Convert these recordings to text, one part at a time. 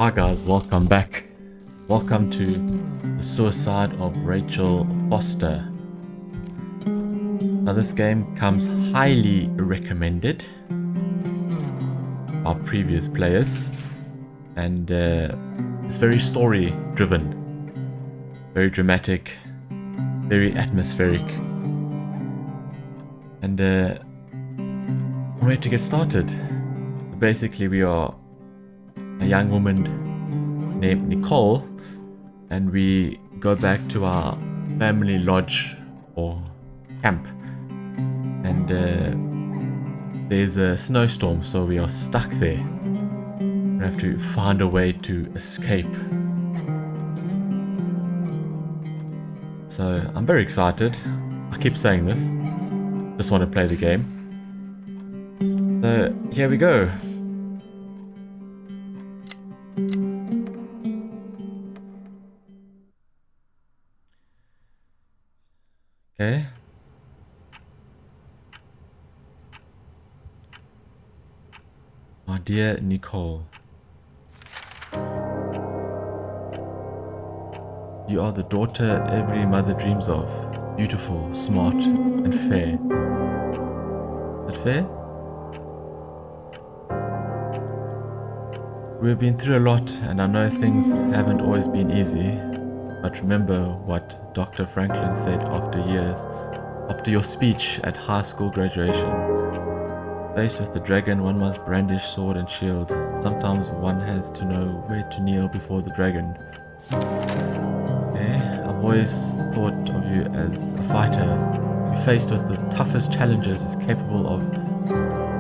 Hi guys, welcome back. Welcome to the suicide of Rachel Foster. Now this game comes highly recommended by previous players, and it's very story driven, very dramatic, very atmospheric, and I'm ready to get started. So basically we are a young woman named Nicole, and we go back to our family lodge or camp, and there's a snowstorm, so we are stuck there. We have to find a way to escape. So I'm very excited. I keep saying this, just want to play the game. So here we go. Okay. My dear Nicole, you are the daughter every mother dreams of. Beautiful, smart, and fair. Is it fair? We've been through a lot, and I know things haven't always been easy. But remember what Dr. Franklin said after your speech at high school graduation. Faced with the dragon, one must brandish sword and shield. Sometimes one has to know where to kneel before the dragon. Okay, I've always thought of you as a fighter. You faced with the toughest challenges is capable of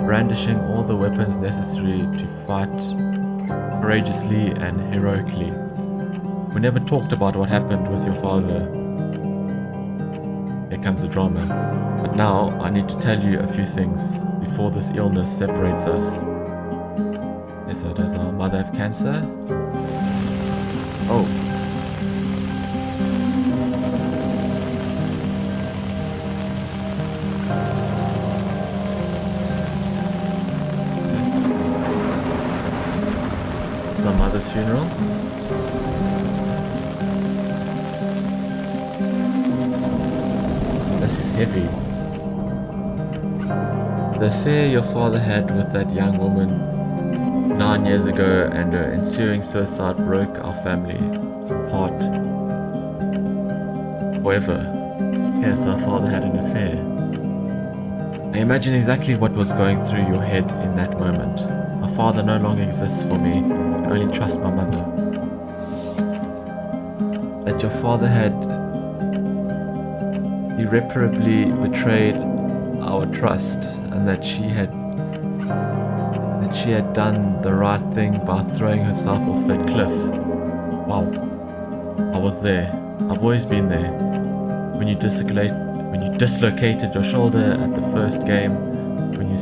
brandishing all the weapons necessary to fight courageously and heroically. We never talked about what happened with your father. Here comes the drama. But now I need to tell you a few things before this illness separates us. Okay, so does our mother have cancer? Oh. Yes. Is this our mother's funeral? This is heavy. The affair your father had with that young woman 9 years ago and her ensuing suicide broke our family apart. However, yes, our father had an affair. I imagine exactly what was going through your head in that moment. My father no longer exists for me. I can only trust my mother. That your father had irreparably betrayed our trust, and that she had done the right thing by throwing herself off that cliff. Wow. I was there. I've always been there. When you dislocated your shoulder at the first game, when you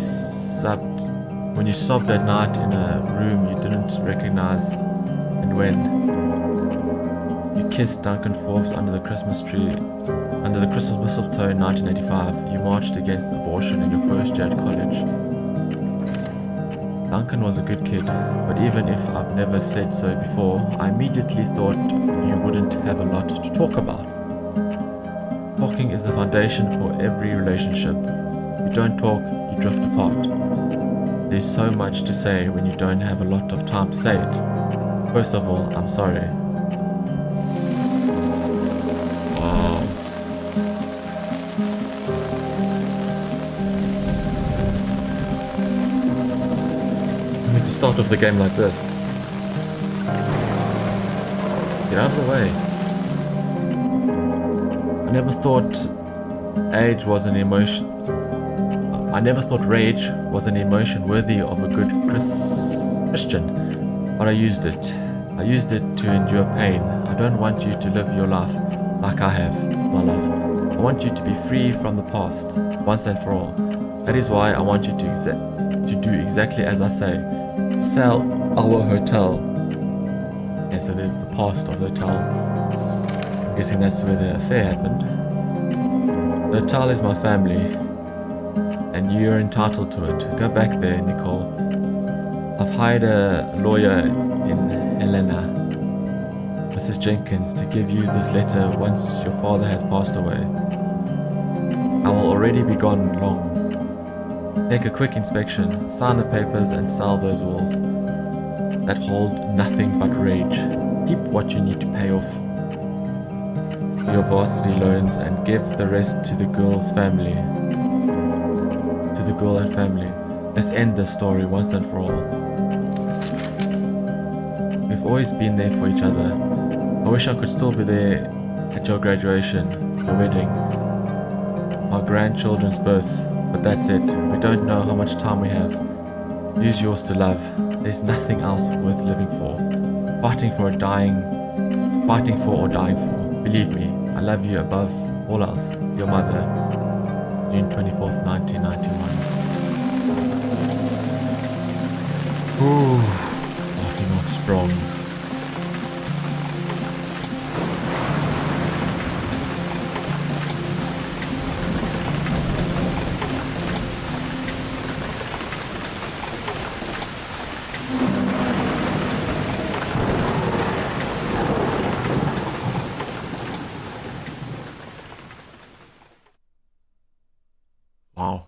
sobbed at night in a room you didn't recognize, and when you kissed Duncan Forbes under the Christmas mistletoe in 1985, you marched against abortion in your first year at college. Duncan was a good kid, but even if I've never said so before, I immediately thought you wouldn't have a lot to talk about. Talking is the foundation for every relationship. You don't talk, you drift apart. There's so much to say when you don't have a lot of time to say it. First of all, I'm sorry. Wow. I need to start off the game like this. Get out of the way. I never thought rage was an emotion worthy of a good Christian, but I used it. I used it to endure pain. I don't want you to live your life like I have, my love. I want you to be free from the past, once and for all. That is why I want you to do exactly as I say. Sell our hotel. Okay, so there's the past of the hotel. I'm guessing that's where the affair happened. The hotel is my family, and you're entitled to it. Go back there, Nicole. I've hired a lawyer in Helena, Mrs. Jenkins, to give you this letter once your father has passed away. I will already be gone long. Take a quick inspection, sign the papers and sell those walls that hold nothing but rage. Keep what you need to pay off your varsity loans and give the rest to the girl's family. To the girl and family. Let's end this story once and for all. We've always been there for each other. I wish I could still be there at your graduation, your wedding, our grandchildren's birth, but that's it. We don't know how much time we have. Use yours to love. There's nothing else worth living for. Fighting for or dying for. Believe me, I love you above all else. Your mother, June 24th, 1991. Ooh, starting off strong. Wow.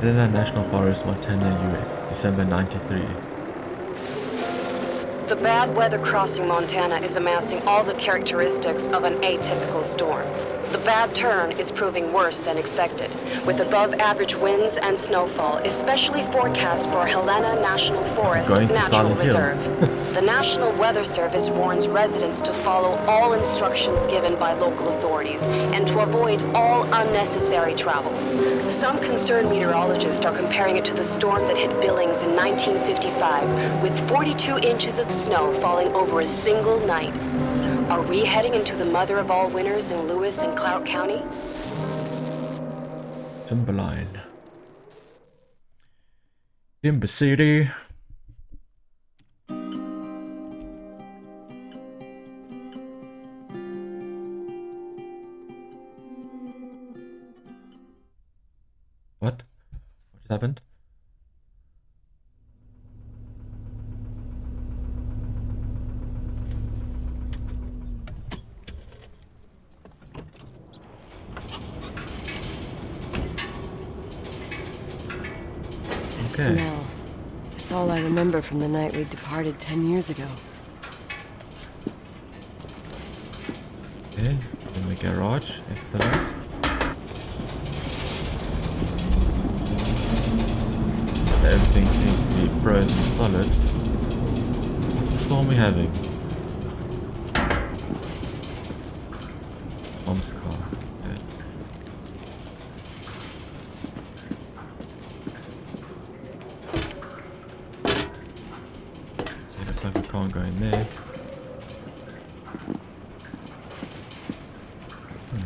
Helena National Forest, Montana, US, December 93. The bad weather crossing Montana is amassing all the characteristics of an atypical storm. The bad turn is proving worse than expected, with above-average winds and snowfall, especially forecast for Helena National Forest Natural Reserve. The National Weather Service warns residents to follow all instructions given by local authorities and to avoid all unnecessary travel. Some concerned meteorologists are comparing it to the storm that hit Billings in 1955, with 42 inches of snow falling over a single night. Are we heading into the mother of all winters in Lewis and Clark County? Timberline. Timber City. What? What just happened? The smell. It's all I remember from the night we departed 10 years ago. Okay, in the garage. Excellent. Everything seems to be frozen solid. What's the storm we having? Mom's car. Okay. Okay, looks like we can't go in there.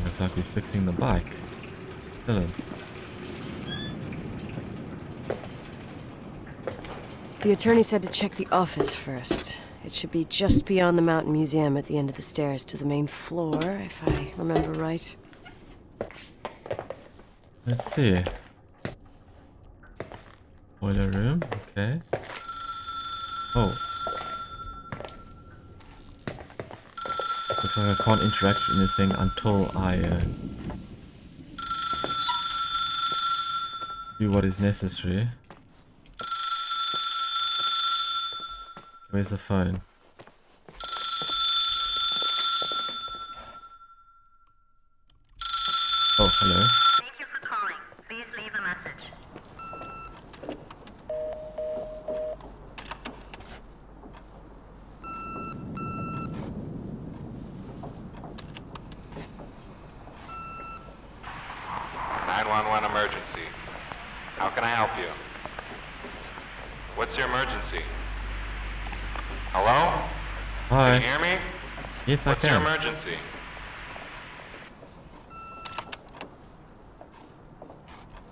Looks like we're fixing the bike. Excellent. The attorney said to check the office first. It should be just beyond the Mountain Museum at the end of the stairs to the main floor, if I remember right. Let's see. Boiler room, okay. Oh. Looks like I can't interact with anything until I do what is necessary. Where's the phone? Oh, hello. Thank you for calling. Please leave a message. Emergency. How can I help you? What's your emergency? Hello? Hi. Can you hear me? Yes, What's I your can. emergency?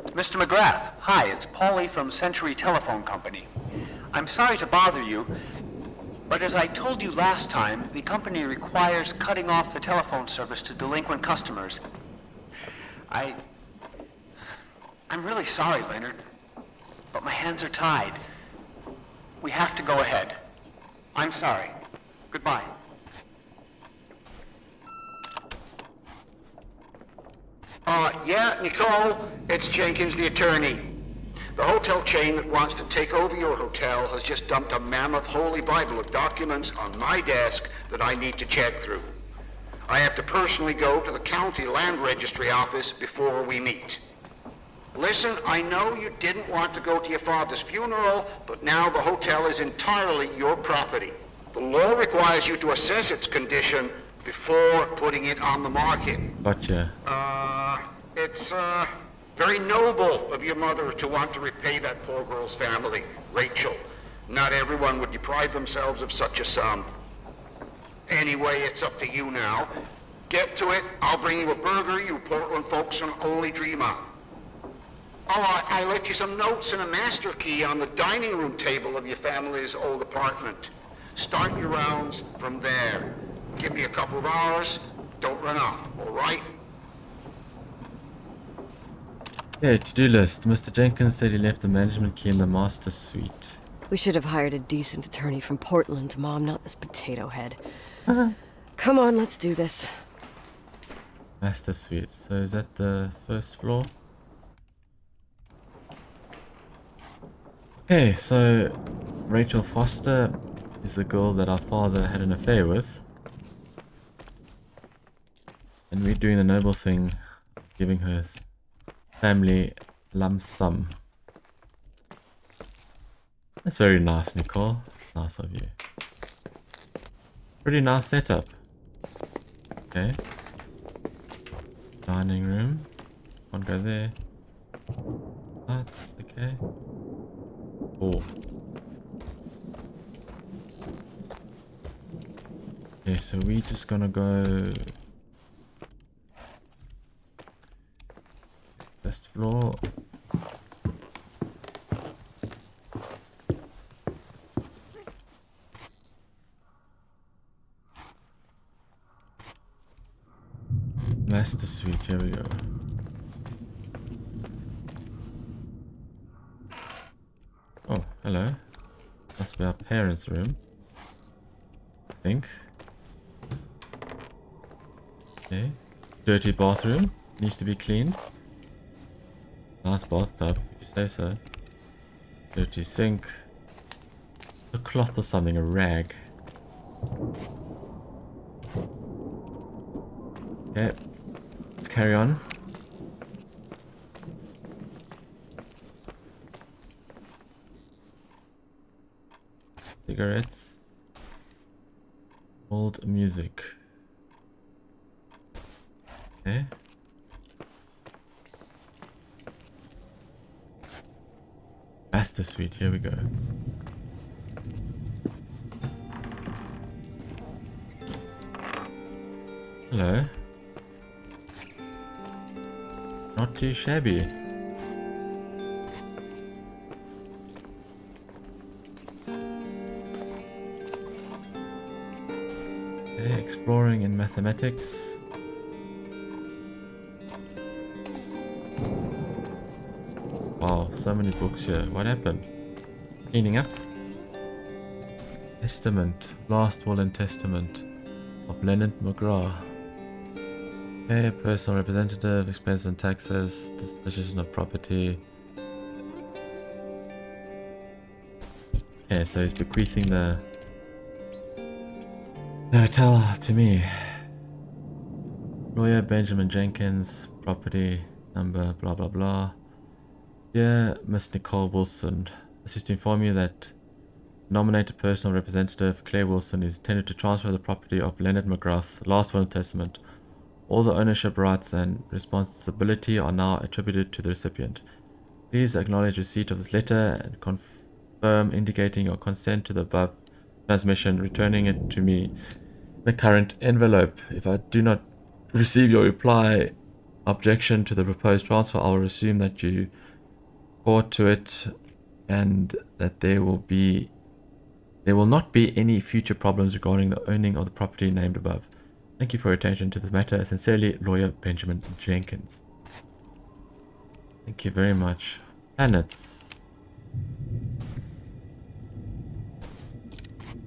Mr. McGrath, hi, it's Paulie from Century Telephone Company. I'm sorry to bother you, But as I told you last time, the company requires cutting off the telephone service to delinquent customers. I'm really sorry, Leonard, but my hands are tied. We have to go ahead. I'm sorry. Goodbye. Yeah, Nicole, it's Jenkins, the attorney. The hotel chain that wants to take over your hotel has just dumped a mammoth holy Bible of documents on my desk that I need to check through. I have to personally go to the county land registry office before we meet. Listen, I know you didn't want to go to your father's funeral, but now the hotel is entirely your property. The law requires you to assess its condition before putting it on the market. Gotcha. It's very noble of your mother to want to repay that poor girl's family, Rachel. Not everyone would deprive themselves of such a sum. Anyway, it's up to you now. Get to it. I'll bring you a burger you Portland folks can only dream of. Oh, I left you some notes and a master key on the dining room table of your family's old apartment. Start your rounds from there. Give me a couple of hours. Don't run off, all right? Okay, to-do list. Mr. Jenkins said he left the management key in the master suite. We should have hired a decent attorney from Portland, Mom, not this potato head. Come on, let's do this. Master suite. So is that the first floor? Okay, so Rachel Foster is the girl that our father had an affair with. And we're doing the noble thing, giving her his family lump sum. That's very nice, Nicole. Nice of you. Pretty nice setup. Okay. Dining room. Can't go there. That's okay. Oh. Okay, so we just gonna go first floor. Master suite, here we go. Oh, hello. Must be our parents' room, I think. Okay. Dirty bathroom. Needs to be cleaned. Nice bathtub, if you say so. Dirty sink. A cloth or something, a rag. Okay. Let's carry on. Cigarettes. Old music. Okay. Master suite, here we go. Hello. Not too shabby. Okay, exploring in mathematics. Wow, so many books here. What happened? Cleaning up? Testament. Last will and testament of Leonard McGrath. Okay, personal representative, expenses and taxes, disposition of property. Okay, so he's bequeathing the hotel to me. Lawyer Benjamin Jenkins, property number blah blah blah. Dear Miss Nicole Wilson, this is to inform you that nominated personal representative Claire Wilson is intended to transfer the property of Leonard McGrath, last will and testament. All the ownership rights and responsibility are now attributed to the recipient. Please acknowledge receipt of this letter and confirm indicating your consent to the above transmission, returning it to me in the current envelope. If I do not receive your reply objection to the proposed transfer, I will assume that you caught to it and that there will be There will not be any future problems regarding the owning of the property named above. Thank you for your attention to this matter. Sincerely, Lawyer Benjamin Jenkins. Thank you very much. Planets.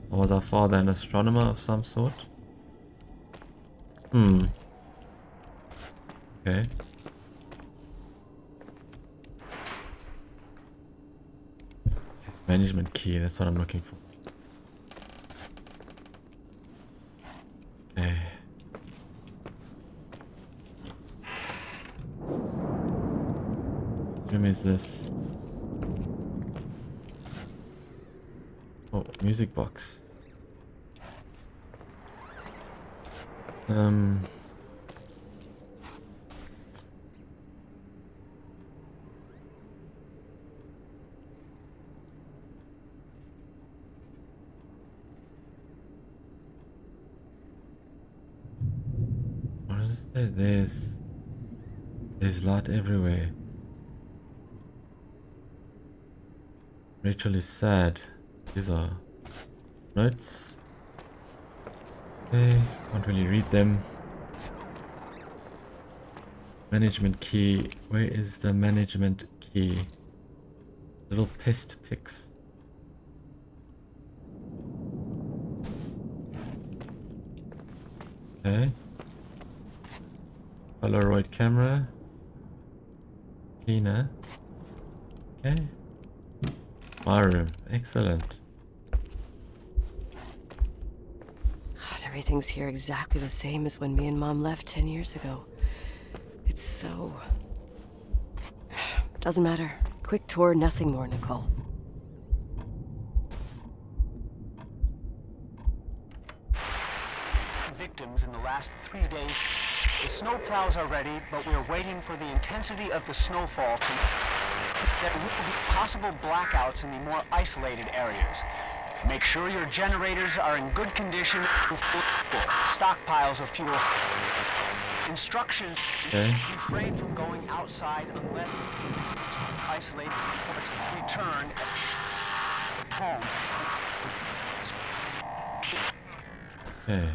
Was our father an astronomer of some sort? Okay. Management key, that's what I'm looking for. Okay. Whom is this? Oh, music box. What is it? There's light everywhere. Rachel is sad. These are notes. Okay, can't really read them. Management key. Where is the management key? Little pest picks. Okay. Polaroid camera. Cleaner. Okay. My room. Excellent. God, everything's here exactly the same as when me and Mom left 10 years ago. It's so... Doesn't matter. Quick tour, nothing more, Nicole. Victims in the last 3 days. The snow plows are ready, but we are waiting for the intensity of the snowfall to... There will be possible blackouts in the more isolated areas. Make sure your generators are in good condition. Stockpiles of fuel. Instructions: refrain from going outside unless isolated reports return home. Okay.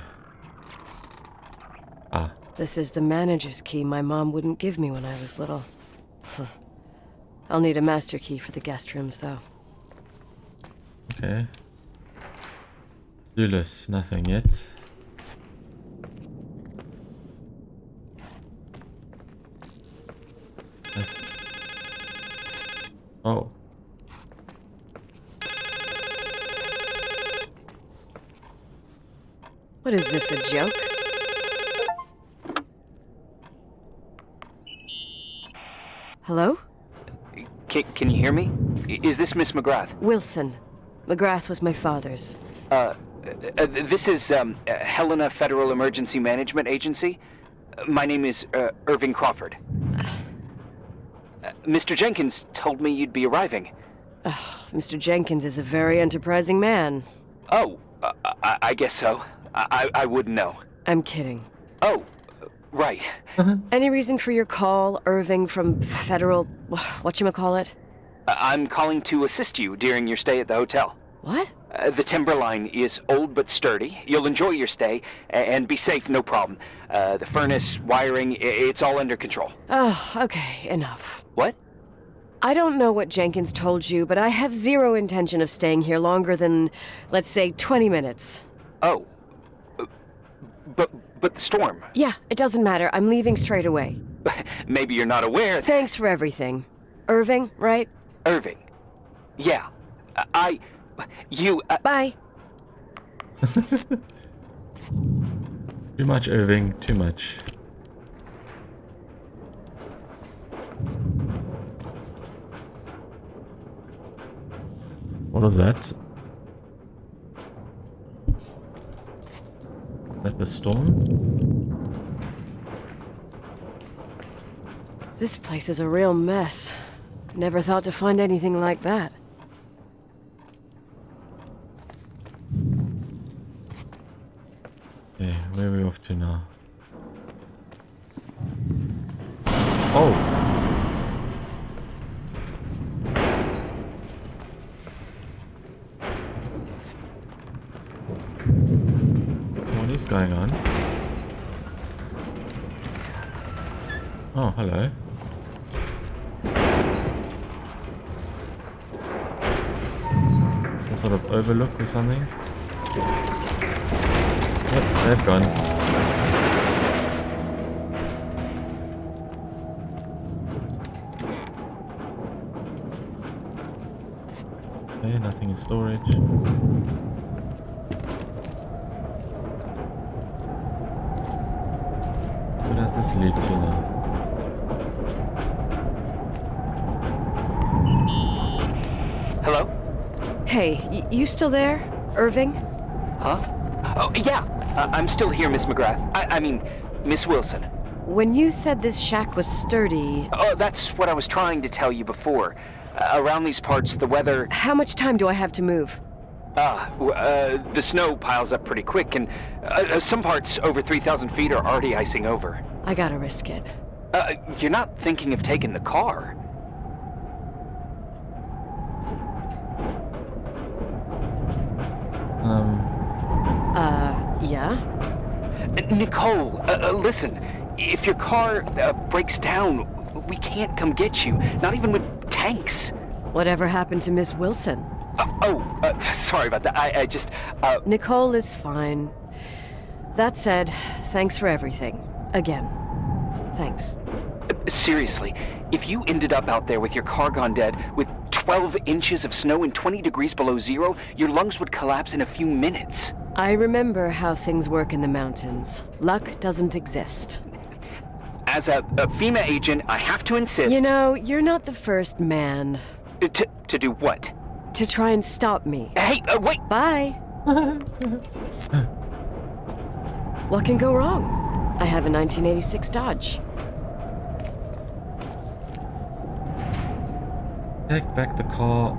Ah. This is the manager's key my mom wouldn't give me when I was little. I'll need a master key for the guest rooms, though. Okay. Clueless, nothing yet. Yes. Oh. What is this, a joke? Hello? Can you hear me? Is this Miss McGrath? Wilson. McGrath was my father's. This is Helena Federal Emergency Management Agency. My name is Irving Crawford. Mr. Jenkins told me you'd be arriving. Mr. Jenkins is a very enterprising man. Oh, I guess so. I wouldn't know. I'm kidding. Oh, right. Any reason for your call, Irving from Federal... whatchamacallit? I'm calling to assist you during your stay at the hotel. What? The timberline is old but sturdy. You'll enjoy your stay, and be safe, no problem. The furnace, wiring, it's all under control. Oh, okay, enough. What? I don't know what Jenkins told you, but I have zero intention of staying here longer than, let's say, 20 minutes. Oh. But the storm. Yeah, it doesn't matter. I'm leaving straight away. Maybe you're not aware. Thanks for everything. Irving, right? Irving. Yeah. You... Bye. Too much, Irving. Too much. What was that? Is that the storm? This place is a real mess. Never thought to find anything like that. Okay, where are we off to now? Oh! What's going on? Oh, hello. Some sort of overlook or something? Yep, they've gone. Okay, nothing in storage. Where does this lead to now? Hello? Hey, you still there, Irving? Huh? Oh, yeah. I'm still here, Miss McGrath. I mean, Miss Wilson. When you said this shack was sturdy, Oh, that's what I was trying to tell you before. Around these parts, the weather... how much time do I have to move? The snow piles up pretty quick, and some parts over 3,000 feet are already icing over. I gotta risk it. You're not thinking of taking the car? Yeah? Nicole, listen. If your car breaks down, we can't come get you. Not even with tanks. Whatever happened to Miss Wilson? Sorry about that. I just, Nicole is fine. That said, thanks for everything. Again. Thanks. Seriously, if you ended up out there with your car gone dead, with 12 inches of snow and 20 degrees below zero, your lungs would collapse in a few minutes. I remember how things work in the mountains. Luck doesn't exist. As a FEMA agent, I have to insist... You know, you're not the first man. To do what? To try and stop me. Hey, wait! Bye! What can go wrong? I have a 1986 Dodge. Take back the car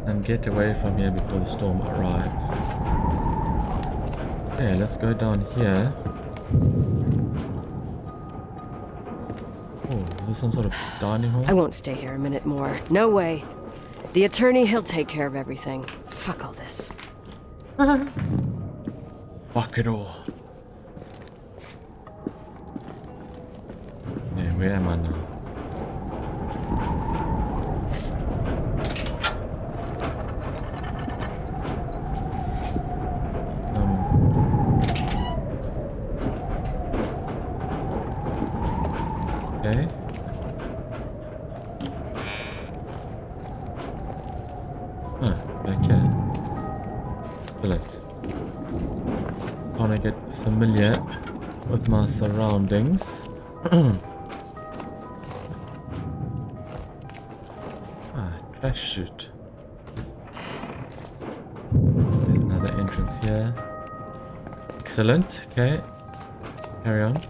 and get away from here before the storm arrives. Okay, let's go down here. Oh, is this some sort of dining hall? I won't stay here a minute more. No way. The attorney, he'll take care of everything. Fuck all this. Fuck it all. Okay, where am I now? Okay. Okay. Select. Just wanna get familiar with my surroundings. Trash chute. There's another entrance here. Excellent. Okay. Let's carry on.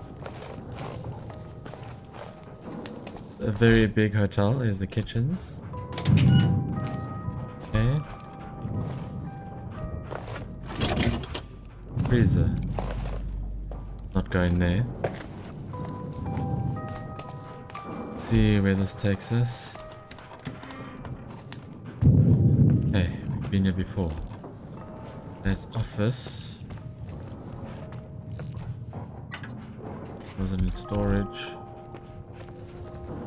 A very big hotel is the kitchens. Okay. Freezer. It's not going there. Let's see where this takes us. Hey, we've been here before. There's office. Wasn't in storage.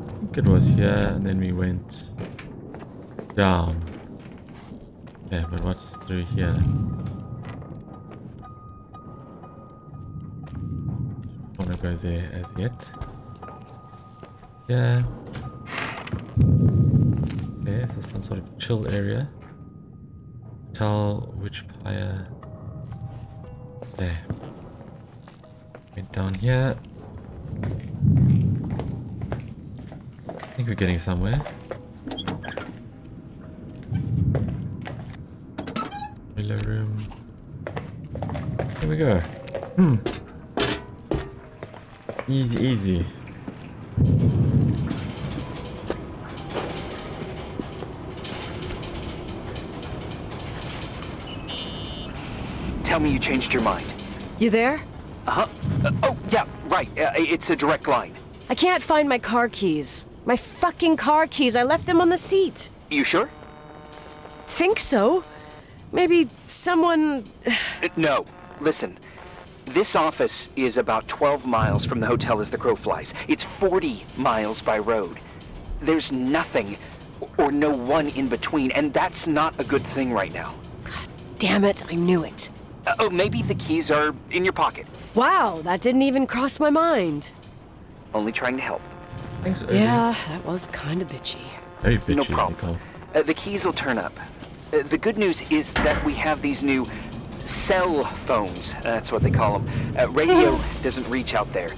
I think it was here, and then we went down. Okay, but what's through here? Don't want to go there as yet. Yeah. Okay, so some sort of chill area. Tell which pyre. There. Went down here. I think we're getting somewhere. Willow room. Here we go. Easy, easy. Tell me you changed your mind. You there? Uh-huh. Oh, yeah, right. It's a direct line. I can't find my car keys. My fucking car keys. I left them on the seat. You sure? Think so. Maybe someone... No. Listen. This office is about 12 miles from the hotel as the crow flies. It's 40 miles by road. There's nothing or no one in between, and that's not a good thing right now. God damn it, I knew it. Oh, maybe the keys are in your pocket. Wow, that didn't even cross my mind. Only trying to help. Thanks, Irving. Yeah, that was kind of bitchy. Very bitchy, No problem. Nicole. The keys will turn up. The good news is that we have these new cell phones. That's what they call them. Radio doesn't reach out there.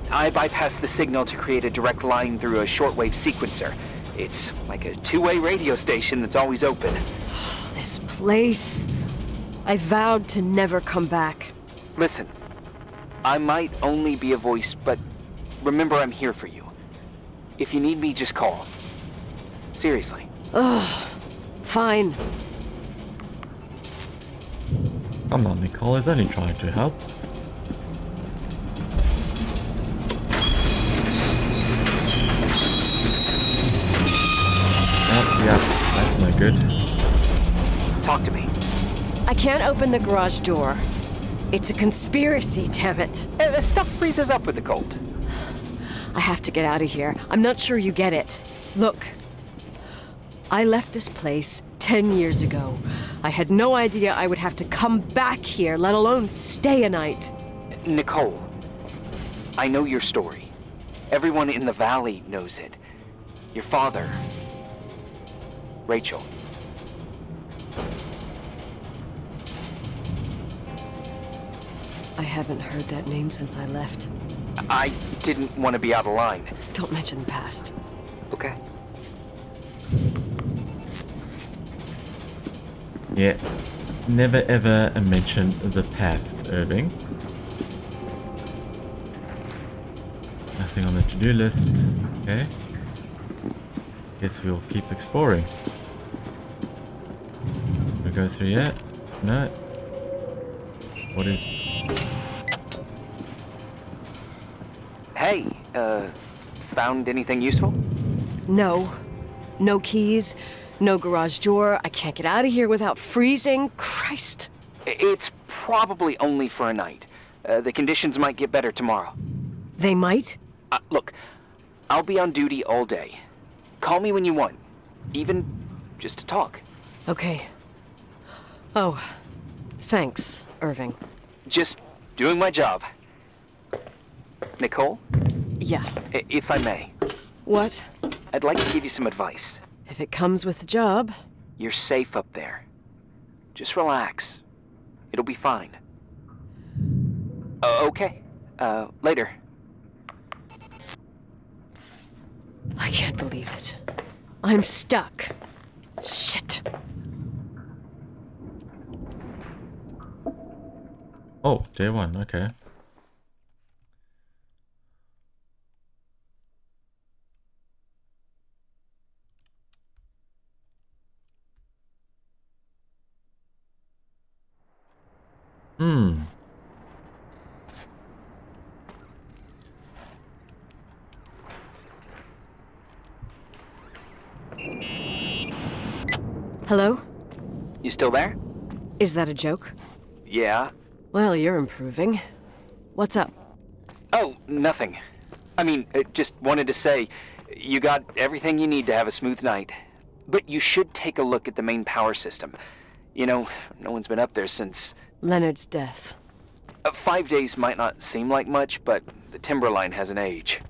I bypassed the signal to create a direct line through a shortwave sequencer. It's like a two-way radio station that's always open. This place. I vowed to never come back. Listen, I might only be a voice, but remember I'm here for you. If you need me, just call. Seriously. Ugh. Fine. Come on, Nicole, he's only trying to help. Oh, yeah, that's no good. Talk to me. I can't open the garage door. It's a conspiracy, damn it. This stuff freezes up with the cold. I have to get out of here. I'm not sure you get it. Look, I left this place 10 years ago. I had no idea I would have to come back here, let alone stay a night. Nicole, I know your story. Everyone in the valley knows it. Your father, Rachel. I haven't heard that name since I left. I didn't want to be out of line. Don't mention the past. Okay. Yeah. Never ever mention the past, Irving. Nothing on the to-do list. Okay. Guess we'll keep exploring. We go through yet? No. What is... Hey, found anything useful? No. No keys. No garage door. I can't get out of here without freezing. Christ. It's probably only for a night. The conditions might get better tomorrow. They might? Look, I'll be on duty all day. Call me when you want. Even just to talk. Okay. Oh, thanks, Irving. Just doing my job. Nicole, Yeah. if I may, What? I'd like to give you some advice. If it comes with the job. You're safe up there. Just relax. It'll be fine. Okay. Later. I can't believe it. I'm stuck. Shit. Oh, day one, okay. Hello? You still there? Is that a joke? Yeah. Well, you're improving. What's up? Oh, nothing. I mean, just wanted to say, you got everything you need to have a smooth night. But you should take a look at the main power system. You know, no one's been up there since... Leonard's death. 5 days might not seem like much, but the timber line has an age.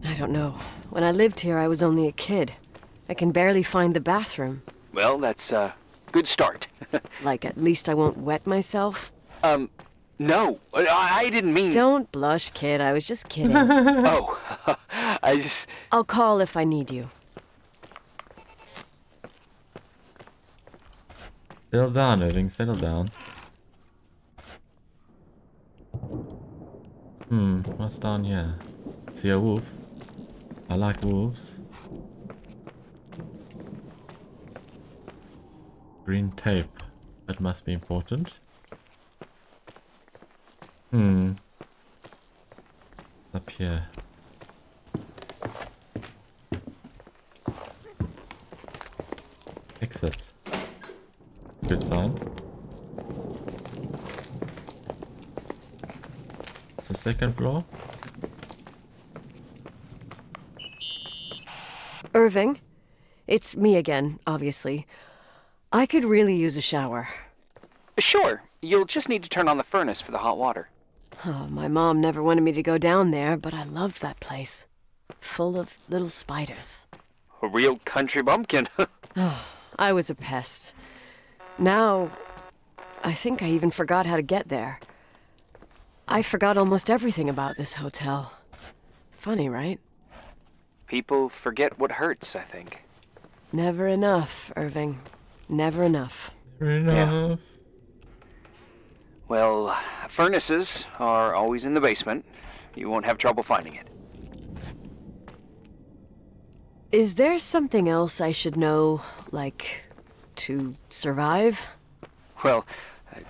I don't know. When I lived here, I was only a kid. I can barely find the bathroom. Well, that's a good start. Like, at least I won't wet myself? No, I didn't mean... Don't blush, kid. I was just kidding. Oh, I just... I'll call if I need you. Settle down, Irving, settle down. What's down here? See a wolf? I like wolves. Green tape. That must be important. It's up here. Exit. That's a good sign. the second floor. Irving, it's me again, obviously. I could really use a shower. Sure, you'll just need to turn on the furnace for the hot water. Oh, my mom never wanted me to go down there, but I loved that place. Full of little spiders. A real country bumpkin. I was a pest. Now, I think I even forgot how to get there. I forgot almost everything about this hotel. Funny, right? People forget what hurts, I think. Never enough, Irving. Never enough. Fair enough. Well, furnaces are always in the basement. You won't have trouble finding it. Is there something else I should know, like, to survive? Well,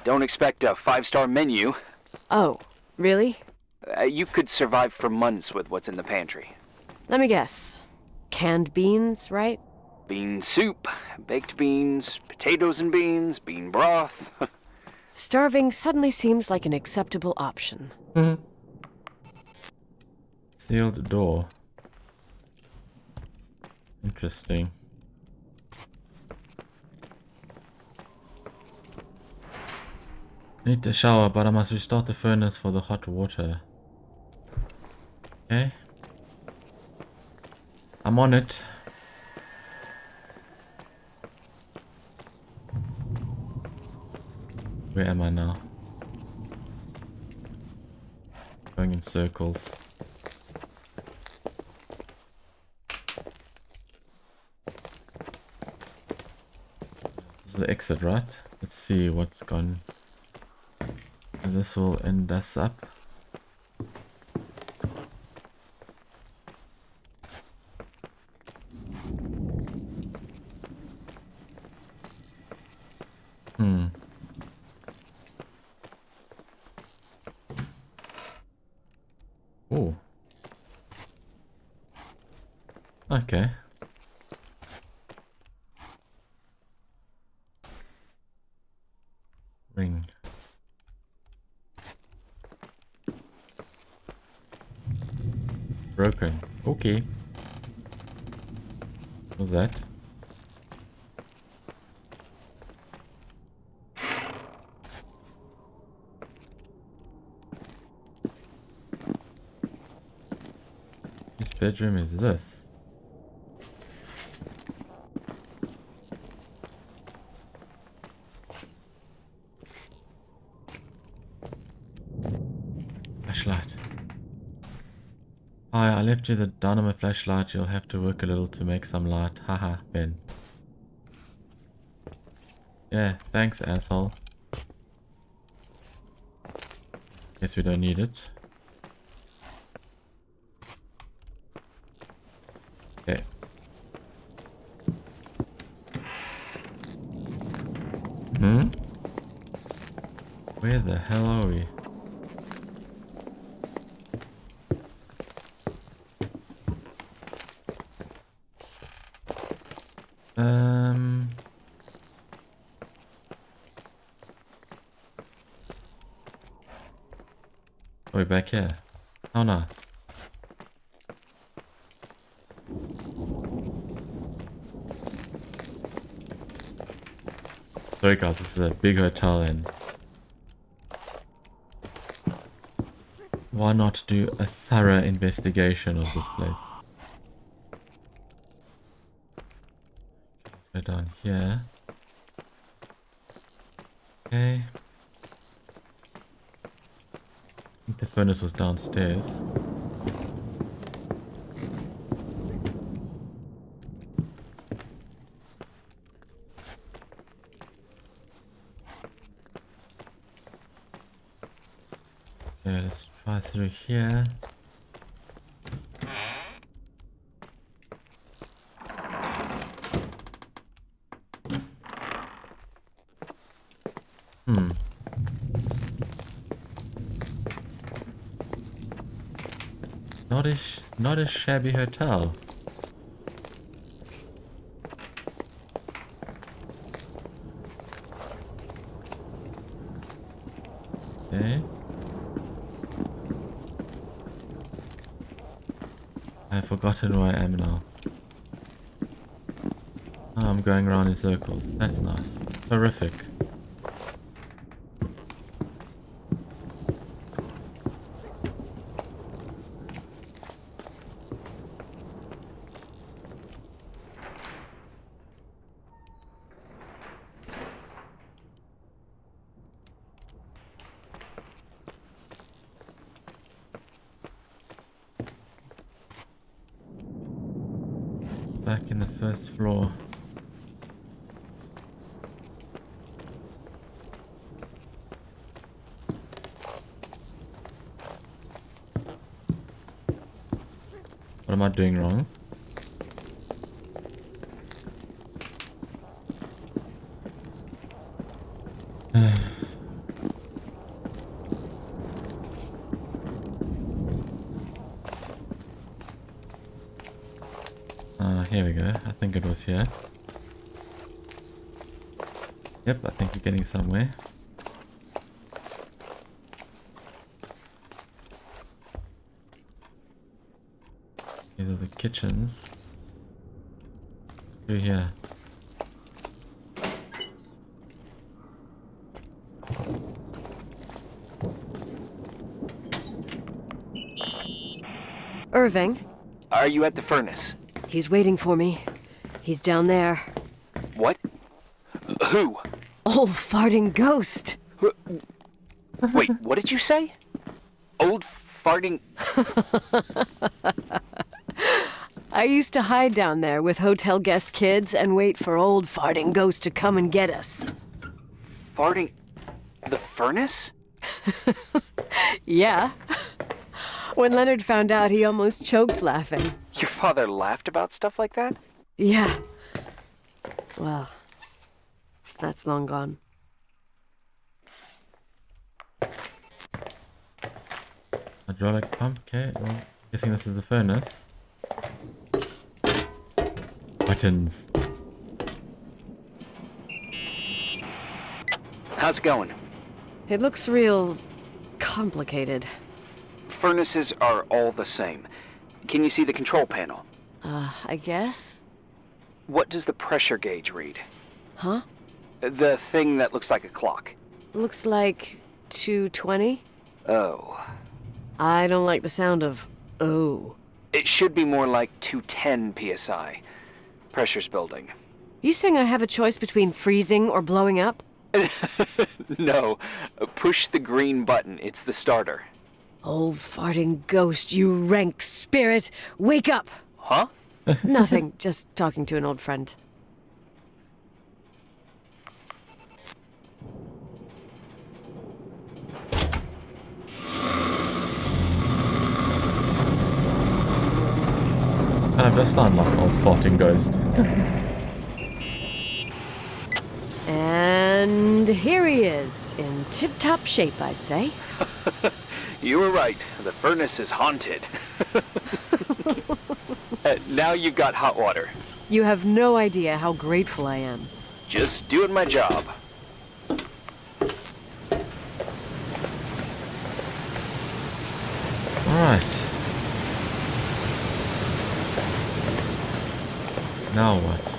don't expect a 5-star menu. Oh, really? You could survive for months with what's in the pantry. Let me guess. Canned beans, right? Bean soup, baked beans, potatoes and beans, bean broth. Starving suddenly seems like an acceptable option. Sealed door. Interesting. Need to shower, but I must restart the furnace for the hot water. Okay. I'm on it. Where am I now? Going in circles. This is the exit, right? Let's see what's gone. And this will end us up. Oh. Okay. Ring. Broken. Okay. What's that? Whose bedroom is this? Flashlight. Hi, I left you the dynamo flashlight. You'll have to work a little to make some light. Haha, Ben. Yeah, thanks, asshole. Guess we don't need it. Okay. Where the hell are we? We're back here. How nice. Sorry guys, this is a big hotel and why not do a thorough investigation of this place? Let's go down here. Okay. I think the furnace was downstairs. Okay, let's try through here. Not a shabby hotel. Okay. have forgotten where I am now. Oh, I'm going around in circles. That's nice. Horrific. Back in the first floor. What am I doing wrong? Here we go. I think it was here. Yep, I think we're getting somewhere. These are the kitchens. Through here. Irving, Are you at the furnace? he's waiting for me. He's down there. What? Who? Old farting ghost. Wait, what did you say? Old farting... I used to hide down there with hotel guest kids and wait for old farting ghost to come and get us. Farting... The furnace? Yeah. When Leonard found out, he almost choked laughing. Your father laughed about stuff like that? Yeah. Well, that's long gone. Hydraulic pump, okay. Well, guessing this is the furnace. Buttons. How's it going? It looks real complicated. Furnaces are all the same. Can you see the control panel? I guess? What does the pressure gauge read? Huh? The thing that looks like a clock. Looks like 220. Oh. I don't like the sound of oh. It should be more like 210 psi. Pressure's building. You saying I have a choice between freezing or blowing up? No. Push the green button. It's the starter. Old farting ghost, you rank spirit! Wake up! Huh? Nothing, just talking to an old friend. Kind of does sound like old farting ghost. And here he is, in tip-top shape, I'd say. You were right. The furnace is haunted. Now you've got hot water. You have no idea how grateful I am. Just doing my job. Alright. Now what?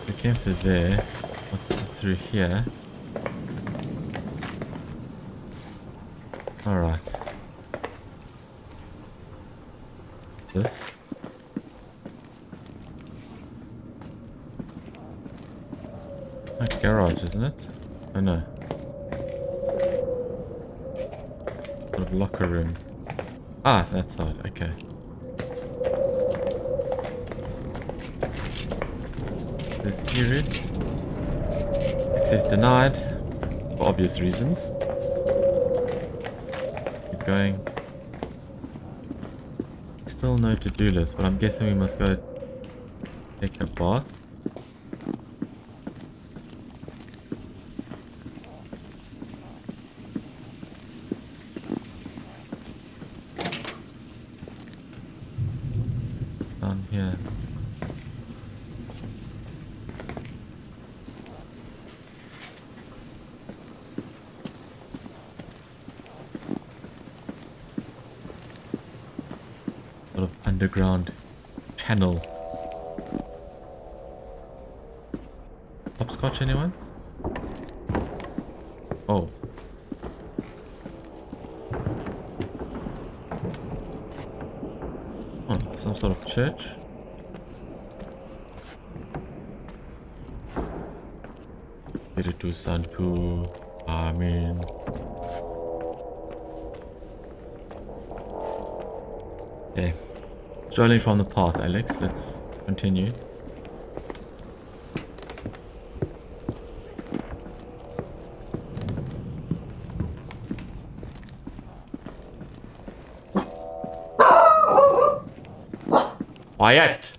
We came through there. What's through here? Alright. This. A garage, isn't it? Oh no. Sort of locker room. Ah, that side, okay. This key route. Access denied. For obvious reasons. Keep going. Still no to-do list, but I'm guessing we must go take a bath. Down here. underground channel. Hopscotch, anyone? Oh. Oh, some sort of church. Spiritu Santo. Amen. Okay. Strolling from the path, Alex. Let's continue. Quiet!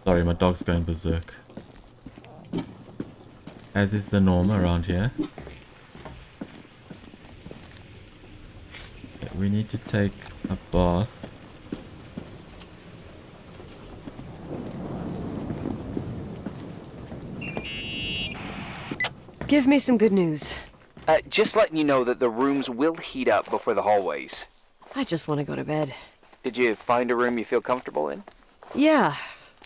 Sorry, my dog's going berserk. As is the norm around here. Okay, we need to take a bath. Give me some good news. Just letting you know that the rooms will heat up before the hallways. I just want to go to bed. Did you find a room you feel comfortable in? Yeah,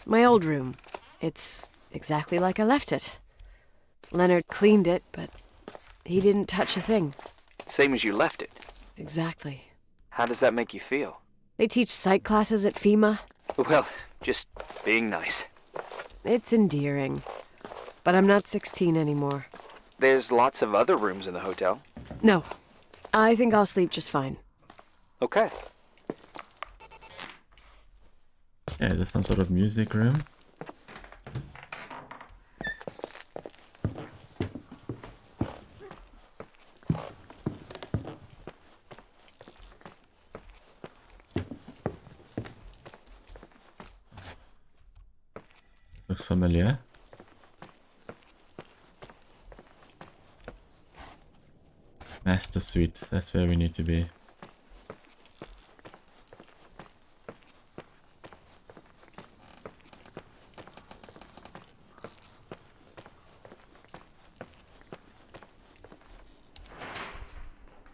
my old room. It's exactly like I left it. Leonard cleaned it, but he didn't touch a thing. Same as you left it. Exactly. How does that make you feel? They teach psych classes at FEMA. Well, just being nice. It's endearing. But I'm not 16 anymore. There's lots of other rooms in the hotel. No, I think I'll sleep just fine. Okay. Yeah, there's some sort of music room. Looks familiar. Master suite, that's where we need to be.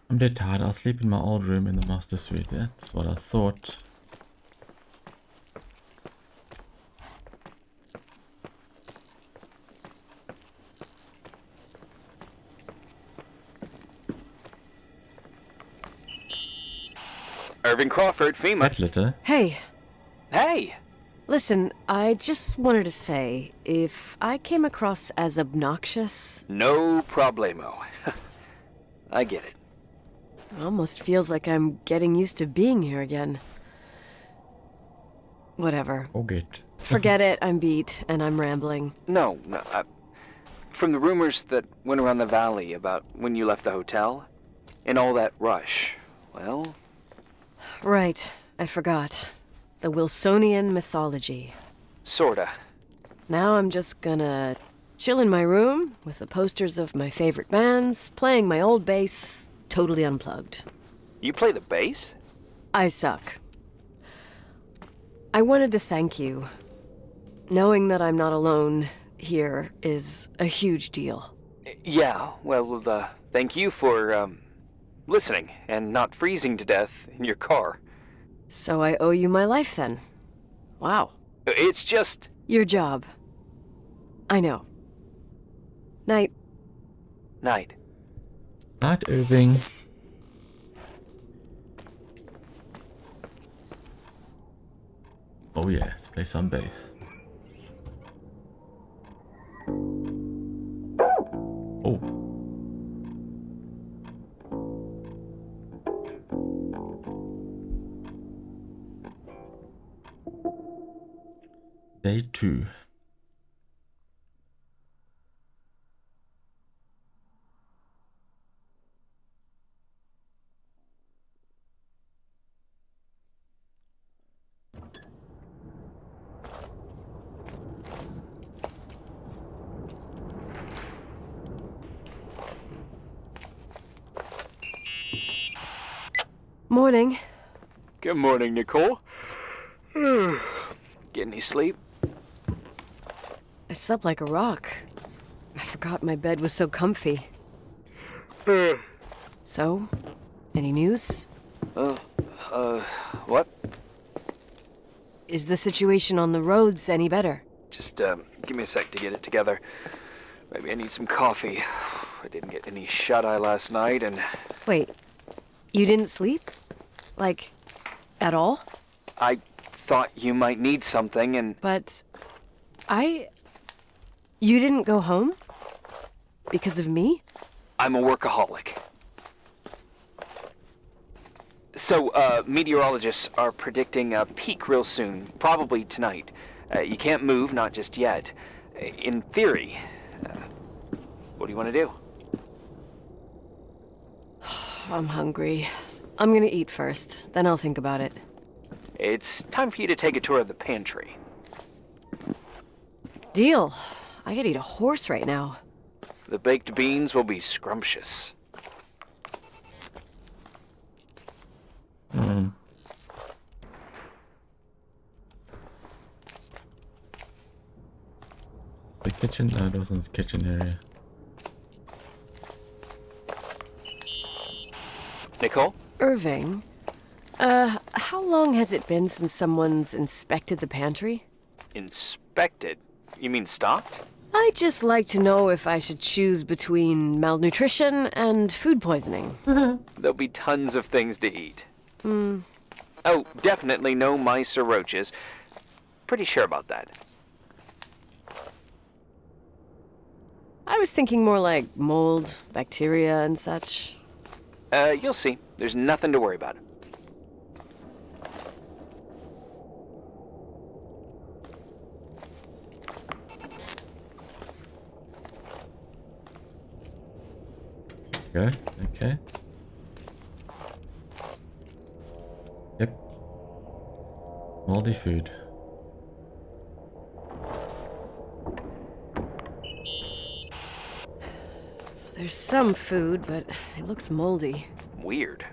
I'm dead tired. I'll sleep in my old room in the master suite. That's what I thought. Irving Crawford, FEMA. That litter. Hey, Hey! listen, I just wanted to say, if I came across as obnoxious, No problemo. I get it. it almost feels like I'm getting used to being here again. Whatever. Forget. Forget it, I'm beat, and I'm rambling. No. From the rumors that went around the valley about when you left the hotel, and all that rush, well, Right, I forgot. The Wilsonian mythology. sorta. Now I'm just gonna chill in my room with the posters of my favorite bands, playing my old bass, totally unplugged. You play the bass? I suck. I wanted to thank you. Knowing that I'm not alone here is a huge deal. Yeah, well, thank you for, listening and not freezing to death in your car. So I owe you my life then. Wow. It's just... Your job. I know. Night. Night. Night, Irving. Oh yeah, let's play some bass. Oh. Day 2. Morning. Good morning, Nicole. Get any sleep? I slept like a rock. I forgot my bed was so comfy. So, any news? What? Is the situation on the roads any better? Just, give me a sec to get it together. Maybe I need some coffee. I didn't get any shut-eye last night, and... Wait, you didn't sleep? Like, at all? I thought you might need something, and... But you didn't go home? Because of me? I'm a workaholic. So, meteorologists are predicting a peak real soon, probably tonight. You can't move, not just yet. In theory, what do you want to do? I'm hungry. I'm gonna eat first, then I'll think about it. It's time for you to take a tour of the pantry. Deal. I could eat a horse right now. The baked beans will be scrumptious. The kitchen? No, it wasn't the kitchen area. Nicole? Irving, how long has it been since someone's inspected the pantry? Inspected? You mean stocked? I'd just like to know if I should choose between malnutrition and food poisoning. There'll be tons of things to eat. Oh, definitely no mice or roaches. Pretty sure about that. I was thinking more like mold, bacteria, and such. You'll see. There's nothing to worry about. Okay. Yep. Moldy food. There's some food, but it looks moldy. Weird.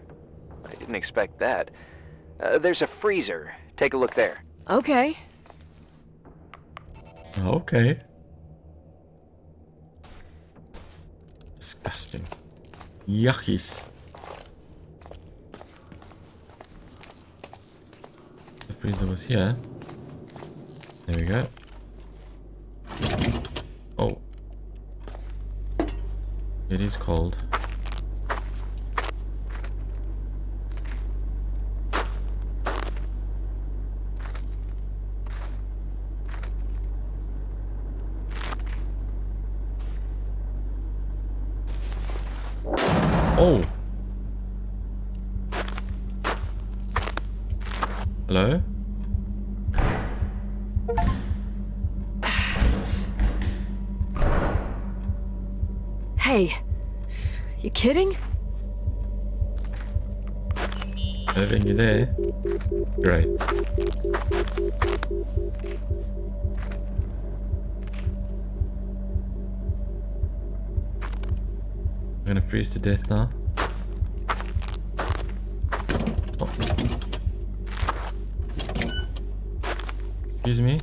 I didn't expect that. There's a freezer. Take a look there. Okay. Okay. Disgusting. Yuckies. The freezer was here. There we go. Oh. It is cold. Oh. Hello? Hey, you kidding? Irving, you there? Great. I'm gonna freeze to death now. Oh. Excuse me?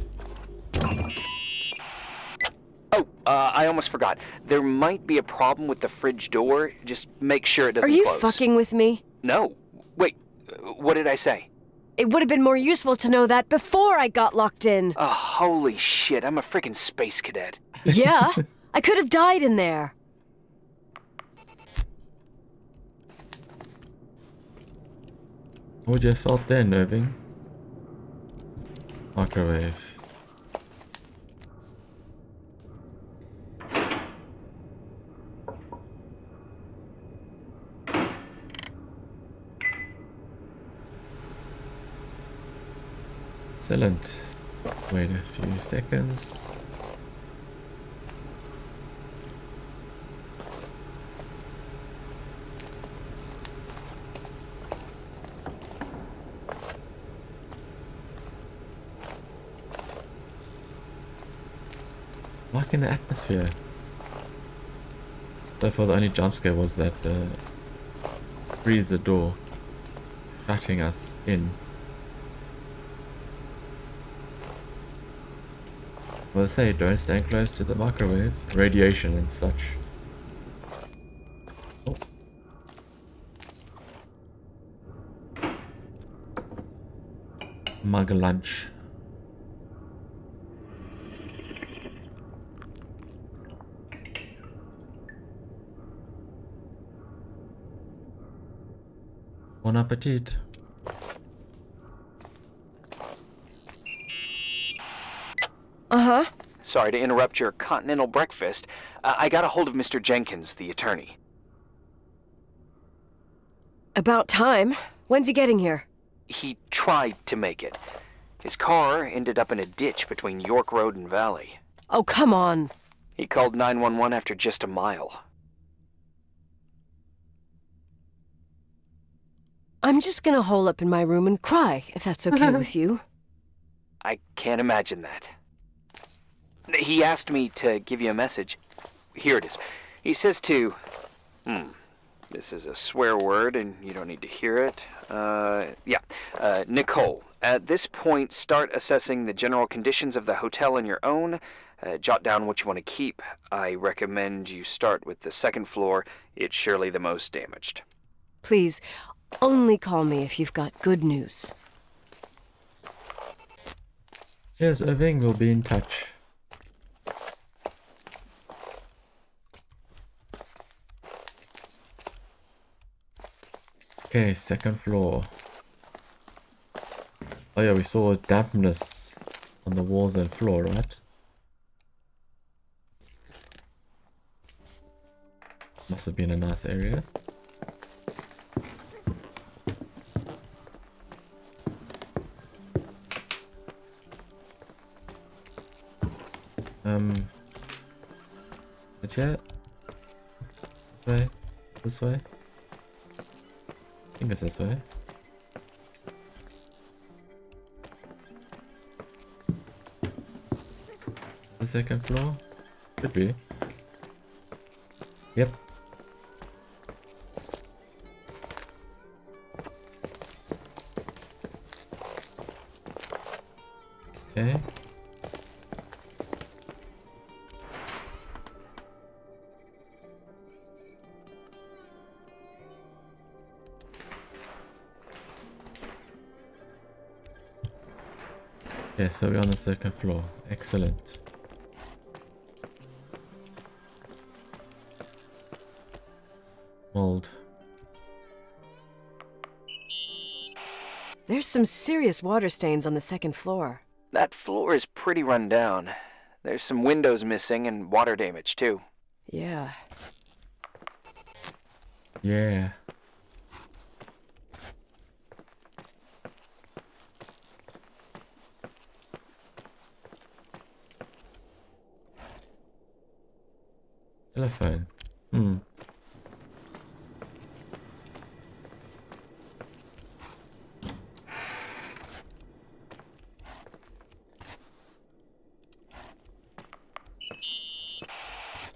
Oh, I almost forgot. There might be a problem with the fridge door. Just make sure it doesn't Are you close. fucking with me? No. Wait, what did I say? It would have been more useful to know that before I got locked in. Oh, holy shit, I'm a freaking space cadet. Yeah, I could have died in there. What would you have felt then, Irving? Microwave. Excellent. Wait a few seconds. Like in the atmosphere. So far the only jump scare was that freezer door shutting us in. Well, they say don't stand close to the microwave, radiation and such. Oh. Mug lunch. Bon appetit. Uh-huh. Sorry to interrupt your continental breakfast. I got a hold of Mr. Jenkins, the attorney. About time. When's he getting here? He tried to make it. His car ended up in a ditch between York Road and Valley. Oh, come on. He called 911 after just a mile. I'm just gonna hole up in my room and cry, if that's okay with you. I can't imagine that. He asked me to give you a message. Here it is. He says to... This is a swear word, and you don't need to hear it. Nicole, at this point, start assessing the general conditions of the hotel on your own. Jot down what you want to keep. I recommend you start with the second floor. It's surely the most damaged. Please, only call me if you've got good news. Cheers, Irving. We'll be in touch. Okay, second floor. Oh yeah, we saw dampness on the walls and floor, right? Must have been a nice area. Is it? This way? This way? I think it's this way. The second floor? Could be. Yep. Okay. Okay, so we're on the second floor. Excellent. Mold. There's some serious water stains on the second floor. That floor is pretty run down. There's some windows missing and water damage, too. Yeah. Yeah. Telephone.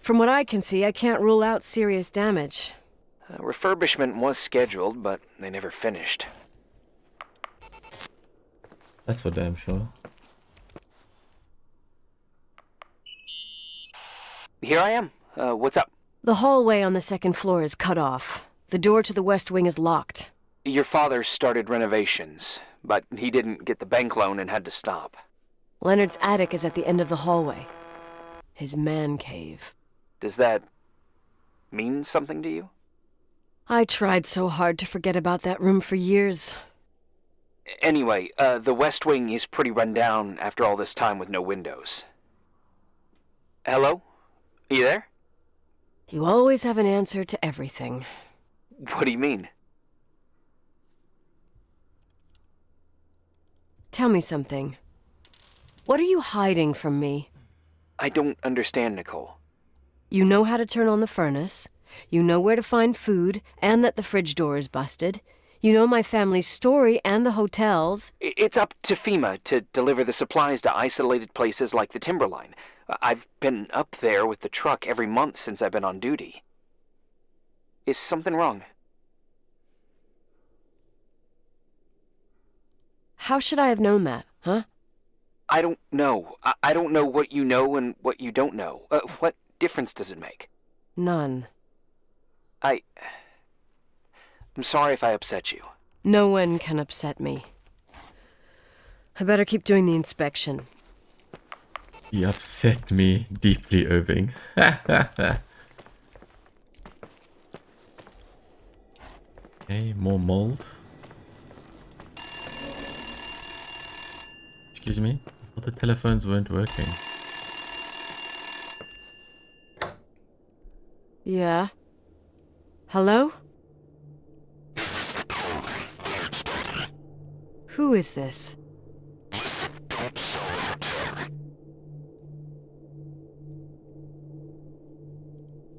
From what I can see, I can't rule out serious damage. Refurbishment was scheduled, but they never finished. That's for damn sure. Here I am. What's up? The hallway on the second floor is cut off. The door to the west wing is locked. Your father started renovations, but he didn't get the bank loan and had to stop. Leonard's attic is at the end of the hallway. His man cave. Does that mean something to you? I tried so hard to forget about that room for years. Anyway, the west wing is pretty run down after all this time with no windows. Hello? Are you there? You always have an answer to everything. What do you mean? Tell me something. What are you hiding from me? I don't understand, Nicole. You know how to turn on the furnace. You know where to find food, and that the fridge door is busted. You know my family's story and the hotel's. It's up to FEMA to deliver the supplies to isolated places like the Timberline. I've been up there with the truck every month since I've been on duty. Is something wrong? How should I have known that, huh? I don't know. I don't know what you know and what you don't know. What difference does it make? None. I'm sorry if I upset you. No one can upset me. I better keep doing the inspection. You upset me deeply, Irving. Okay, more mold. Excuse me? I thought the telephones weren't working. Yeah. Hello? Who is this?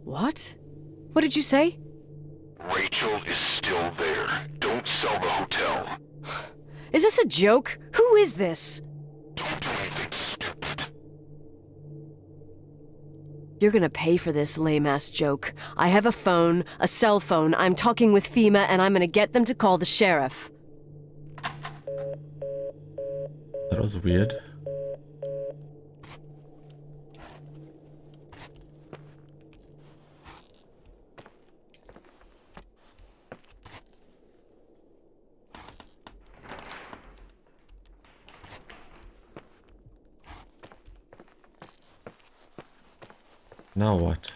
What? What did you say? Rachel is still there. Don't sell the hotel. Is this a joke? Who is this? Don't do anything stupid. You're gonna pay for this lame-ass joke. I have a phone, a cell phone. I'm talking with FEMA, and I'm gonna get them to call the sheriff. That was weird. Now what?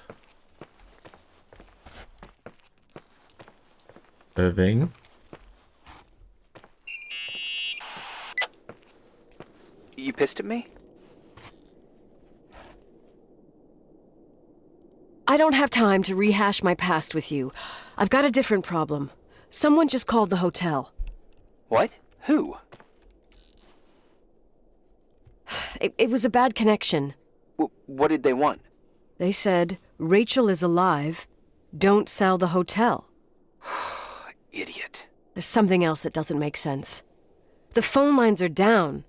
Irving? You pissed at me? I don't have time to rehash my past with you. I've got a different problem. Someone just called the hotel. What? Who? It was a bad connection. What did they want? They said, Rachel is alive. Don't sell the hotel. Idiot. There's something else that doesn't make sense. The phone lines are down.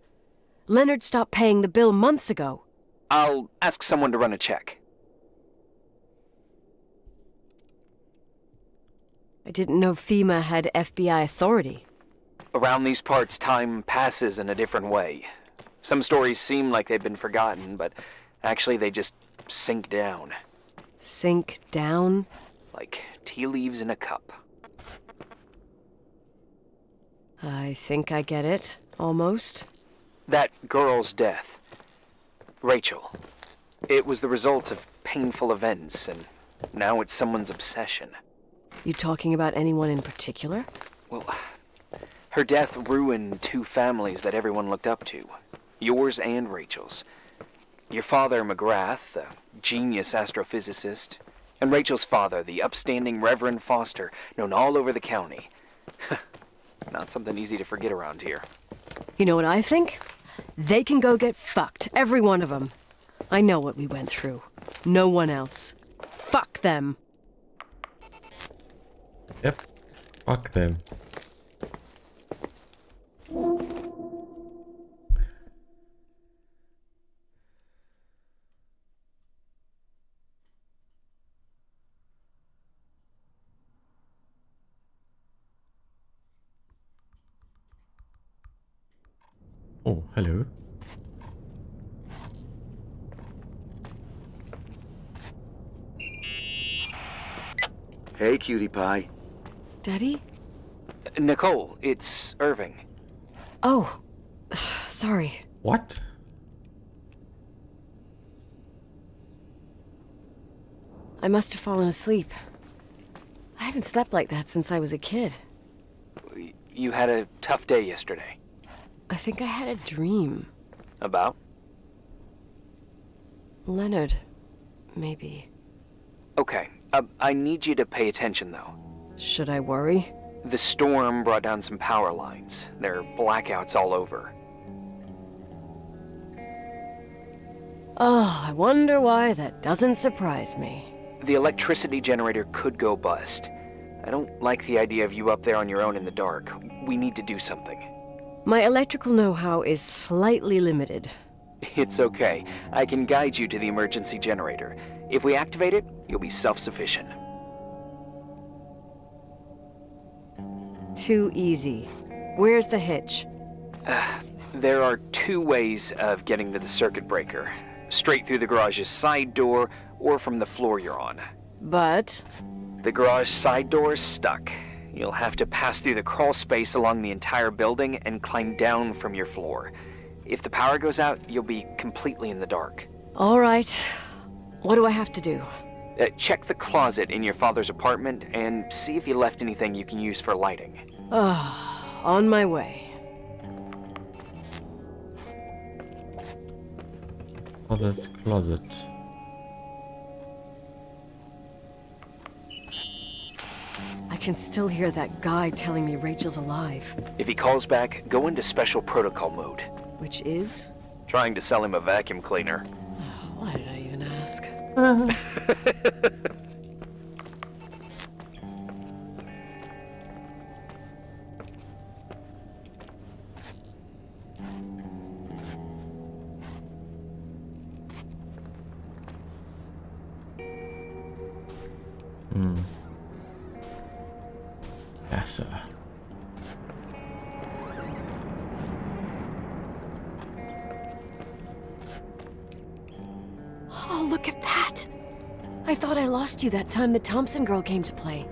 Leonard stopped paying the bill months ago. I'll ask someone to run a check. I didn't know FEMA had FBI authority. Around these parts, time passes in a different way. Some stories seem like they've been forgotten, but actually they just sink down. Sink down? Like tea leaves in a cup. I think I get it, almost. That girl's death. Rachel. It was the result of painful events, and now it's someone's obsession. You talking about anyone in particular? Well, her death ruined two families that everyone looked up to. Yours and Rachel's. Your father, McGrath, the genius astrophysicist, and Rachel's father, the upstanding Reverend Foster, known all over the county. Not something easy to forget around here. You know what I think? They can go get fucked, every one of them. I know what we went through. No one else. Fuck them. Yep. Fuck them. Oh, hello. Hey, cutie pie. Daddy? Nicole, it's Irving. Oh, sorry. What? I must have fallen asleep. I haven't slept like that since I was a kid. You had a tough day yesterday. I think I had a dream. About? Leonard, maybe. Okay, I need you to pay attention, though. Should I worry? The storm brought down some power lines. There are blackouts all over. Oh, I wonder why that doesn't surprise me. The electricity generator could go bust. I don't like the idea of you up there on your own in the dark. We need to do something. My electrical know-how is slightly limited. It's okay. I can guide you to the emergency generator. If we activate it, you'll be self-sufficient. Too easy. Where's the hitch? There are two ways of getting to the circuit breaker. Straight through the garage's side door, or from the floor you're on. But... The garage side door is stuck. You'll have to pass through the crawl space along the entire building and climb down from your floor. If the power goes out, you'll be completely in the dark. All right. What do I have to do? Check the closet in your father's apartment and see if you left anything you can use for lighting. On my way. Father's closet. I can still hear that guy telling me Rachel's alive. If he calls back, go into special protocol mode. Which is? Trying to sell him a vacuum cleaner. Why did I even ask? Yes, sir. Oh, look at that! I thought I lost you that time the Thompson girl came to play.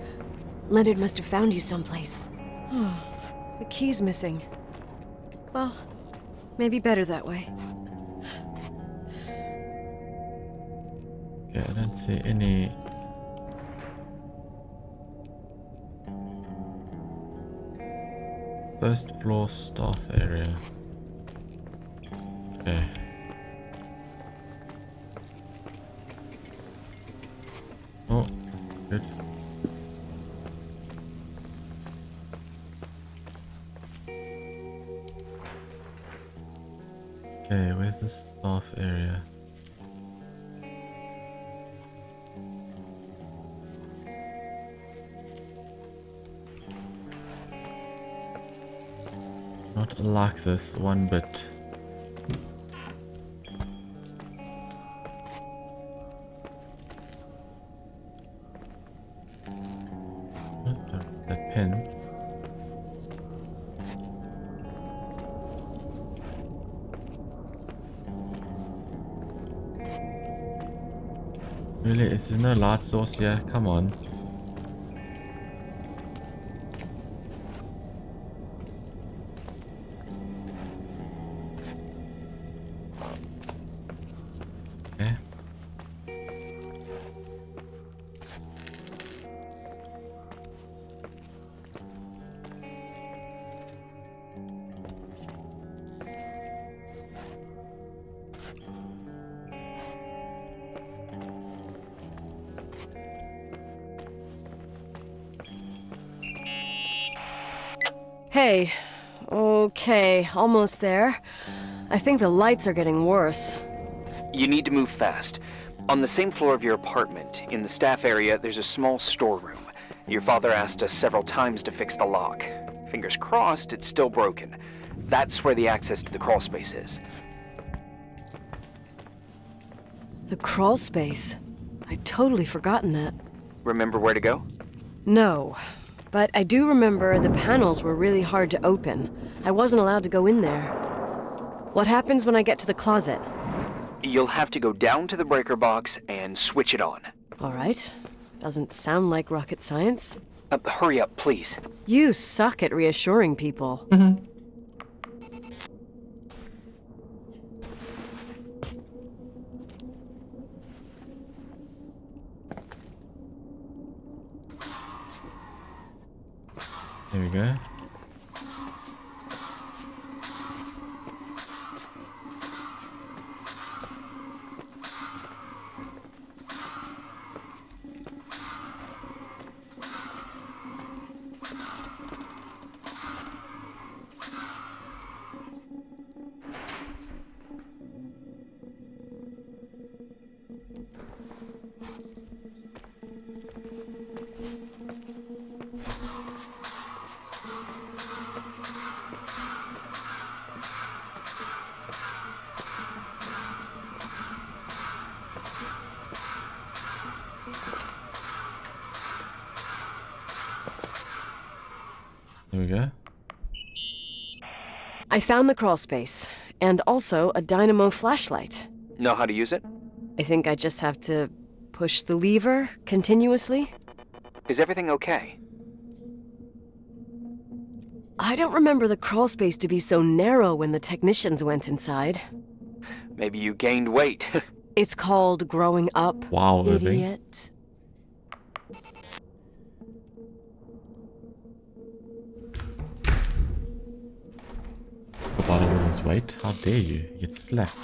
Leonard must have found you someplace. The key's missing. Well, maybe better that way. Okay, I don't see any... First floor staff area. Okay. Oh, good. Okay, where's the staff area? Not like this one bit. That pen. Really? Is there no light source here? Come on. Okay. Hey. Okay, almost there. I think the lights are getting worse. You need to move fast. On the same floor of your apartment, in the staff area, there's a small storeroom. Your father asked us several times to fix the lock. Fingers crossed, it's still broken. That's where the access to the crawl space is. The crawl space? I'd totally forgotten that. Remember where to go? No, but I do remember the panels were really hard to open. I wasn't allowed to go in there. What happens when I get to the closet? You'll have to go down to the breaker box and switch it on. All right. Doesn't sound like rocket science. Hurry up, please. You suck at reassuring people. There we go. There we go. I found the crawl space, and also a dynamo flashlight. Know how to use it? I think I just have to push the lever continuously. Is everything okay? I don't remember the crawl space to be so narrow when the technicians went inside. Maybe you gained weight. It's called growing up, Wow, Irving. idiot. About a woman's weight? How dare you? You get slapped.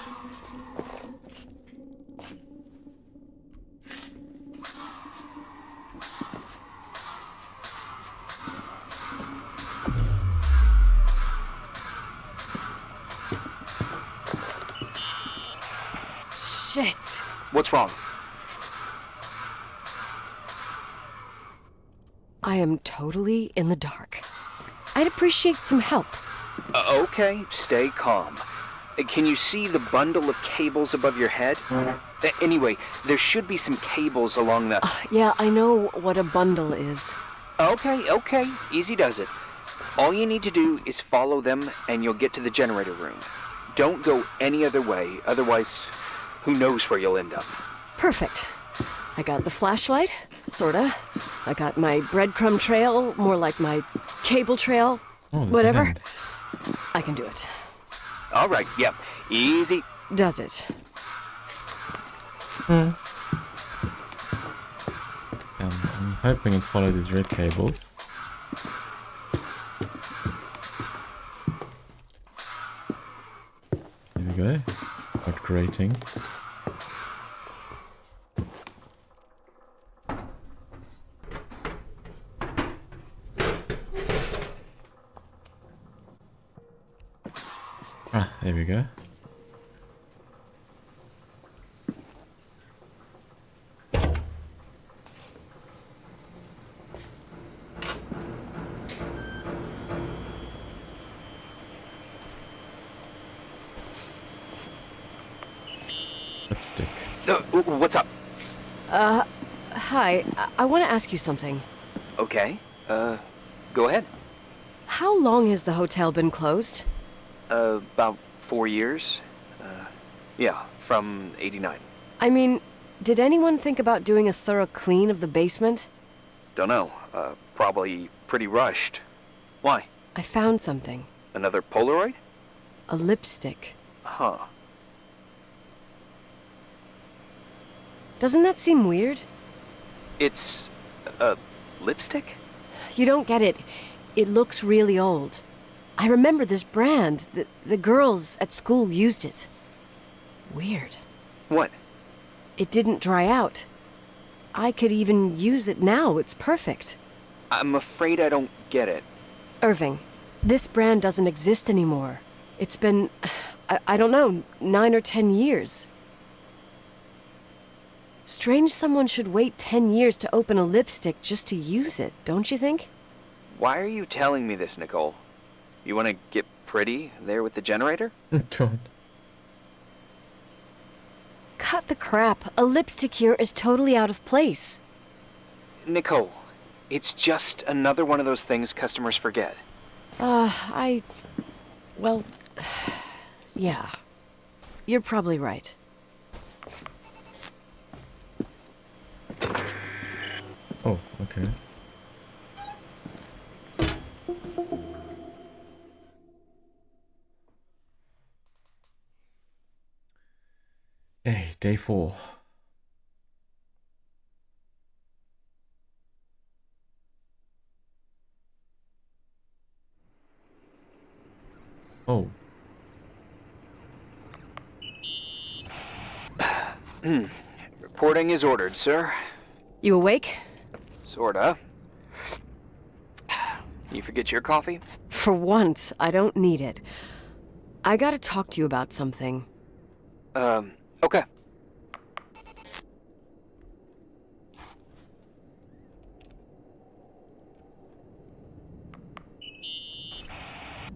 What's wrong? I am totally in the dark. I'd appreciate some help. Okay, stay calm. Can you see the bundle of cables above your head? Anyway, there should be some cables along the... Yeah, I know what a bundle is. Okay, easy does it. All you need to do is follow them and you'll get to the generator room. Don't go any other way, otherwise, who knows where you'll end up. Perfect. I got the flashlight, sorta. I got my breadcrumb trail, more like my cable trail. Whatever. I can do it. All right, yep, easy. Does it? I'm hoping it's follow these red cables. There we go. Got grating. Ah, there we go. Lipstick. What's up? Hi. I want to ask you something. Okay, go ahead. How long has the hotel been closed? About 4 years. Yeah, from 89. I mean, did anyone think about doing a thorough clean of the basement? Don't know. Probably pretty rushed. Why? I found something. Another Polaroid? A lipstick. Huh. Doesn't that seem weird? It's a lipstick? You don't get it. It looks really old. I remember this brand. The girls at school used it. Weird. What? It didn't dry out. I could even use it now. It's perfect. I'm afraid I don't get it. Irving, this brand doesn't exist anymore. It's been, I don't know, 9 or 10 years. Strange someone should wait 10 years to open a lipstick just to use it, don't you think? Why are you telling me this, Nicole? You want to get pretty there with the generator? Don't. Cut the crap. A lipstick here is totally out of place. Nicole, it's just another one of those things customers forget. Well, yeah. You're probably right. Oh, okay. Okay, day 4. Oh. Reporting is ordered, sir. You awake? Sorta. You forget your coffee? For once, I don't need it. I gotta talk to you about something. Okay.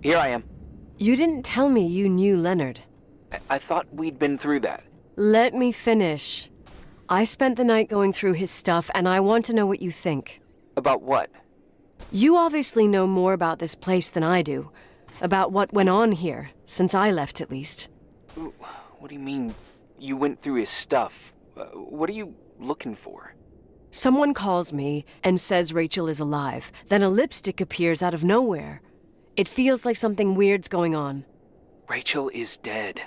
Here I am. You didn't tell me you knew Leonard. I thought we'd been through that. Let me finish. I spent the night going through his stuff, and I want to know what you think. About what? You obviously know more about this place than I do. About what went on here, since I left at least. What do you mean, you went through his stuff? What are you looking for? Someone calls me and says Rachel is alive. Then a lipstick appears out of nowhere. It feels like something weird's going on. Rachel is dead.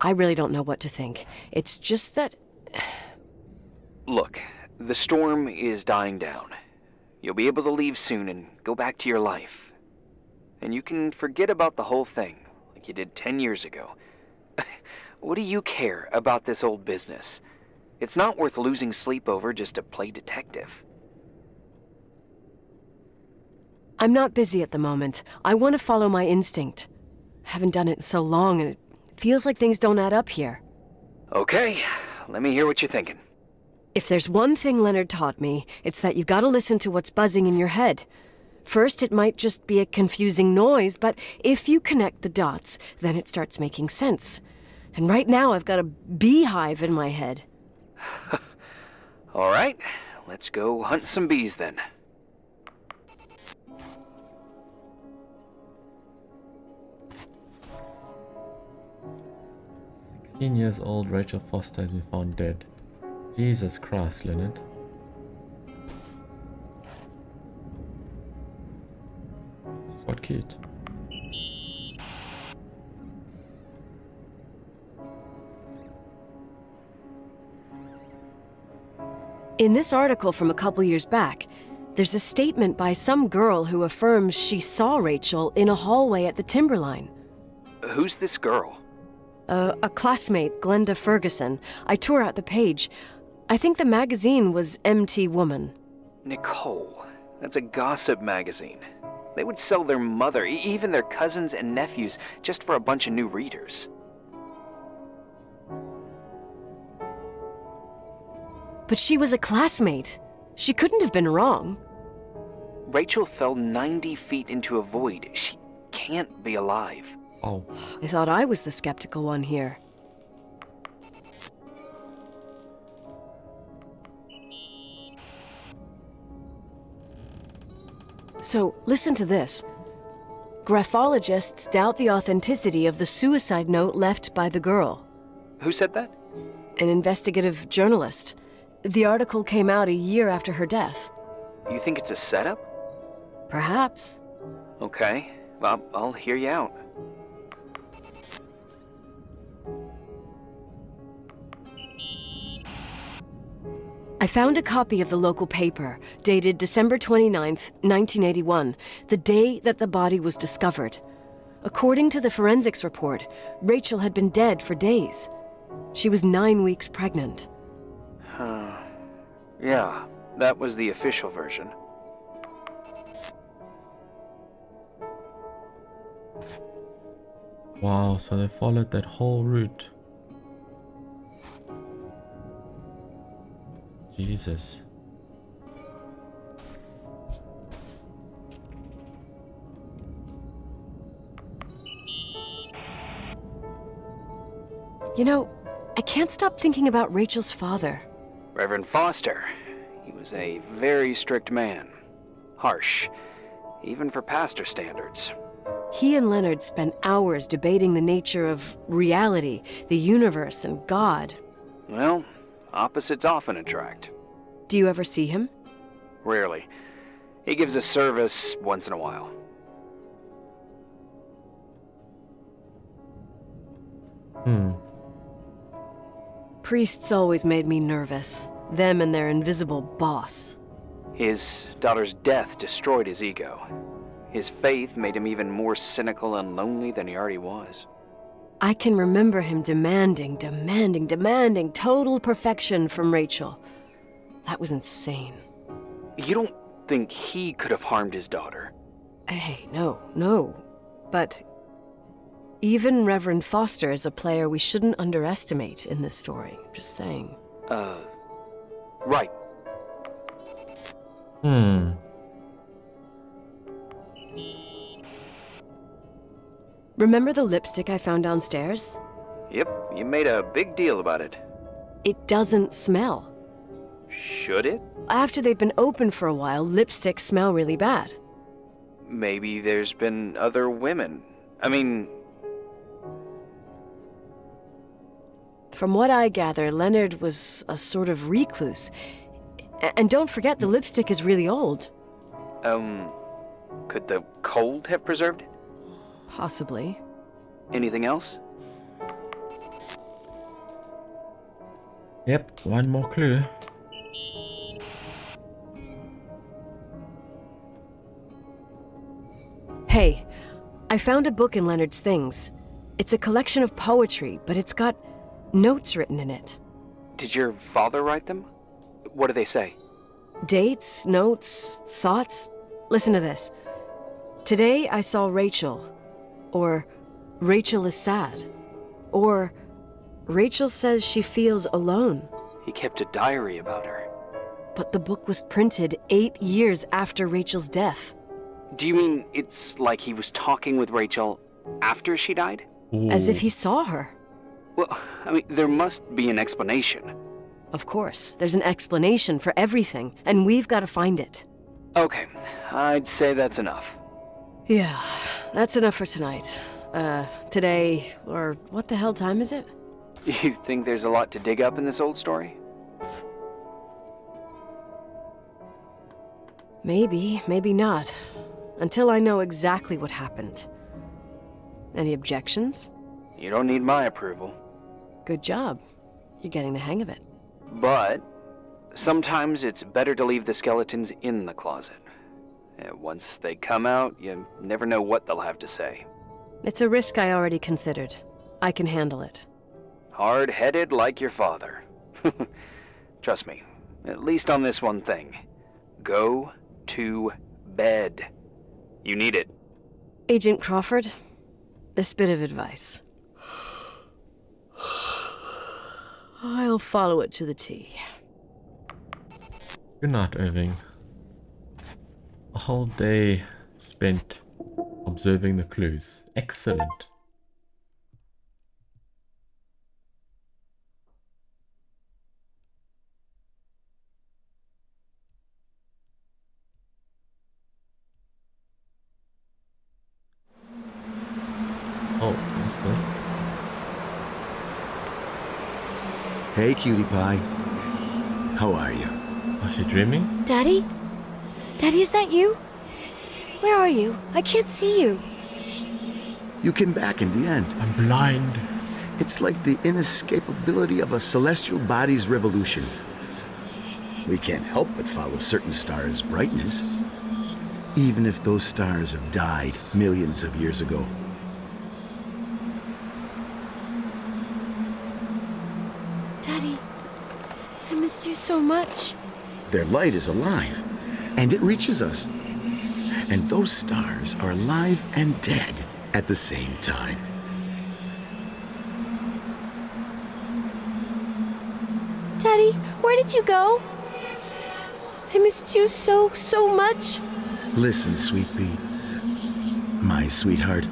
I really don't know what to think. It's just that... Look, the storm is dying down. You'll be able to leave soon and go back to your life. And you can forget about the whole thing, like you did 10 years ago. What do you care about this old business? It's not worth losing sleep over just to play detective. I'm not busy at the moment. I want to follow my instinct. Haven't done it in so long and it Feels like things don't add up here. Okay, let me hear what you're thinking. If there's one thing Leonard taught me, it's that you gotta listen to what's buzzing in your head. First, it might just be a confusing noise, but if you connect the dots, then it starts making sense. And right now, I've got a beehive in my head. All right, let's go hunt some bees then. Years old Rachel Foster has been found dead. Jesus Christ, Leonard. She's quite cute. In this article from a couple years back, there's a statement by some girl who affirms she saw Rachel in a hallway at the Timberline. Who's this girl? A classmate, Glenda Ferguson. I tore out the page. I think the magazine was MT Woman. Nicole, that's a gossip magazine. They would sell their mother, even their cousins and nephews, just for a bunch of new readers. But she was a classmate. She couldn't have been wrong. Rachel fell 90 feet into a void. She can't be alive. Oh. I thought I was the skeptical one here. So, listen to this. Graphologists doubt the authenticity of the suicide note left by the girl. Who said that? An investigative journalist. The article came out a year after her death. You think it's a setup? Perhaps. Okay, I'll hear you out. I found a copy of the local paper, dated December 29th, 1981, the day that the body was discovered. According to the forensics report, Rachel had been dead for days. She was 9 weeks pregnant. Yeah, that was the official version. Wow, so they followed that whole route. Jesus. You know, I can't stop thinking about Rachel's father. Reverend Foster. He was a very strict man. Harsh, even for pastor standards. He and Leonard spent hours debating the nature of reality, the universe, and God. Well, opposites often attract. Do you ever see him? Rarely. He gives a service once in a while. Priests always made me nervous. Them and their invisible boss. His daughter's death destroyed his ego. His faith made him even more cynical and lonely than he already was. I can remember him demanding total perfection from Rachel. That was insane. You don't think he could have harmed his daughter? Hey, no. But even Reverend Foster is a player we shouldn't underestimate in this story. Just saying. Right. Remember the lipstick I found downstairs? Yep, you made a big deal about it. It doesn't smell. Should it? After they've been open for a while, lipsticks smell really bad. Maybe there's been other women. I mean... From what I gather, Leonard was a sort of recluse. And don't forget, the lipstick is really old. Could the cold have preserved it? Possibly. Anything else? Yep, one more clue. Hey, I found a book in Leonard's things. It's a collection of poetry, but it's got notes written in it. Did your father write them? What do they say? Dates, notes, thoughts. Listen to this. Today I saw Rachel. Or, Rachel is sad. Or Rachel says she feels alone. He kept a diary about her. But the book was printed 8 years after Rachel's death. Do you mean it's like he was talking with Rachel after she died? As if he saw her. Well, I mean, there must be an explanation. Of course, there's an explanation for everything, and we've got to find it. Okay, I'd say that's enough. Yeah, that's enough for tonight. Today, or what the hell time is it? You think there's a lot to dig up in this old story? Maybe, maybe not. Until I know exactly what happened. Any objections? You don't need my approval. Good job. You're getting the hang of it. But sometimes it's better to leave the skeletons in the closet. Once they come out, you never know what they'll have to say. It's a risk I already considered. I can handle it. Hard-headed like your father. Trust me, at least on this one thing. Go to bed. You need it. Agent Crawford, this bit of advice. I'll follow it to the T. Good night, Irving. A whole day spent observing the clues. Excellent. Oh, what's this? Hey, cutie pie. How are you? Was she dreaming? Daddy? Daddy, is that you? Where are you? I can't see you. You came back in the end. I'm blind. It's like the inescapability of a celestial body's revolution. We can't help but follow certain stars' brightness, even if those stars have died millions of years ago. Daddy, I missed you so much. Their light is alive, and it reaches us. And those stars are alive and dead at the same time. Daddy, where did you go? I missed you so much. Listen, sweet pea. My sweetheart.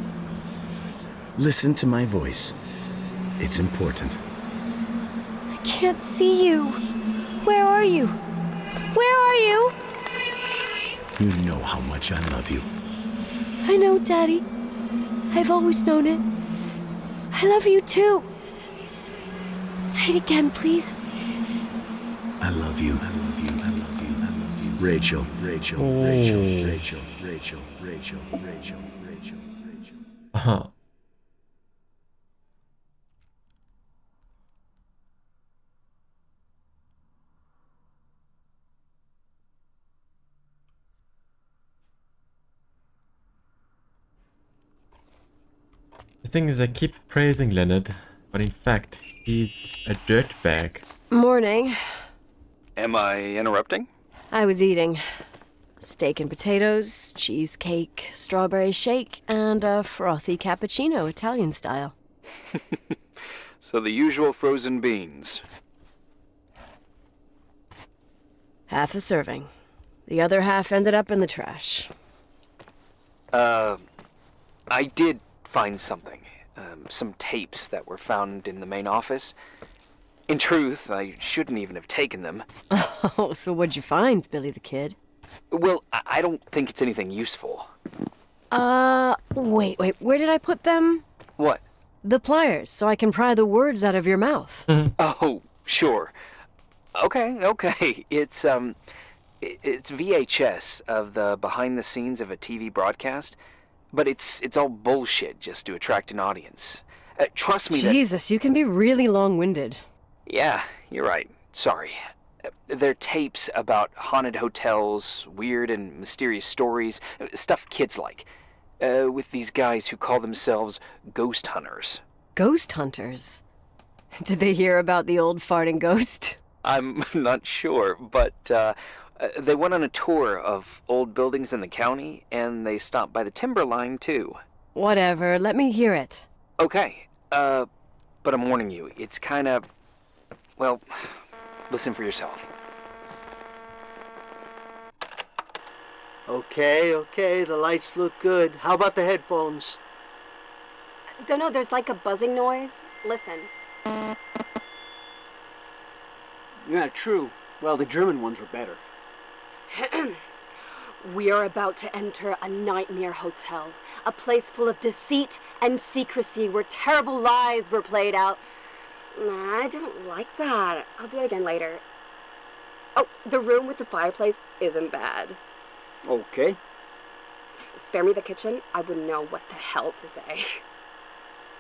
Listen to my voice. It's important. I can't see you. Where are you? Where are you? You know how much I love you. I know, Daddy. I've always known it. I love you too. Say it again, please. I love you. I love you. I love you. I love you. Rachel. Rachel. Oh. Rachel. Rachel. Rachel. Rachel. Rachel. Rachel. Rachel. Uh-huh. The thing is, I keep praising Leonard, but in fact, he's a dirtbag. Morning. Am I interrupting? I was eating steak and potatoes, cheesecake, strawberry shake, and a frothy cappuccino, Italian style. So the usual frozen beans. Half a serving. The other half ended up in the trash. I did find something. Some tapes that were found in the main office. In truth, I shouldn't even have taken them. Oh, so what'd you find, Billy the Kid? Well, I don't think it's anything useful. Wait, where did I put them? What? The pliers, so I can pry the words out of your mouth. Oh, sure. Okay. It's VHS of the behind the scenes of a TV broadcast, but it's all bullshit just to attract an audience. Trust me. Jesus, you can be really long-winded. Yeah, you're right. Sorry. They're tapes about haunted hotels, weird and mysterious stories, stuff kids like, with these guys who call themselves ghost hunters. Ghost hunters? Did they hear about the old farting ghost? I'm not sure, but they went on a tour of old buildings in the county, and they stopped by the timber line, too. Whatever, let me hear it. Okay, but I'm warning you, it's kind of... Well, listen for yourself. Okay, the lights look good. How about the headphones? Don't know, there's like a buzzing noise. Listen. Yeah, true. Well, the German ones were better. We are about to enter a nightmare hotel. A place full of deceit and secrecy where terrible lies were played out. Nah, I didn't like that. I'll do it again later. Oh, the room with the fireplace isn't bad. Okay. Spare me the kitchen. I wouldn't know what the hell to say.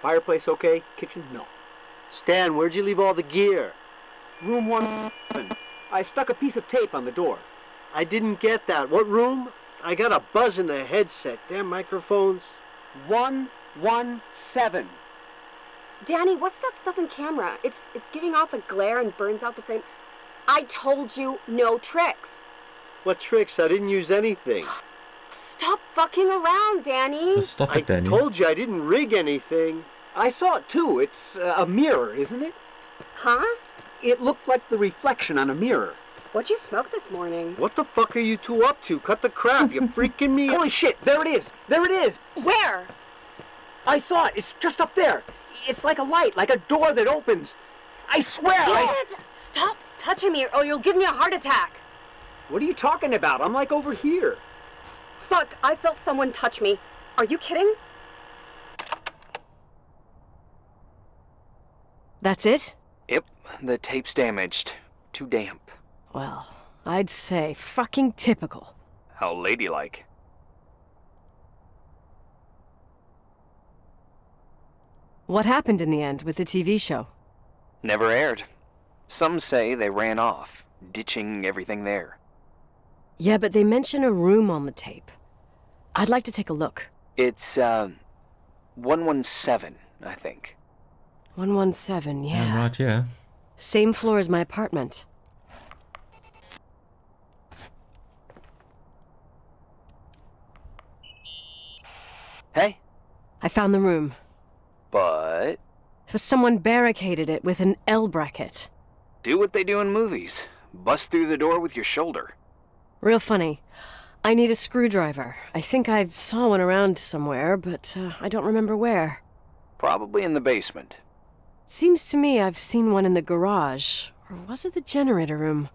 Fireplace okay, kitchen no. Stan, where'd you leave all the gear? Room 1. I stuck a piece of tape on the door. I didn't get that. What room? I got a buzz in the headset. Damn microphones. 117. Danny, what's that stuff in camera? It's giving off a glare and burns out the frame. I told you no tricks. What tricks? I didn't use anything. Stop fucking around, Danny. Just stop it, Danny. I told you I didn't rig anything. I saw it too. It's a mirror, isn't it? Huh? It looked like the reflection on a mirror. What'd you smoke this morning? What the fuck are you two up to? Cut the crap. You're freaking me out. Holy shit, there it is. There it is. Where? I saw it. It's just up there. It's like a light, like a door that opens. I swear. Stop touching me or you'll give me a heart attack. What are you talking about? I'm like over here. Fuck, I felt someone touch me. Are you kidding? That's it? Yep, the tape's damaged. Too damp. Well, I'd say fucking typical. How ladylike. What happened in the end with the TV show? Never aired. Some say they ran off, ditching everything there. Yeah, but they mention a room on the tape. I'd like to take a look. It's, 117, I think. 117, yeah. I'm right here. Same floor as my apartment. Hey? I found the room. But... Someone barricaded it with an L bracket. do what they do in movies. Bust through the door with your shoulder. Real funny. I need a screwdriver. I think I saw one around somewhere, but I don't remember where. Probably in the basement. Seems to me I've seen one in the garage. Or was it the generator room?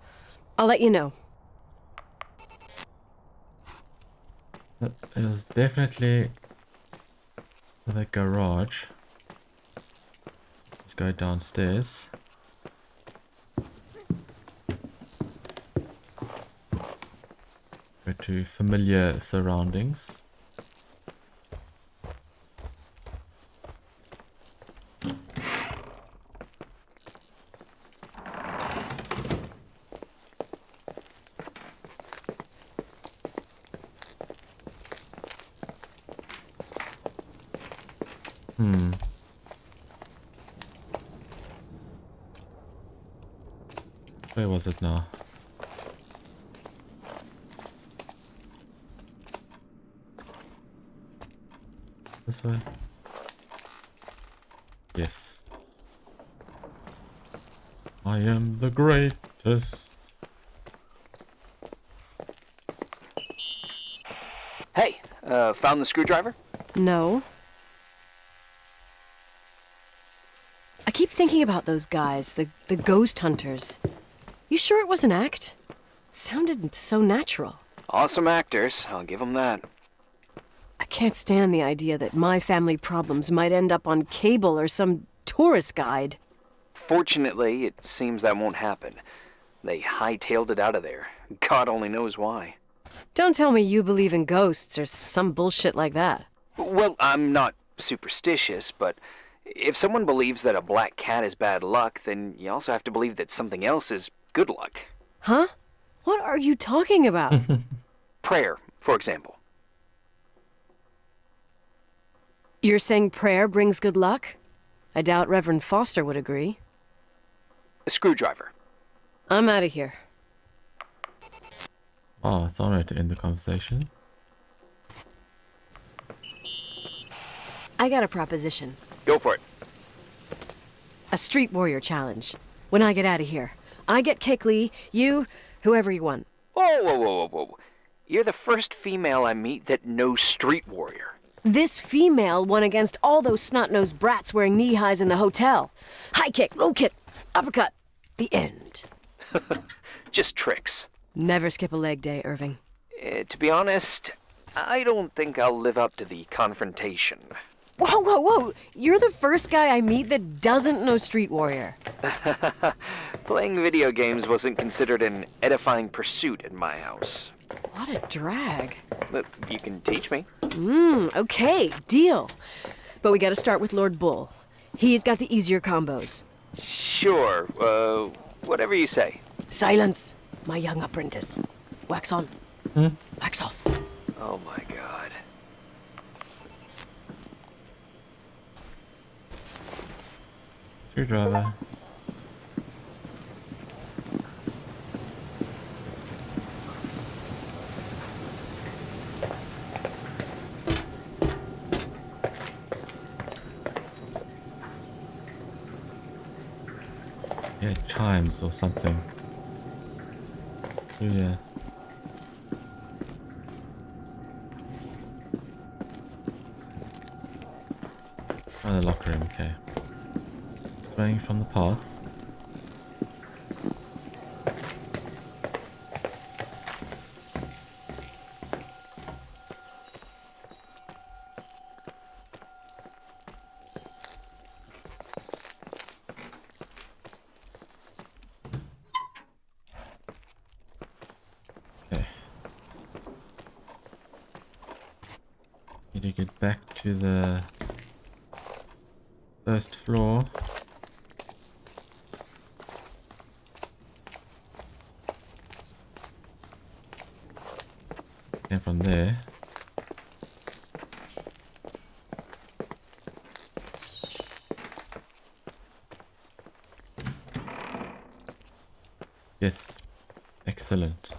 I'll let you know. It was definitely the garage. Let's go downstairs. Go to familiar surroundings. Where was it now? This way? Yes. I am the greatest. Hey, found the screwdriver? No. I keep thinking about those guys, the ghost hunters. You sure it was an act? It sounded so natural. Awesome actors, I'll give them that. I can't stand the idea that my family problems might end up on cable or some tourist guide. Fortunately, it seems that won't happen. They hightailed it out of there. God only knows why. Don't tell me you believe in ghosts or some bullshit like that. Well, I'm not superstitious, but if someone believes that a black cat is bad luck, then you also have to believe that something else is good luck. Huh? What are you talking about? Prayer, for example. You're saying prayer brings good luck? I doubt Reverend Foster would agree. A screwdriver. I'm out of here. Oh, it's alright to end the conversation. I got a proposition. Go for it. A Street Warrior challenge. When I get out of here, I get Kick Lee, you, whoever you want. Whoa, whoa, whoa, whoa, whoa. You're the first female I meet that knows Street Warrior. This female won against all those snot-nosed brats wearing knee-highs in the hotel. High kick, low kick, uppercut. The end. Just tricks. Never skip a leg day, Irving. To be honest, I don't think I'll live up to the confrontation. Whoa, whoa, whoa! You're the first guy I meet that doesn't know Street Warrior. Playing video games wasn't considered an edifying pursuit in my house. What a drag. But you can teach me. Okay, deal. But we gotta start with Lord Bull. He's got the easier combos. Sure, whatever you say. Silence, my young apprentice. Wax on. Wax off. Oh my god. Screwdriver. Yeah, chimes or something. Oh, yeah. Oh, the locker room, okay. Spraying from the path. Okay. Need to get back to the first floor. And from there, yes, excellent.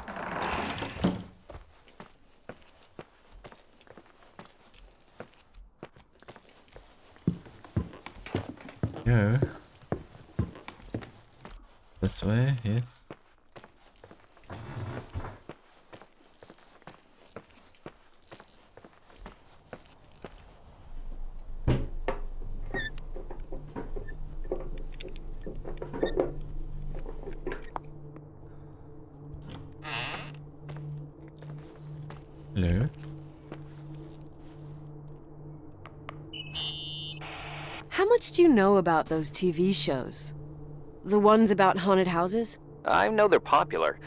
Go this way, yes. Hello. How much do you know about those TV shows? The ones about haunted houses? I know they're popular.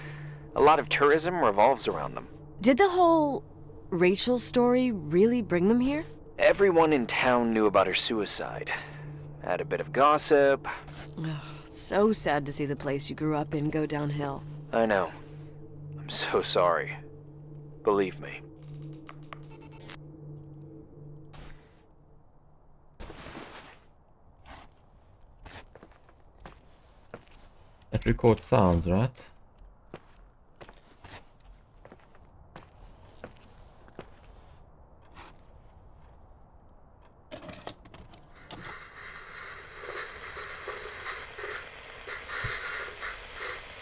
A lot of tourism revolves around them. Did the whole Rachel story really bring them here? Everyone in town knew about her suicide. Had a bit of gossip. So sad to see the place you grew up in go downhill. I know. I'm so sorry. Believe me. That records sounds, right?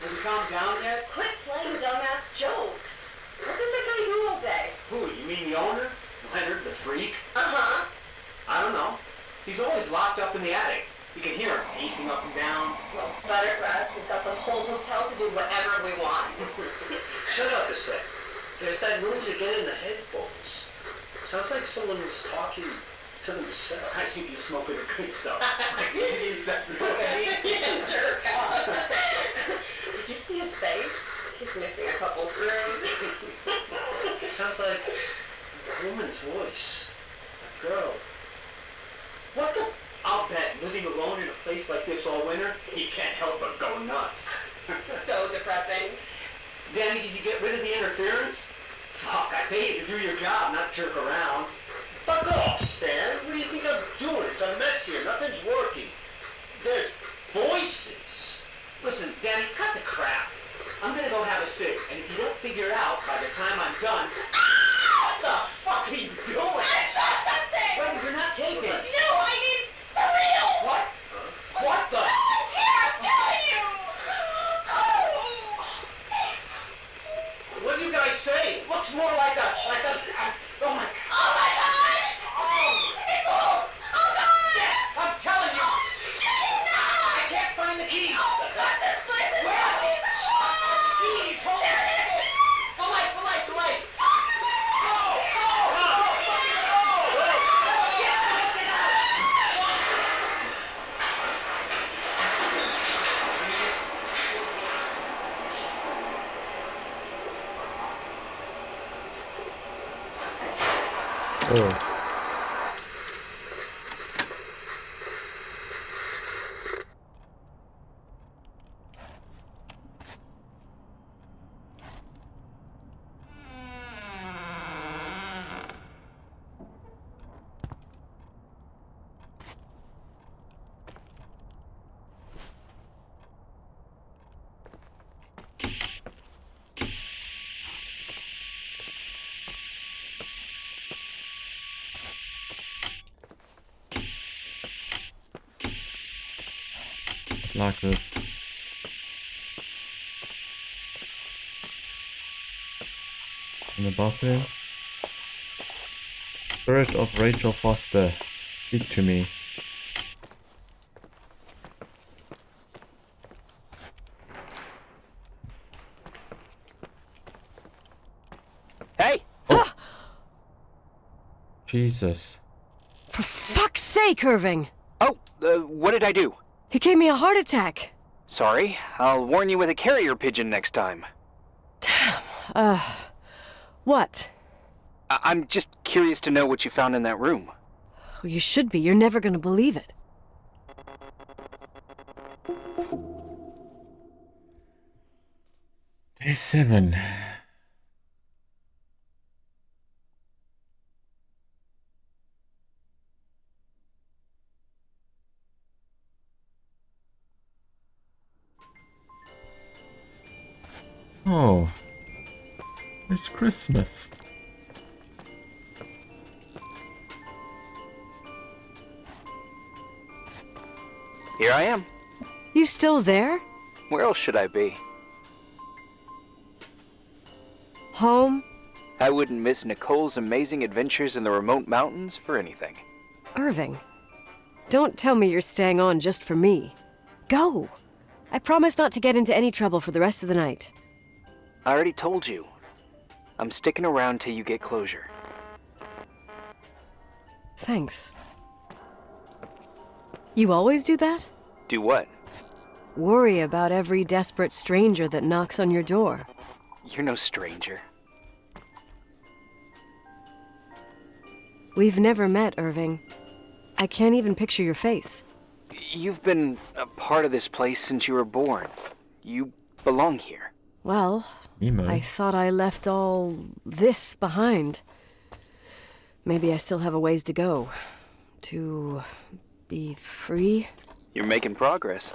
Have you calmed down yet? Quit playing dumbass jokes. What does that guy do all day? Who, you mean the owner? Leonard, the freak? Uh-huh. I don't know. He's always locked up in the attic. You can hear him pacing up and down. Well, better for us. We've got the whole hotel to do whatever we want. Shut up a sec. There's that noise again in the headphones. Sounds like someone is talking to themselves. I think you're smoking the good stuff. Is that what I mean? Yeah, jerk off. Did you see his face? He's missing a couple screws. Sounds like a woman's voice. A girl. What the? I'll bet living alone in a place like this all winter, he can't help but go nuts. So depressing. Danny, did you get rid of the interference? Fuck, I pay you to do your job, not jerk around. Fuck off, Stan. What do you think I'm doing? It's a mess here. Nothing's working. There's voices. Listen, Danny, cut the crap. I'm gonna go have a cig, and if you don't figure it out by the time I'm done... What the fuck are you doing? I saw something! Wait, you're not taking it. No, I mean, for real! What? What the the keys? Oh, fuck this place! Where are they? Keys! Hold on! The light! The light! Go! Oh. Like this. In the bathroom. Spirit of Rachel Foster, speak to me. Hey! Oh. Jesus. For fuck's sake, Irving! Oh, what did I do? He gave me a heart attack. Sorry, I'll warn you with a carrier pigeon next time. What? I'm just curious to know what you found in that room. Well, you should be. You're never gonna believe it. Day 7. Oh, it's Christmas. Here I am. You still there? Where else should I be? Home? I wouldn't miss Nicole's amazing adventures in the remote mountains for anything. Irving, don't tell me you're staying on just for me. Go. I promise not to get into any trouble for the rest of the night. I already told you. I'm sticking around till you get closure. Thanks. You always do that? Do what? Worry about every desperate stranger that knocks on your door. You're no stranger. We've never met, Irving. I can't even picture your face. You've been a part of this place since you were born. You belong here. Well, Emo. I thought I left all this behind. Maybe I still have a ways to go. To be free? You're making progress.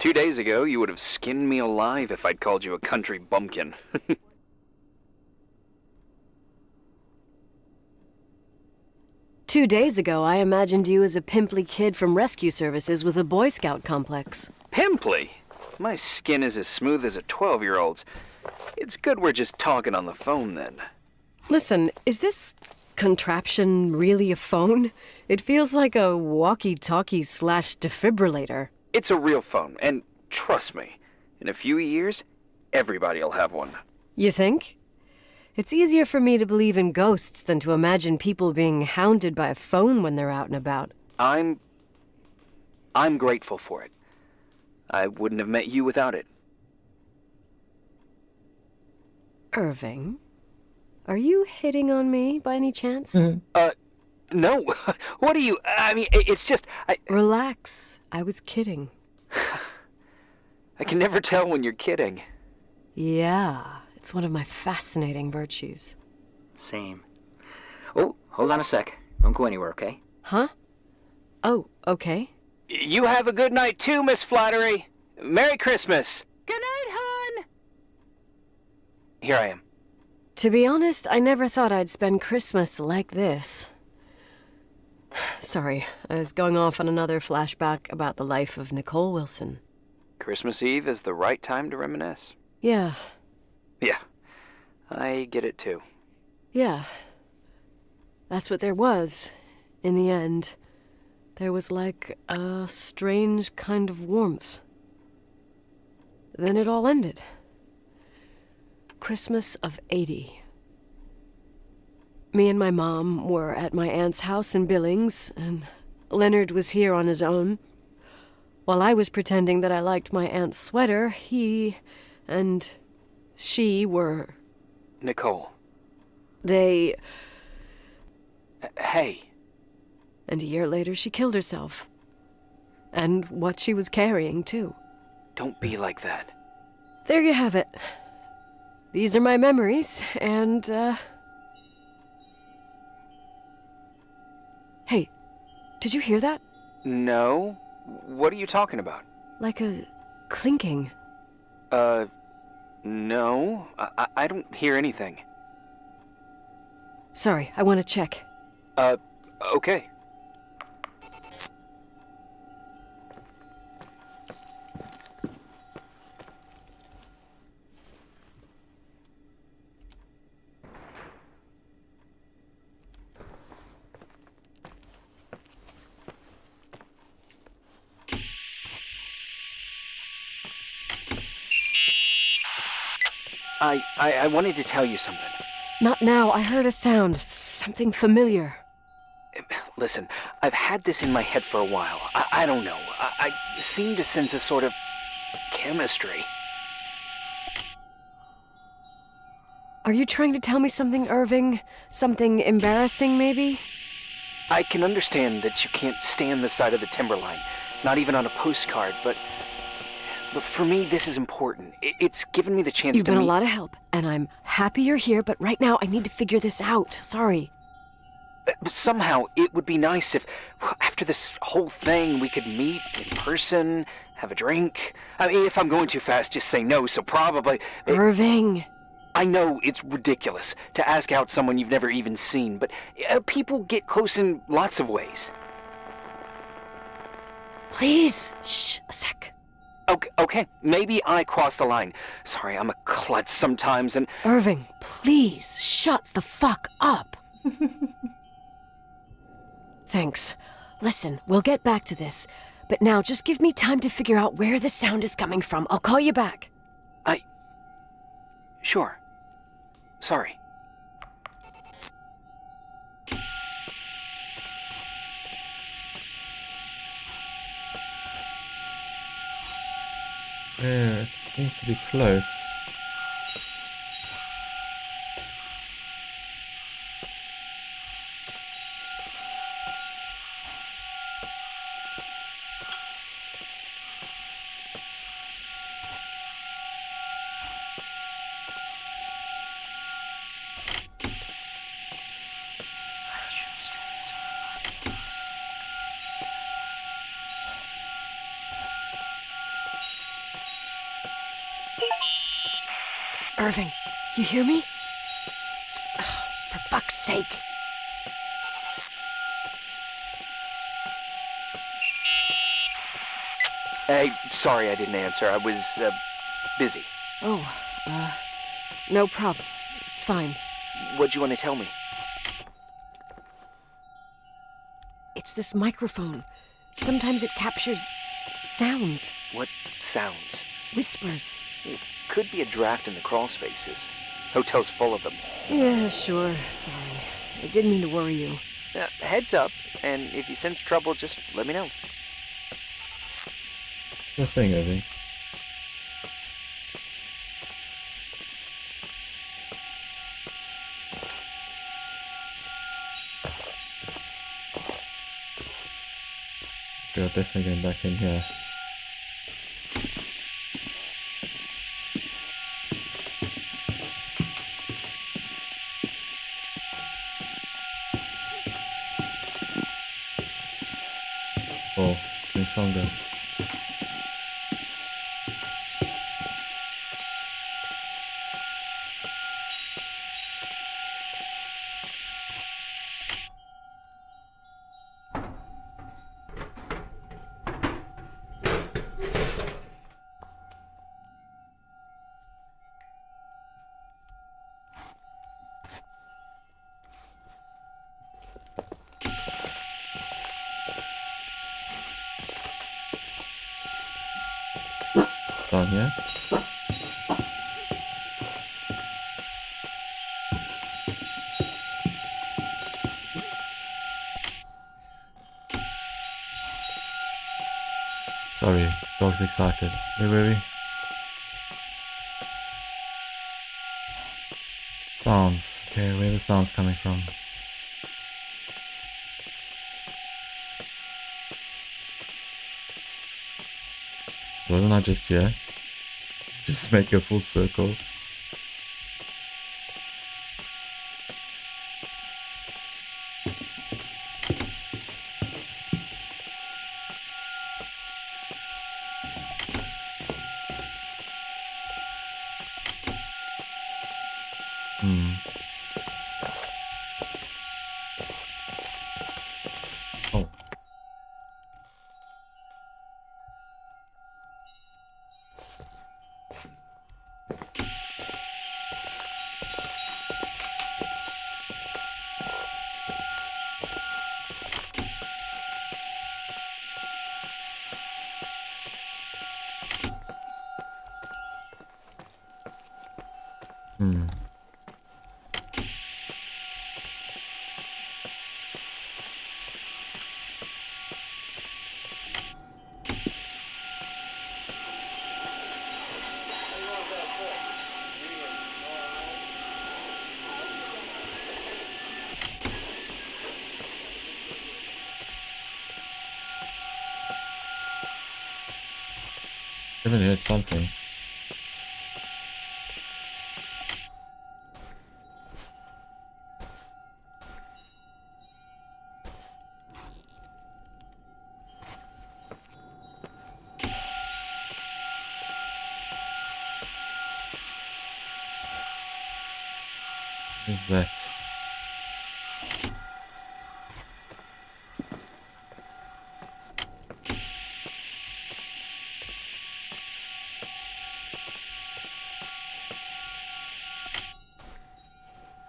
2 days ago, you would have skinned me alive if I'd called you a country bumpkin. 2 days ago, I imagined you as a pimply kid from rescue services with a Boy Scout complex. Pimply? My skin is as smooth as a 12-year-old's. It's good we're just talking on the phone then. Listen, is this contraption really a phone? It feels like a walkie-talkie / defibrillator. It's a real phone, and trust me, in a few years, everybody'll have one. You think? It's easier for me to believe in ghosts than to imagine people being hounded by a phone when they're out and about. I'm grateful for it. I wouldn't have met you without it. Irving, are you hitting on me by any chance? No. What are you... I mean, it's just... Relax. I was kidding. I can never tell when you're kidding. Yeah, it's one of my fascinating virtues. Same. Oh, hold on a sec. Don't go anywhere, okay? Huh? Oh, okay. You have a good night too, Miss Flattery. Merry Christmas. Good night, hon! Here I am. To be honest, I never thought I'd spend Christmas like this. Sorry, I was going off on another flashback about the life of Nicole Wilson. Christmas Eve is the right time to reminisce. Yeah. Yeah, I get it too. Yeah. That's what there was, in the end. There was like a strange kind of warmth. then it all ended. Christmas of '80. Me and my mom were at my aunt's house in Billings, and Leonard was here on his own. While I was pretending that I liked my aunt's sweater, he and she were... Nicole. They... Hey. And a year later, she killed herself. And what she was carrying, too. Don't be like that. There you have it. These are my memories, and, Hey, did you hear that? No. What are you talking about? Like a clinking. No. I don't hear anything. Sorry, I want to check. Okay. I wanted to tell you something. Not now. I heard a sound. Something familiar. Listen, I've had this in my head for a while. I don't know. I seem to sense a sort of chemistry. Are you trying to tell me something, Irving? Something embarrassing, maybe? I can understand that you can't stand the side of the timberline, not even on a postcard, but for me, this is important. It's given me the chance You've to been meet... a lot of help, and I'm happy you're here, but right now I need to figure this out. Sorry. Somehow, it would be nice if, after this whole thing, we could meet in person, have a drink. I mean, if I'm going too fast, just say no, so probably... Irving! I know it's ridiculous to ask out someone you've never even seen, but people get close in lots of ways. Please, shh, a sec. Okay, maybe I crossed the line. Sorry, I'm a klutz sometimes, and... Irving, please, shut the fuck up. Thanks. Listen, we'll get back to this, but now just give me time to figure out where the sound is coming from. I'll call you back. Sure. Sorry. Yeah, it seems to be close. Irving, you hear me? Ugh, for fuck's sake. Hey, sorry I didn't answer. I was, busy. Oh, no problem. It's fine. What'd you want to tell me? It's this microphone. Sometimes it captures sounds. What sounds? Whispers. It could be a draft in the crawl spaces. Hotel's full of them. Yeah, sure. Sorry. I didn't mean to worry you. Heads up, and if you sense trouble, just let me know. Sure thing, Irving. We are definitely going back in here. Oh, getting stronger. Down here. Sorry, dog's excited. Where were we? Sounds. Okay, where are the sounds coming from? Wasn't I just here? Just make a full circle. Oh. Haven't heard something. What is that?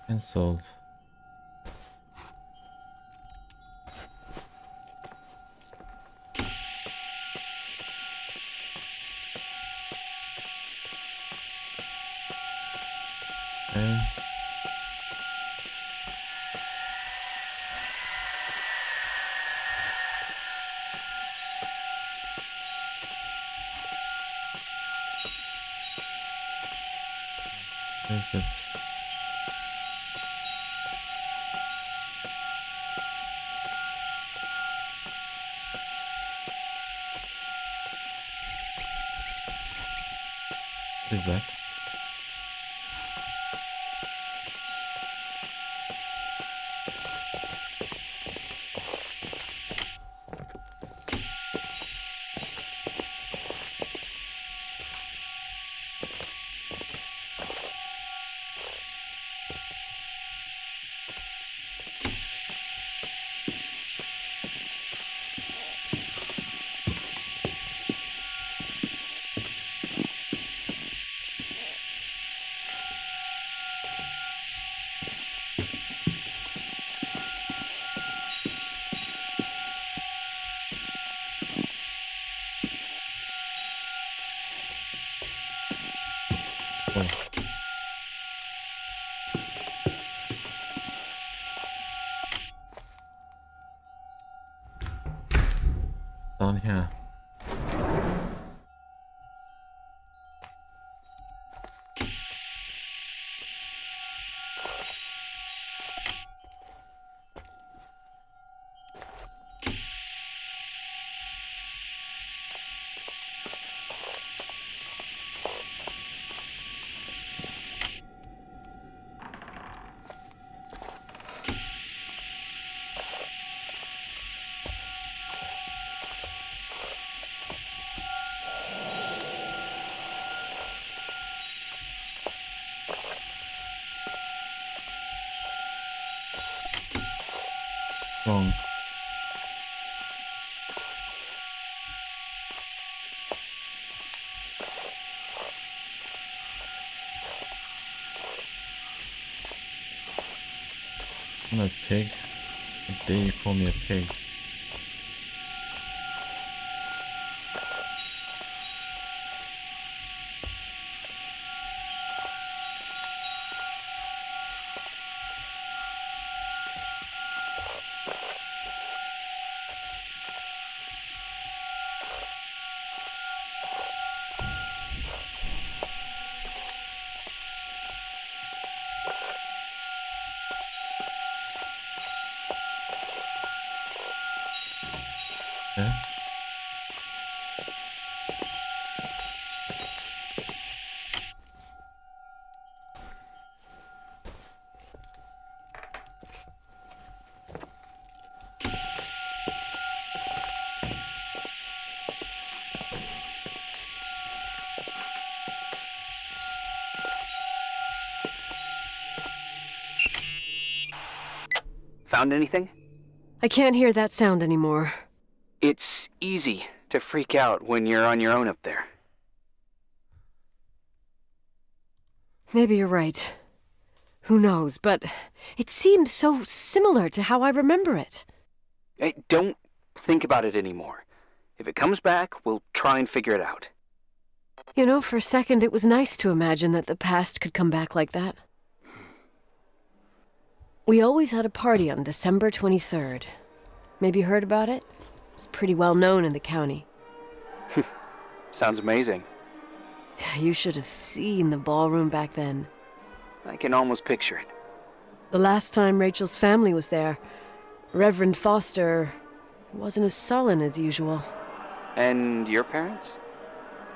Cancelled. Okay. Where is it? What is that? Oh. Down here. Wrong. I'm a pig. How dare you call me a pig? Okay. Found anything? I can't hear that sound anymore. It's easy to freak out when you're on your own up there. Maybe you're right. Who knows, but it seemed so similar to how I remember it. Hey, don't think about it anymore. If it comes back, we'll try and figure it out. You know, for a second it was nice to imagine that the past could come back like that. We always had a party on December 23rd. Maybe you heard about it? It's pretty well known in the county. Sounds amazing. You should have seen the ballroom back then. I can almost picture it. The last time Rachel's family was there, Reverend Foster wasn't as sullen as usual. And your parents?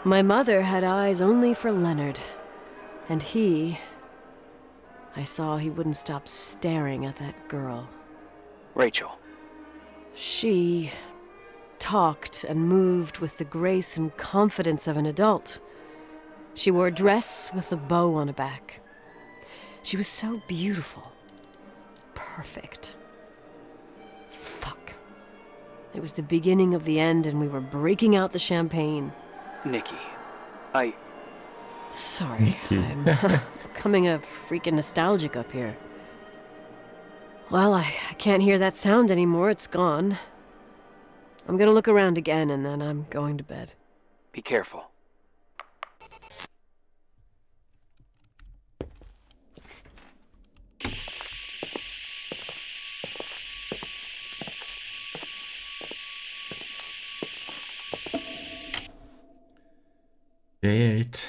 My mother had eyes only for Leonard. And I saw he wouldn't stop staring at that girl. Rachel. She talked and moved with the grace and confidence of an adult. She wore a dress with a bow on her back. She was so beautiful. Perfect. Fuck. It was the beginning of the end and we were breaking out the champagne. Nikki, Sorry, I'm becoming a freaking nostalgic up here. Well, I can't hear that sound anymore. It's gone. I'm gonna look around again and then I'm going to bed. Be careful. Day 8.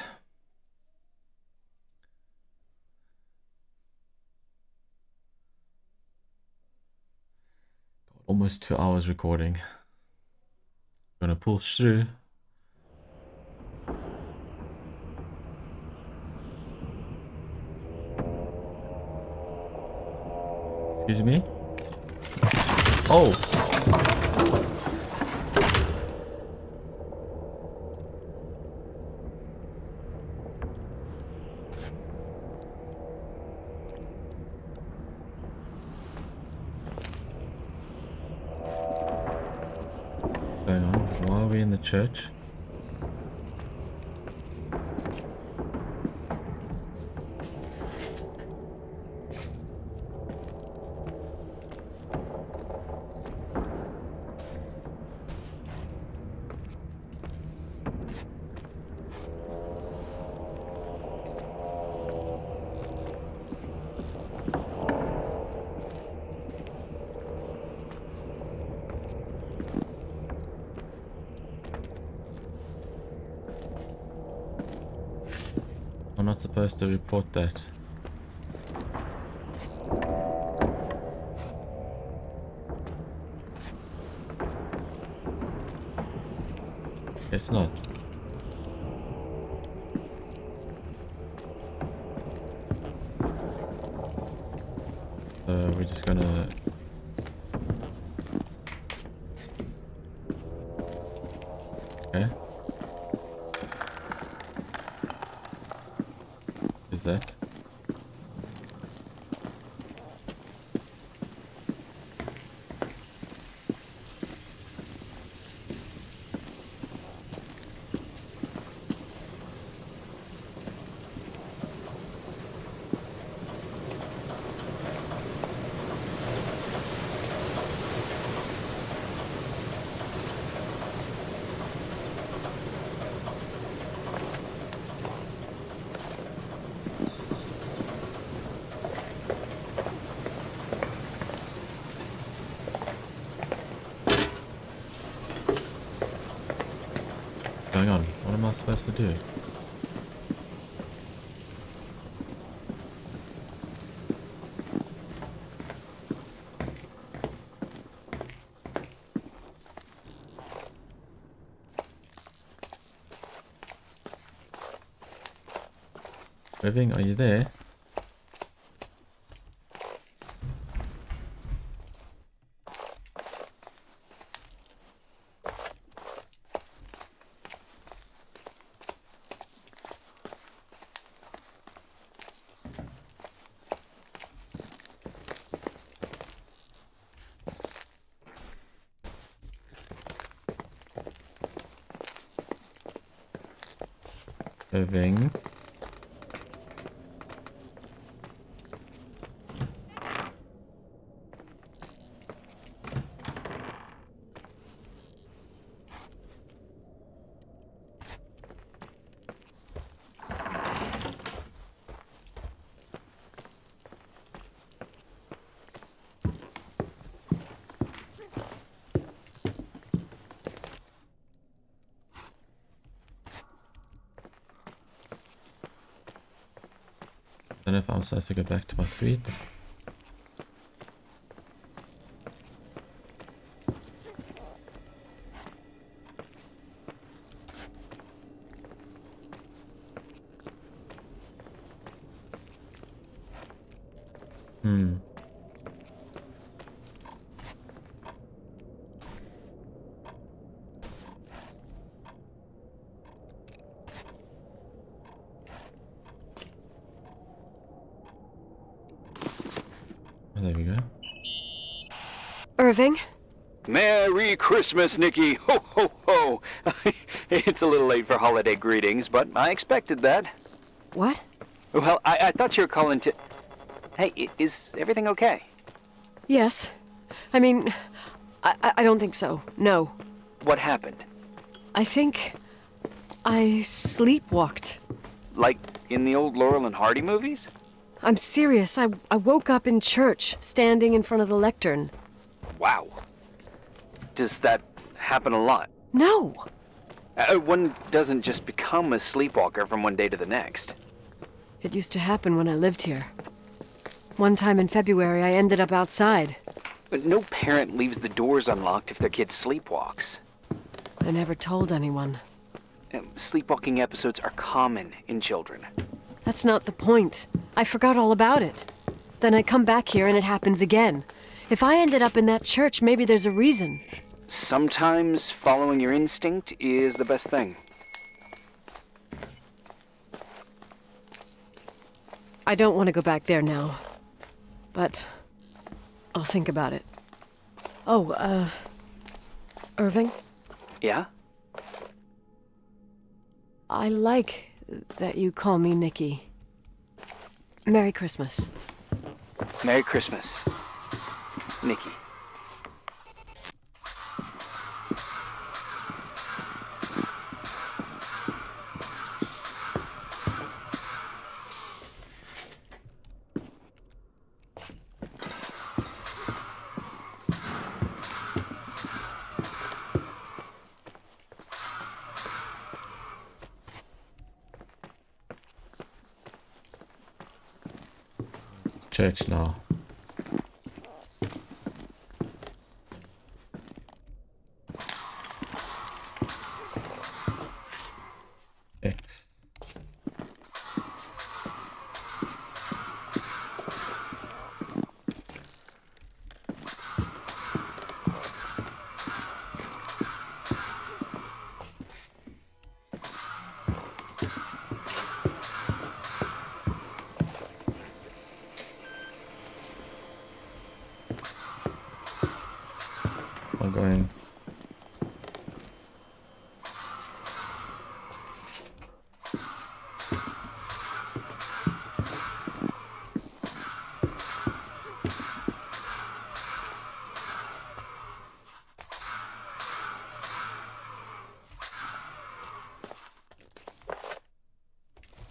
Almost 2 hours recording. Gonna pull through. Excuse me? Oh! Going on? Why are we in the church? I'm not supposed to report that. It's not. So we're just gonna... Okay. Is that? Going on? What am I supposed to do? Irving, are you there? Irving. Don't know if I'm supposed to go back to my suite. Oh, there we go. Irving? Merry Christmas, Nikki! Ho, ho, ho! It's a little late for holiday greetings, but I expected that. What? Well, I thought you were calling to... Hey, is everything okay? Yes. I mean, I don't think so. No. What happened? I think I sleepwalked. Like in the old Laurel and Hardy movies? I'm serious. I woke up in church, standing in front of the lectern. Wow. Does that happen a lot? No. One doesn't just become a sleepwalker from one day to the next. It used to happen when I lived here. One time in February, I ended up outside. But no parent leaves the doors unlocked if their kid sleepwalks. I never told anyone. Sleepwalking episodes are common in children. That's not the point. I forgot all about it. Then I come back here and it happens again. If I ended up in that church, maybe there's a reason. Sometimes following your instinct is the best thing. I don't want to go back there now. But I'll think about it. Oh, Irving? Yeah? I like that you call me Nikki. Merry Christmas. Merry Christmas, Nikki. Church now. X. I'm going.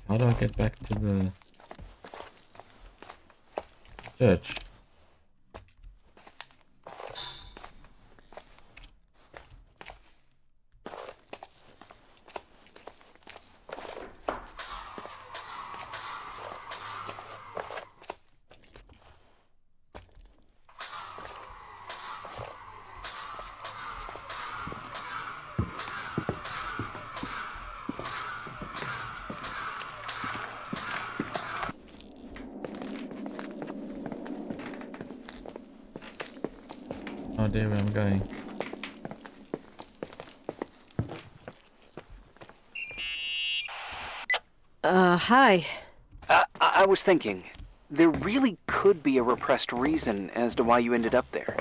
How do I get back to the church? idea where I'm going. Hi. I was thinking, there really could be a repressed reason as to why you ended up there.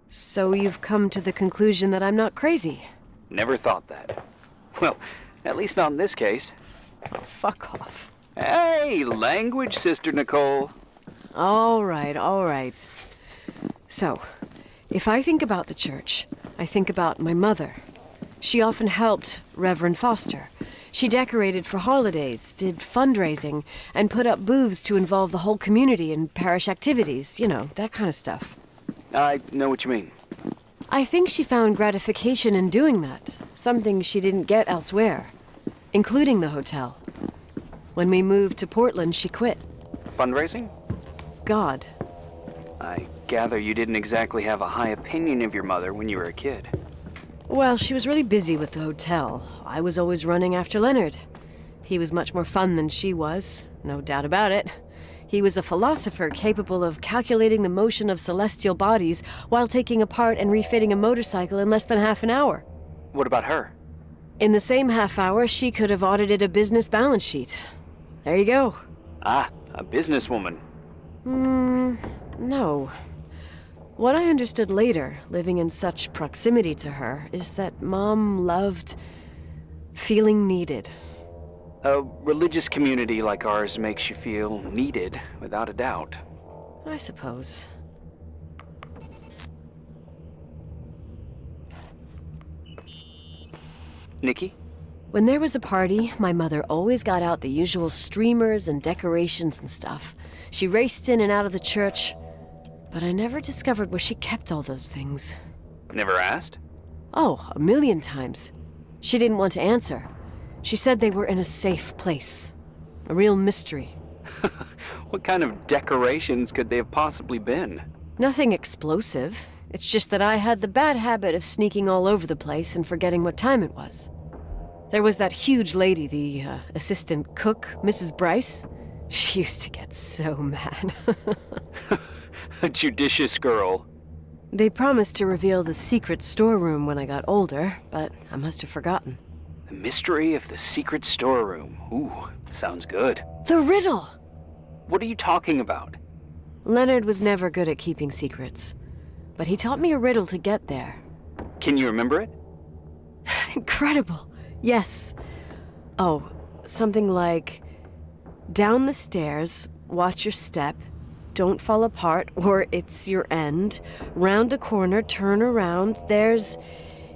So you've come to the conclusion that I'm not crazy? Never thought that. Well, at least not in this case. Oh, fuck off. Hey, language, Sister Nicole. All right. So, if I think about the church, I think about my mother. She often helped Reverend Foster. She decorated for holidays, did fundraising, and put up booths to involve the whole community in parish activities, you know, that kind of stuff. I know what you mean. I think she found gratification in doing that, something she didn't get elsewhere, including the hotel. When we moved to Portland, she quit. Fundraising? God. I gather you didn't exactly have a high opinion of your mother when you were a kid. Well, she was really busy with the hotel. I was always running after Leonard. He was much more fun than she was, no doubt about it. He was a philosopher capable of calculating the motion of celestial bodies while taking apart and refitting a motorcycle in less than half an hour. What about her? In the same half hour, she could have audited a business balance sheet. There you go. Ah, a businesswoman. No. What I understood later, living in such proximity to her, is that Mom loved feeling needed. A religious community like ours makes you feel needed, without a doubt. I suppose. Nikki? When there was a party, my mother always got out the usual streamers and decorations and stuff. She raced in and out of the church, but I never discovered where she kept all those things. Never asked? Oh, 1,000,000 times. She didn't want to answer. She said they were in a safe place. A real mystery. What kind of decorations could they have possibly been? Nothing explosive. It's just that I had the bad habit of sneaking all over the place and forgetting what time it was. There was that huge lady, the assistant cook, Mrs. Bryce. She used to get so mad. A judicious girl. They promised to reveal the secret storeroom when I got older, but I must have forgotten. The mystery of the secret storeroom. Ooh, sounds good. The riddle! What are you talking about? Leonard was never good at keeping secrets, but he taught me a riddle to get there. Can you remember it? Incredible! Yes. Oh, something like, down the stairs, watch your step, don't fall apart or it's your end, round a corner, turn around, there's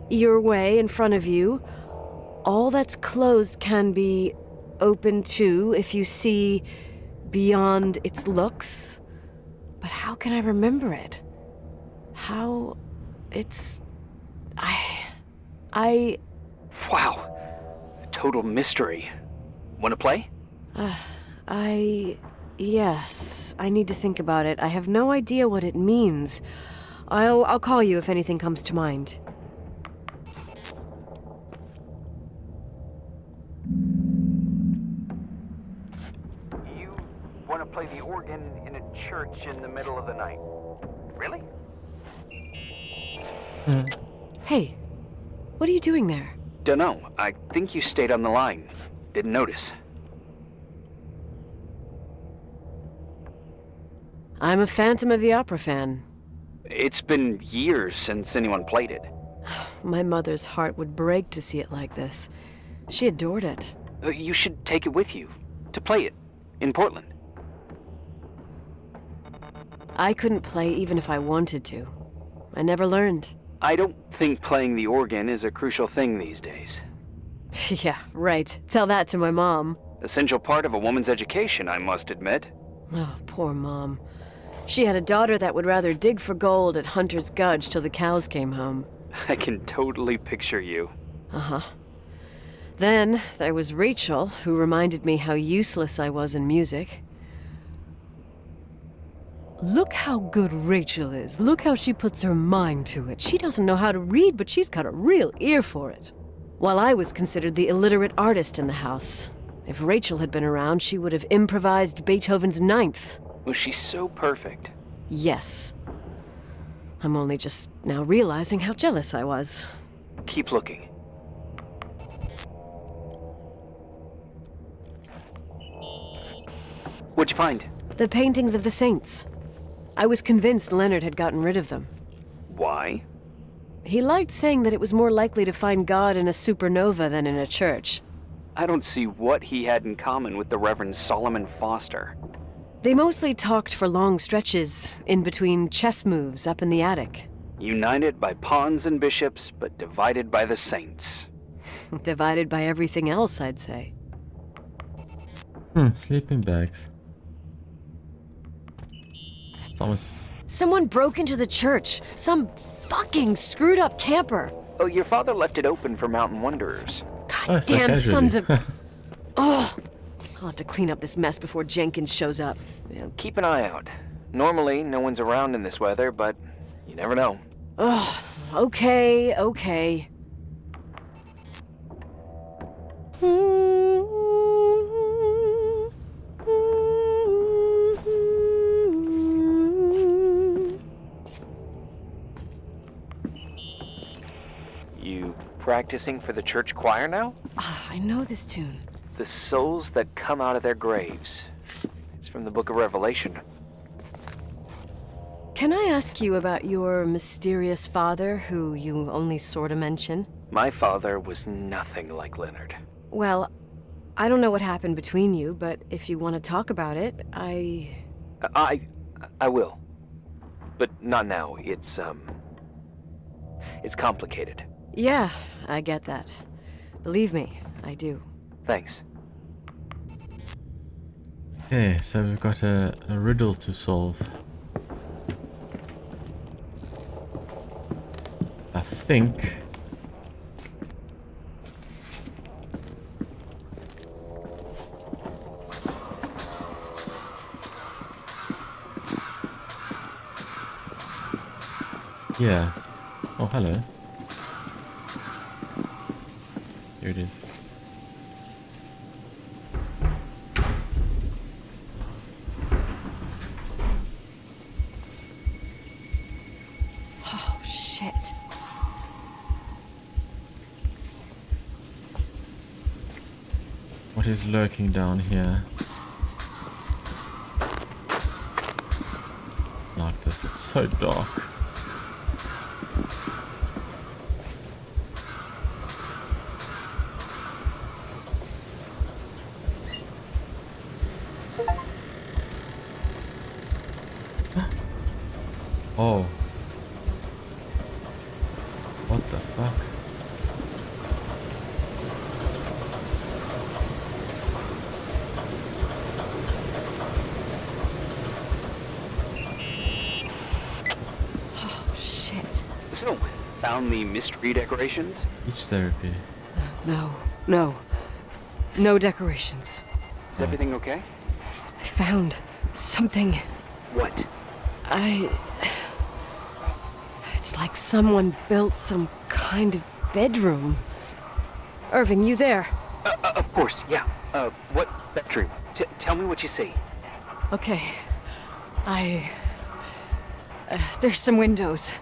your way in front of you. All that's closed can be open too if you see beyond its looks. But how can I remember it? How it's... Wow. A total mystery. Want to play? Yes. I need to think about it. I have no idea what it means. I'll call you if anything comes to mind. You want to play the organ in a church in the middle of the night? Really? Hey, what are you doing there? Dunno. I think you stayed on the line. Didn't notice. I'm a Phantom of the Opera fan. It's been years since anyone played it. My mother's heart would break to see it like this. She adored it. You should take it with you. To play it. In Portland. I couldn't play even if I wanted to. I never learned. I don't think playing the organ is a crucial thing these days. Yeah, right. Tell that to my mom. Essential part of a woman's education, I must admit. Oh, poor Mom. She had a daughter that would rather dig for gold at Hunter's Gulch till the cows came home. I can totally picture you. Uh-huh. Then there was Rachel, who reminded me how useless I was in music. Look how good Rachel is. Look how she puts her mind to it. She doesn't know how to read, but she's got a real ear for it. While I was considered the illiterate artist in the house. If Rachel had been around, she would have improvised Beethoven's Ninth. Was she so perfect? Yes. I'm only just now realizing how jealous I was. Keep looking. What'd you find? The paintings of the saints. I was convinced Leonard had gotten rid of them. Why? He liked saying that it was more likely to find God in a supernova than in a church. I don't see what he had in common with the Reverend Solomon Foster. They mostly talked for long stretches, in between chess moves up in the attic. United by pawns and bishops, but divided by the saints. Divided by everything else, I'd say. Sleeping bags. It's almost... Someone broke into the church. Some fucking screwed up camper. Oh, your father left it open for mountain wanderers. God damn sons of... Oh! I'll have to clean up this mess before Jenkins shows up. Yeah, keep an eye out. Normally, no one's around in this weather, but you never know. Ugh, okay. You practicing for the church choir now? I know this tune. The souls that come out of their graves. It's from the book of Revelation. Can I ask you about your mysterious father, who you only sort of mention? My father was nothing like Leonard. Well, I don't know what happened between you, but if you want to talk about it, I will. But not now. It's complicated. Yeah, I get that. Believe me, I do. Thanks. Okay, so we've got a riddle to solve. I think... Yeah. Oh, hello. Here it is. Oh, shit. What is lurking down here? Like this, it's so dark. Oh. What the fuck? Oh, shit. So, found the mystery decorations? Speech therapy. No decorations. Is everything okay? I found something. What? It's like someone built some kind of bedroom. Irving, you there? Of course, yeah. What bedroom? Tell me what you see. Okay. There's some windows.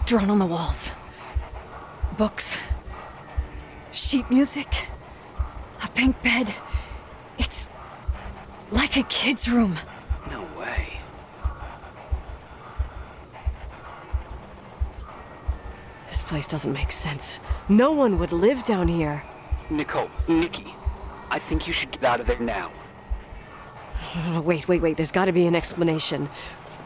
Drawn on the walls. Books. Sheet music. A pink bed. It's like a kid's room. No way. This place doesn't make sense. No one would live down here. Nikki, I think you should get out of there now. Wait. There's got to be an explanation.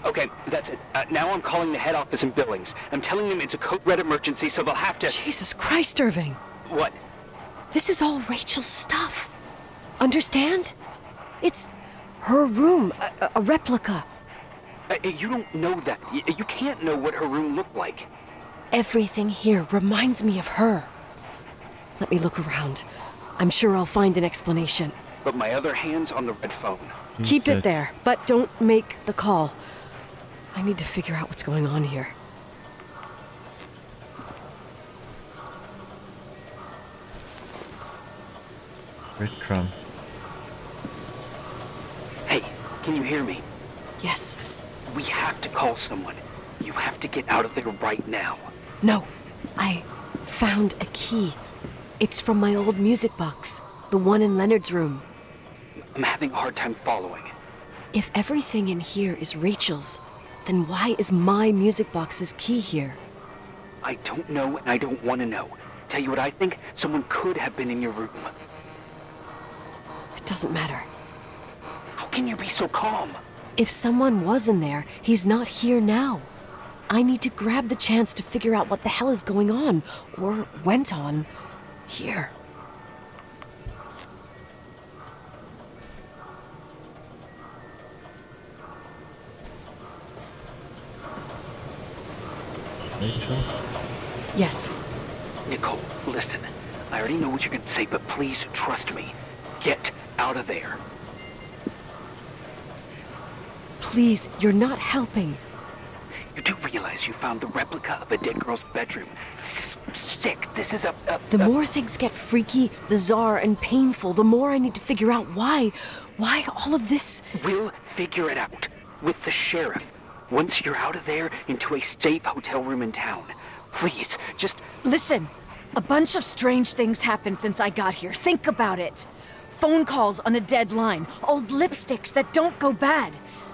Okay, that's it. Now I'm calling the head office in Billings. I'm telling them it's a code red emergency, so they'll have to... Jesus Christ, Irving. What? This is all Rachel's stuff. Understand? It's her room, a replica. You don't know that. You can't know what her room looked like. Everything here reminds me of her. Let me look around. I'm sure I'll find an explanation. But my other hand's on the red phone. Keep it there, but don't make the call. I need to figure out what's going on here. Breadcrumb. Hey, can you hear me? Yes. We have to call someone. You have to get out of there right now. No, I found a key. It's from my old music box, the one in Leonard's room. I'm having a hard time following. If everything in here is Rachel's, then why is my music box's key here? I don't know, and I don't want to know. Tell you what I think, someone could have been in your room. It doesn't matter. How can you be so calm? If someone was in there, he's not here now. I need to grab the chance to figure out what the hell is going on, or went on, here. Rachel's? Yes. Nicole, listen. I already know what you're going to say, but please trust me. Get out of there. Please, you're not helping. You do realize you found the replica of a dead girl's bedroom. This is sick. This is The more things get freaky, bizarre, and painful, the more I need to figure out why all of this... We'll figure it out. With the sheriff. Once you're out of there, into a safe hotel room in town. Please, just... Listen, a bunch of strange things happened since I got here. Think about it. Phone calls on a dead line, old lipsticks that don't go bad.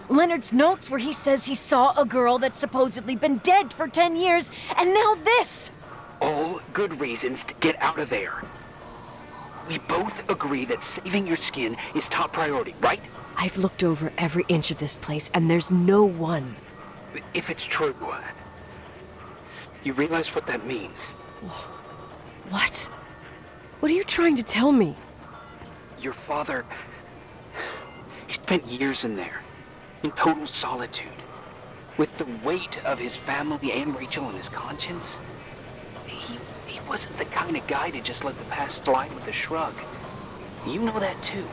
Leonard's notes where he says he saw a girl that's supposedly been dead for 10 years, and now this! All good reasons to get out of there. We both agree that saving your skin is top priority, right? I've looked over every inch of this place, and there's no one. If it's true, you realize what that means? What? What are you trying to tell me? Your father... He spent years in there. In total solitude. With the weight of his family and Rachel on his conscience. He wasn't the kind of guy to just let the past slide with a shrug. You know that too.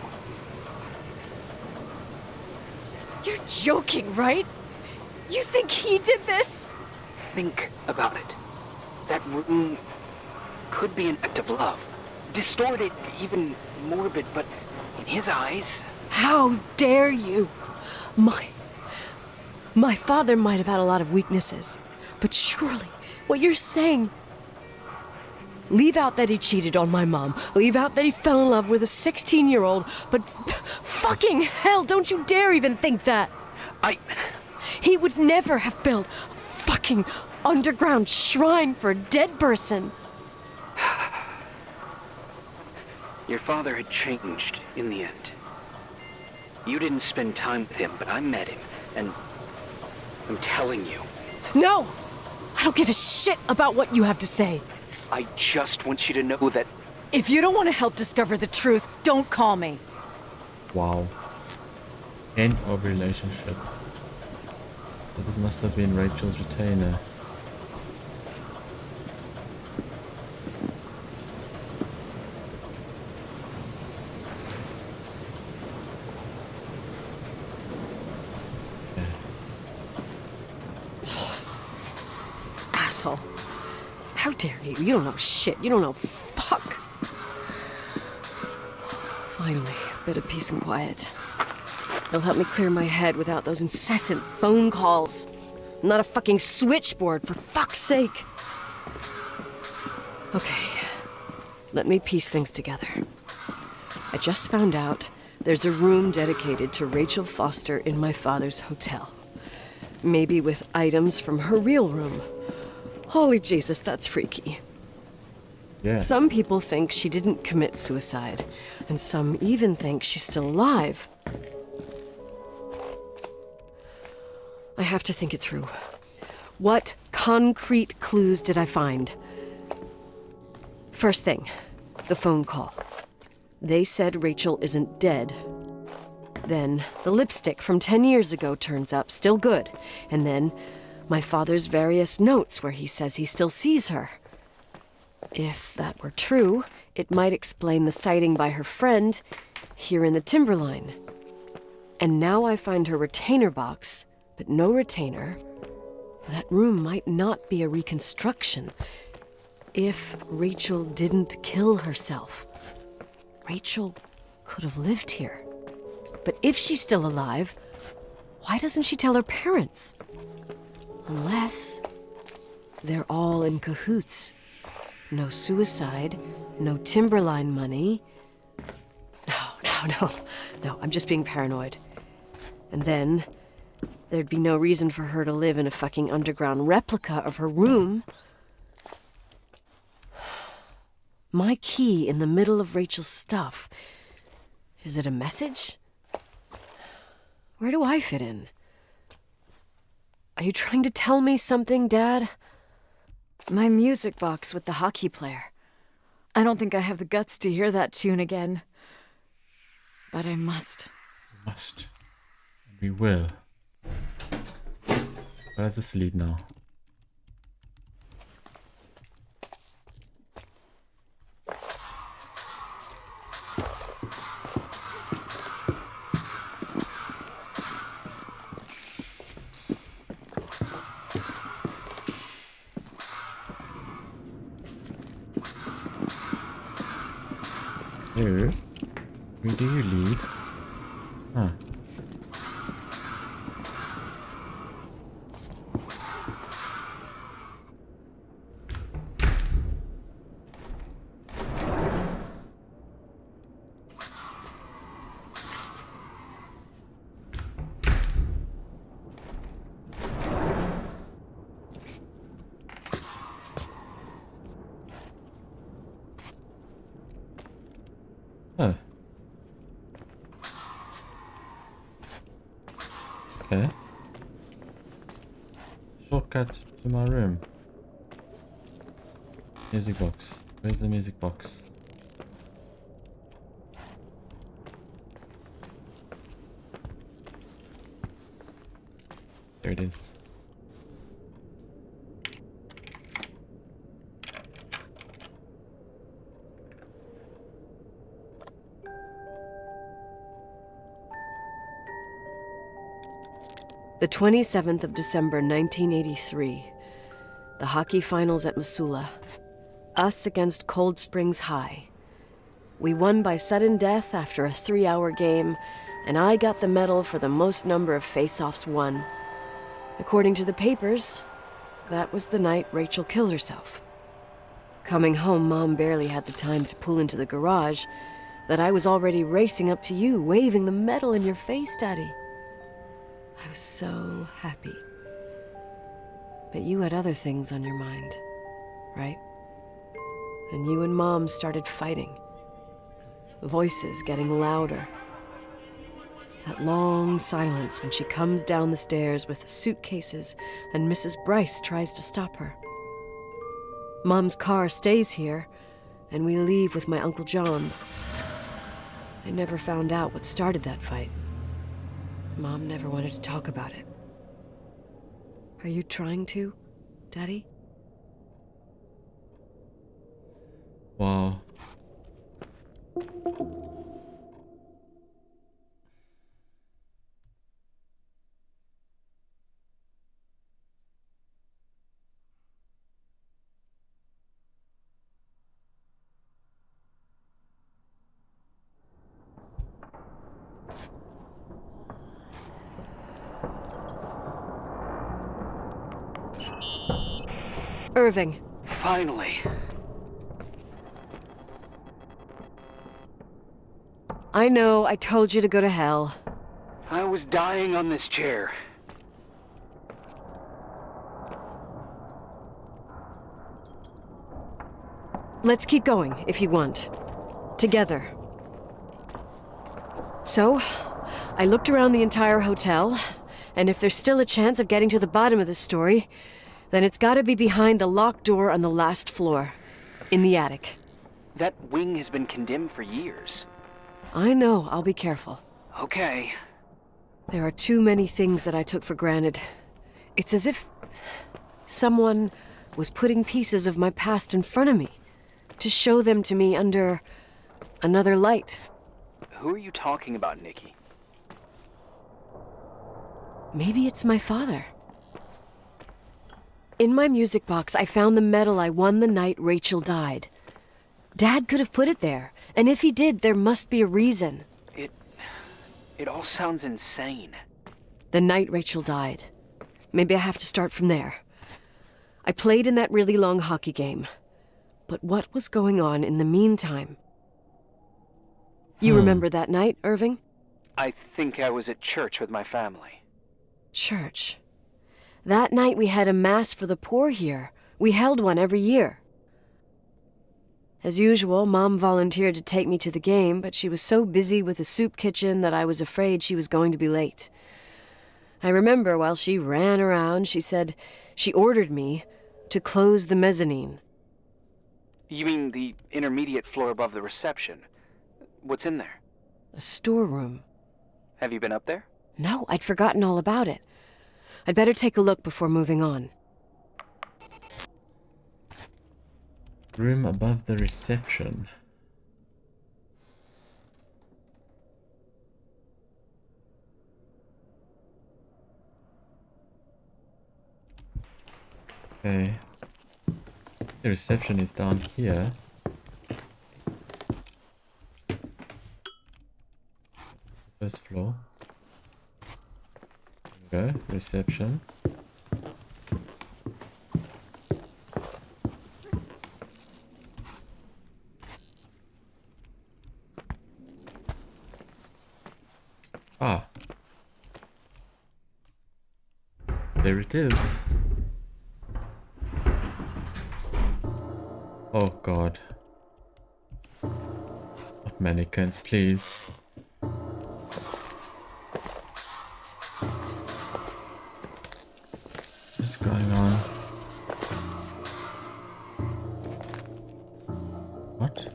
You're joking, right? You think he did this? Think about it. That room could be an act of love. Distorted, even morbid, but in his eyes... How dare you? My father might have had a lot of weaknesses, but surely what you're saying... Leave out that he cheated on my mom. Leave out that he fell in love with a 16-year-old, but fucking hell, don't you dare even think that! He would never have built a fucking underground shrine for a dead person. Your father had changed in the end. You didn't spend time with him, but I met him, and I'm telling you. No! I don't give a shit about what you have to say. I just want you to know that... If you don't want to help discover the truth, don't call me. Wow. End of relationship. But this must have been Rachel's retainer. Asshole. How dare you? You don't know shit. You don't know fuck. Finally, a bit of peace and quiet. It'll help me clear my head without those incessant phone calls. I'm not a fucking switchboard, for fuck's sake. Okay, let me piece things together. I just found out there's a room dedicated to Rachel Foster in my father's hotel. Maybe with items from her real room. Holy Jesus, that's freaky. Yeah. Some people think she didn't commit suicide, and some even think she's still alive. I have to think it through. What concrete clues did I find? First thing, the phone call. They said Rachel isn't dead. Then the lipstick from 10 years ago turns up, still good. And then my father's various notes where he says he still sees her. If that were true, it might explain the sighting by her friend here in the Timberline. And now I find her retainer box, but no retainer. That room might not be a reconstruction. If Rachel didn't kill herself, Rachel could have lived here. But if she's still alive, Why doesn't she tell her parents? Unless they're all in cahoots. No suicide, no Timberline money. No, I'm just being paranoid. And then there'd be no reason for her to live in a fucking underground replica of her room. My key in the middle of Rachel's stuff. Is it a message? Where do I fit in? Are you trying to tell me something, Dad? My music box with the hockey player. I don't think I have the guts to hear that tune again. But I must. We must. And we will. Where's this lead now? Here. Where do you lead? Huh. Huh. Okay. Shortcut to my room. Music box. Where's the music box? There it is. The 27th of December, 1983. The hockey finals at Missoula. Us against Cold Springs High. We won by sudden death after a 3-hour game, and I got the medal for the most number of face-offs won. According to the papers, that was the night Rachel killed herself. Coming home, Mom barely had the time to pull into the garage that I was already racing up to you, waving the medal in your face, Daddy. I was so happy. But you had other things on your mind, right? And you and Mom started fighting. The voices getting louder. That long silence when she comes down the stairs with the suitcases and Mrs. Bryce tries to stop her. Mom's car stays here, and we leave with my Uncle John's. I never found out what started that fight. Mom never wanted to talk about it. Are you trying to, Daddy? Wow. Irving. Finally. I know, I told you to go to hell. I was dying on this chair. Let's keep going, if you want. Together. So, I looked around the entire hotel, and if there's still a chance of getting to the bottom of this story, then it's gotta be behind the locked door on the last floor, in the attic. That wing has been condemned for years. I know, I'll be careful. Okay. There are too many things that I took for granted. It's as if someone was putting pieces of my past in front of me, to show them to me under another light. Who are you talking about, Nikki? Maybe it's my father. In my music box, I found the medal I won the night Rachel died. Dad could have put it there, and if he did, there must be a reason. It all sounds insane. The night Rachel died. Maybe I have to start from there. I played in that really long hockey game. But what was going on in the meantime? You remember that night, Irving? I think I was at church with my family. Church. That night we had a mass for the poor here. We held one every year. As usual, Mom volunteered to take me to the game, but she was so busy with the soup kitchen that I was afraid she was going to be late. I remember while she ran around, she said she ordered me to close the mezzanine. You mean the intermediate floor above the reception? What's in there? A storeroom. Have you been up there? No, I'd forgotten all about it. I'd better take a look before moving on. Room above the reception. Okay. The reception is down here. First floor. There we go. Reception. Ah. There it is. Oh god. Not mannequins, please. What's going on? What?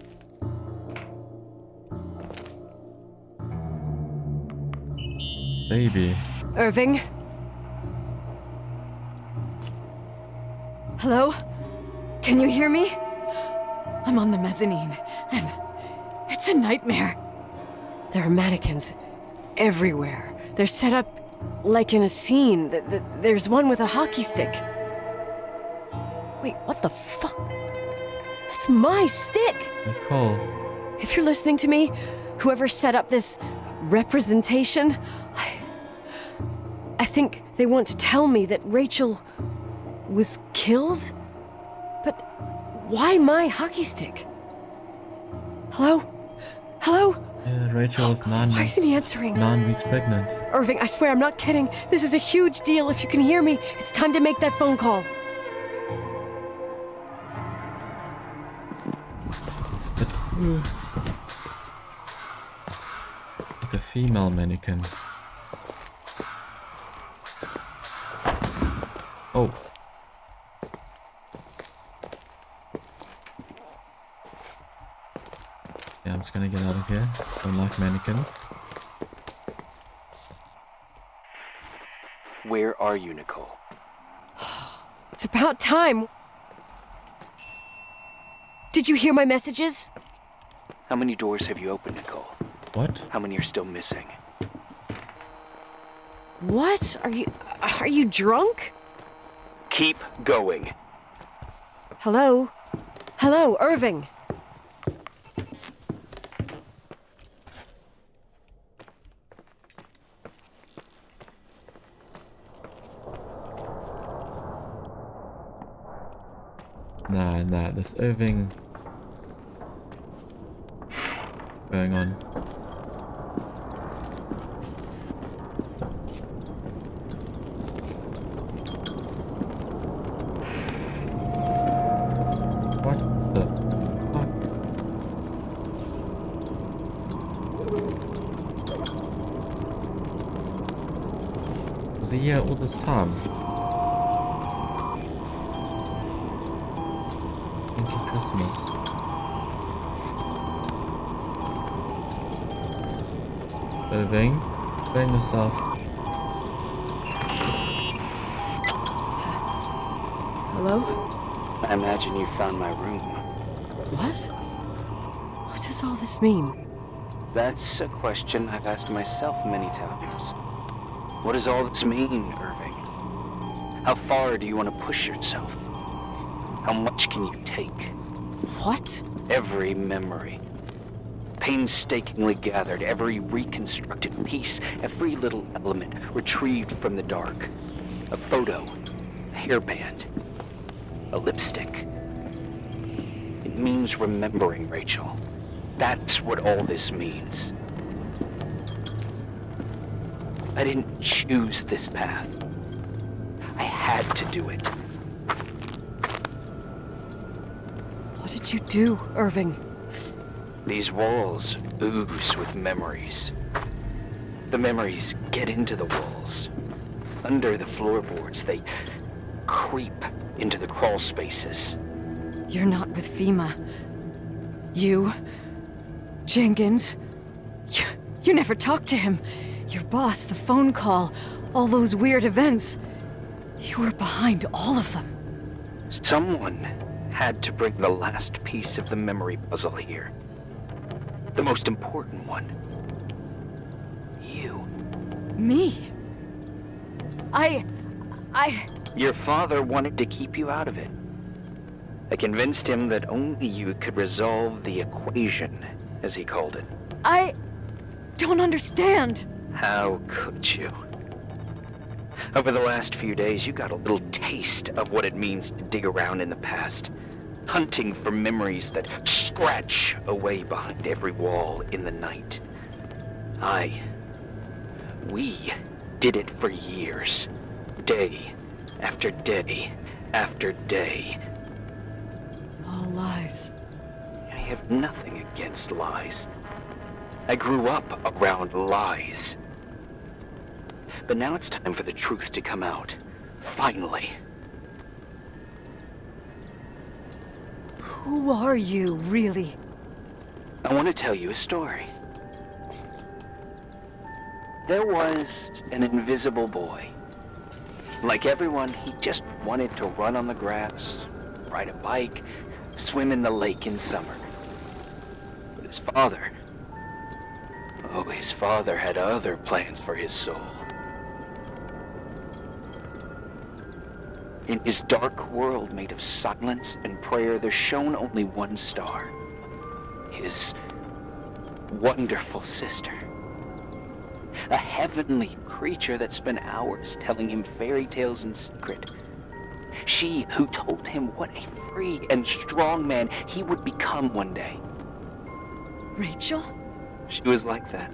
Baby. Irving? Hello? Can you hear me? I'm on the mezzanine, and it's a nightmare. There are mannequins everywhere. They're set up like in a scene. There's one with a hockey stick. Wait, what the fuck? That's my stick! Nicole. If you're listening to me, whoever set up this representation, I think they want to tell me that Rachel was killed? But why my hockey stick? Hello? Hello? Rachel was Why isn't he answering? 9 weeks pregnant. Irving, I swear I'm not kidding. This is a huge deal. If you can hear me, it's time to make that phone call. But who? Like a female mannequin. Oh. Yeah, I'm just gonna get out of here. Don't like mannequins. Where are you, Nicole? It's about time. Did you hear my messages? How many doors have you opened, Nicole? What? How many are still missing? What? Are you drunk? Keep going. Hello? Hello, Irving. Nah, this Irving. What's going on? What the fuck? Was he here all this time? Christmas. Irving, explain yourself. Hello? I imagine you found my room. What? What does all this mean? That's a question I've asked myself many times. What does all this mean, Irving? How far do you want to push yourself? How much can you take? What? Every memory. painstakingly gathered, every reconstructed piece, every little element retrieved from the dark. A photo, a hairband, a lipstick. It means remembering, Rachel. That's what all this means. I didn't choose this path. I had to do it. What did you do, Irving? These walls ooze with memories. The memories get into the walls. Under the floorboards, they creep into the crawl spaces. You're not with FEMA. You... Jenkins... You never talked to him. Your boss, the phone call, all those weird events. You were behind all of them. Someone had to bring the last piece of the memory puzzle here. The most important one. You. Me? I... Your father wanted to keep you out of it. I convinced him that only you could resolve the equation, as he called it. I don't understand. How could you? Over the last few days, you got a little taste of what it means to dig around in the past, hunting for memories that scratch away behind every wall in the night. We did it for years, day after day after day. All lies. I have nothing against lies. I grew up around lies. But now it's time for the truth to come out. Finally. Who are you, really? I want to tell you a story. There was an invisible boy. Like everyone, he just wanted to run on the grass, ride a bike, swim in the lake in summer. But his father had other plans for his soul. In his dark world made of silence and prayer, there shone only one star. His wonderful sister. A heavenly creature that spent hours telling him fairy tales in secret. She who told him what a free and strong man he would become one day. Rachel? She was like that.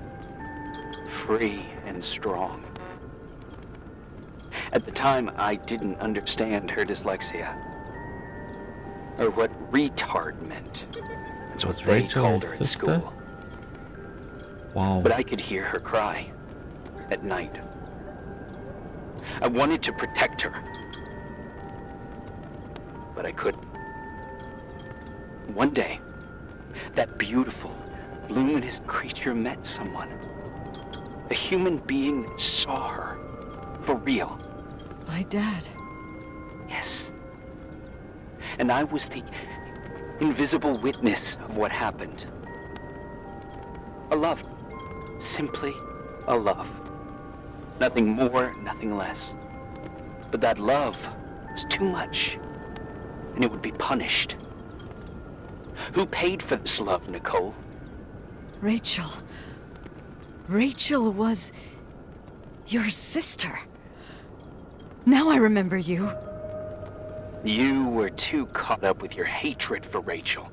Free and strong. At the time, I didn't understand her dyslexia. Or what retard meant. That's what they called her at school. Wow. But I could hear her cry at night. I wanted to protect her. But I couldn't. One day, that beautiful, luminous creature met someone. A human being that saw her. For real. My dad. Yes. And I was the invisible witness of what happened. A love. Simply a love. Nothing more, nothing less. But that love was too much, and it would be punished. Who paid for this love, Nicole? Rachel. Rachel was your sister. Now I remember you. You were too caught up with your hatred for Rachel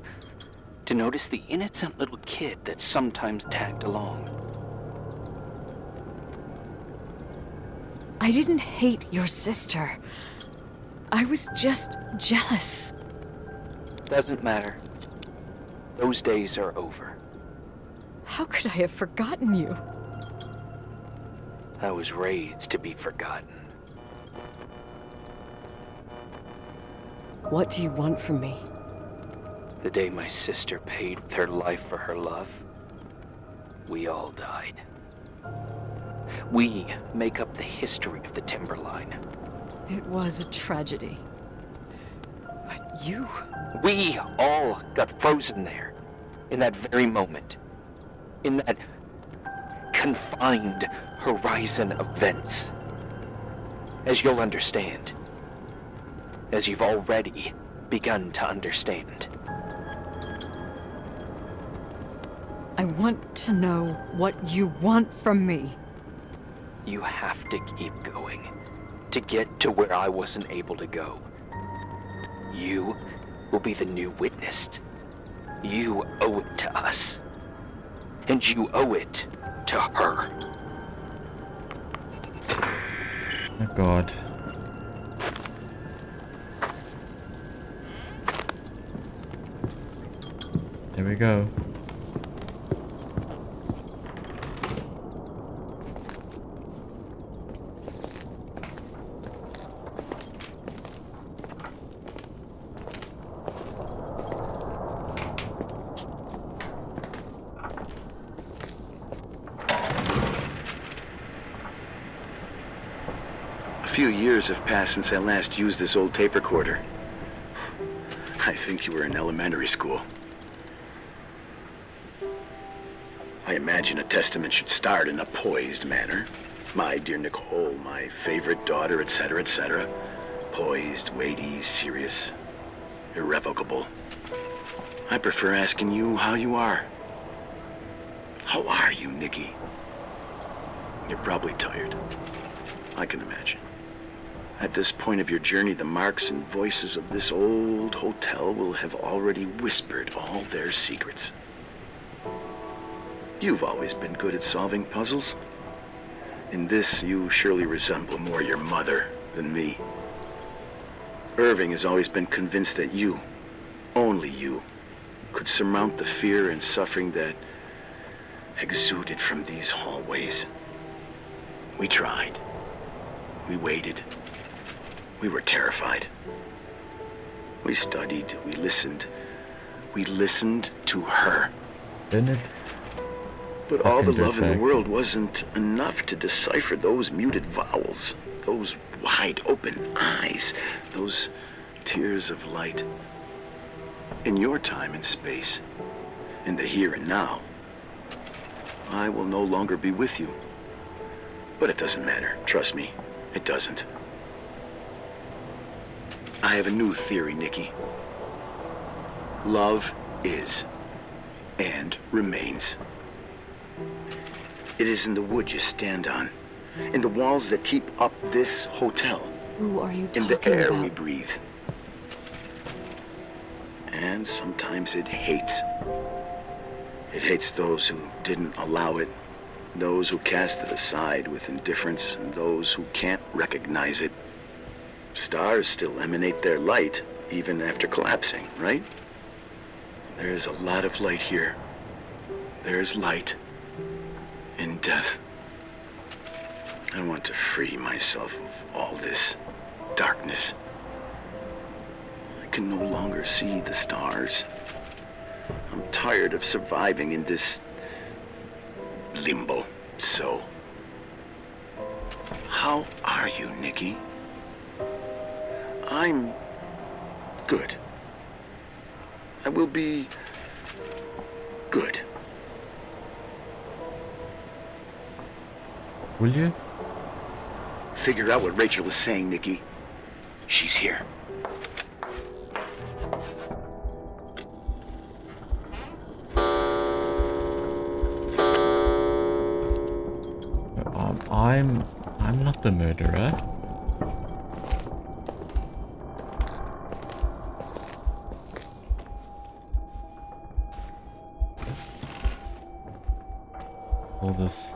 to notice the innocent little kid that sometimes tagged along. I didn't hate your sister. I was just jealous. Doesn't matter. Those days are over. How could I have forgotten you? I was raised to be forgotten. What do you want from me? The day my sister paid with her life for her love, we all died. We make up the history of the Timberline. It was a tragedy. But you... We all got frozen there, in that very moment. In that confined horizon of events. As you'll understand. As you've already begun to understand. I want to know what you want from me. You have to keep going to get to where I wasn't able to go. You will be the new witness. You owe it to us. And you owe it to her. Oh God. Here we go. A few years have passed since I last used this old tape recorder. I think you were in elementary school. I imagine a testament should start in a poised manner. My dear Nicole, my favorite daughter, etc., etc. Poised, weighty, serious, irrevocable. I prefer asking you how you are. How are you, Nikki? You're probably tired. I can imagine. At this point of your journey, the marks and voices of this old hotel will have already whispered all their secrets. You've always been good at solving puzzles. In this, you surely resemble more your mother than me. Irving has always been convinced that you, only you, could surmount the fear and suffering that exuded from these hallways. We tried. We waited. We were terrified. We studied. We listened. We listened to her. Didn't it? But all the love in the world wasn't enough to decipher those muted vowels, those wide open eyes, those tears of light. In your time and space, in the here and now, I will no longer be with you. But it doesn't matter. Trust me, it doesn't. I have a new theory, Nikki. Love is and remains. It is in the wood you stand on, in the walls that keep up this hotel, Who are you talking in the air about? we breathe. And sometimes it hates. It hates those who didn't allow it, those who cast it aside with indifference, and those who can't recognize it. Stars still emanate their light, even after collapsing, right? There's a lot of light here. There's light in death. I want to free myself of all this darkness. I can no longer see the stars. I'm tired of surviving in this limbo. So, how are you, Nikki? I'm good. I will be good. Will you? Figure out what Rachel is saying, Nikki. She's here. I'm not the murderer. All this.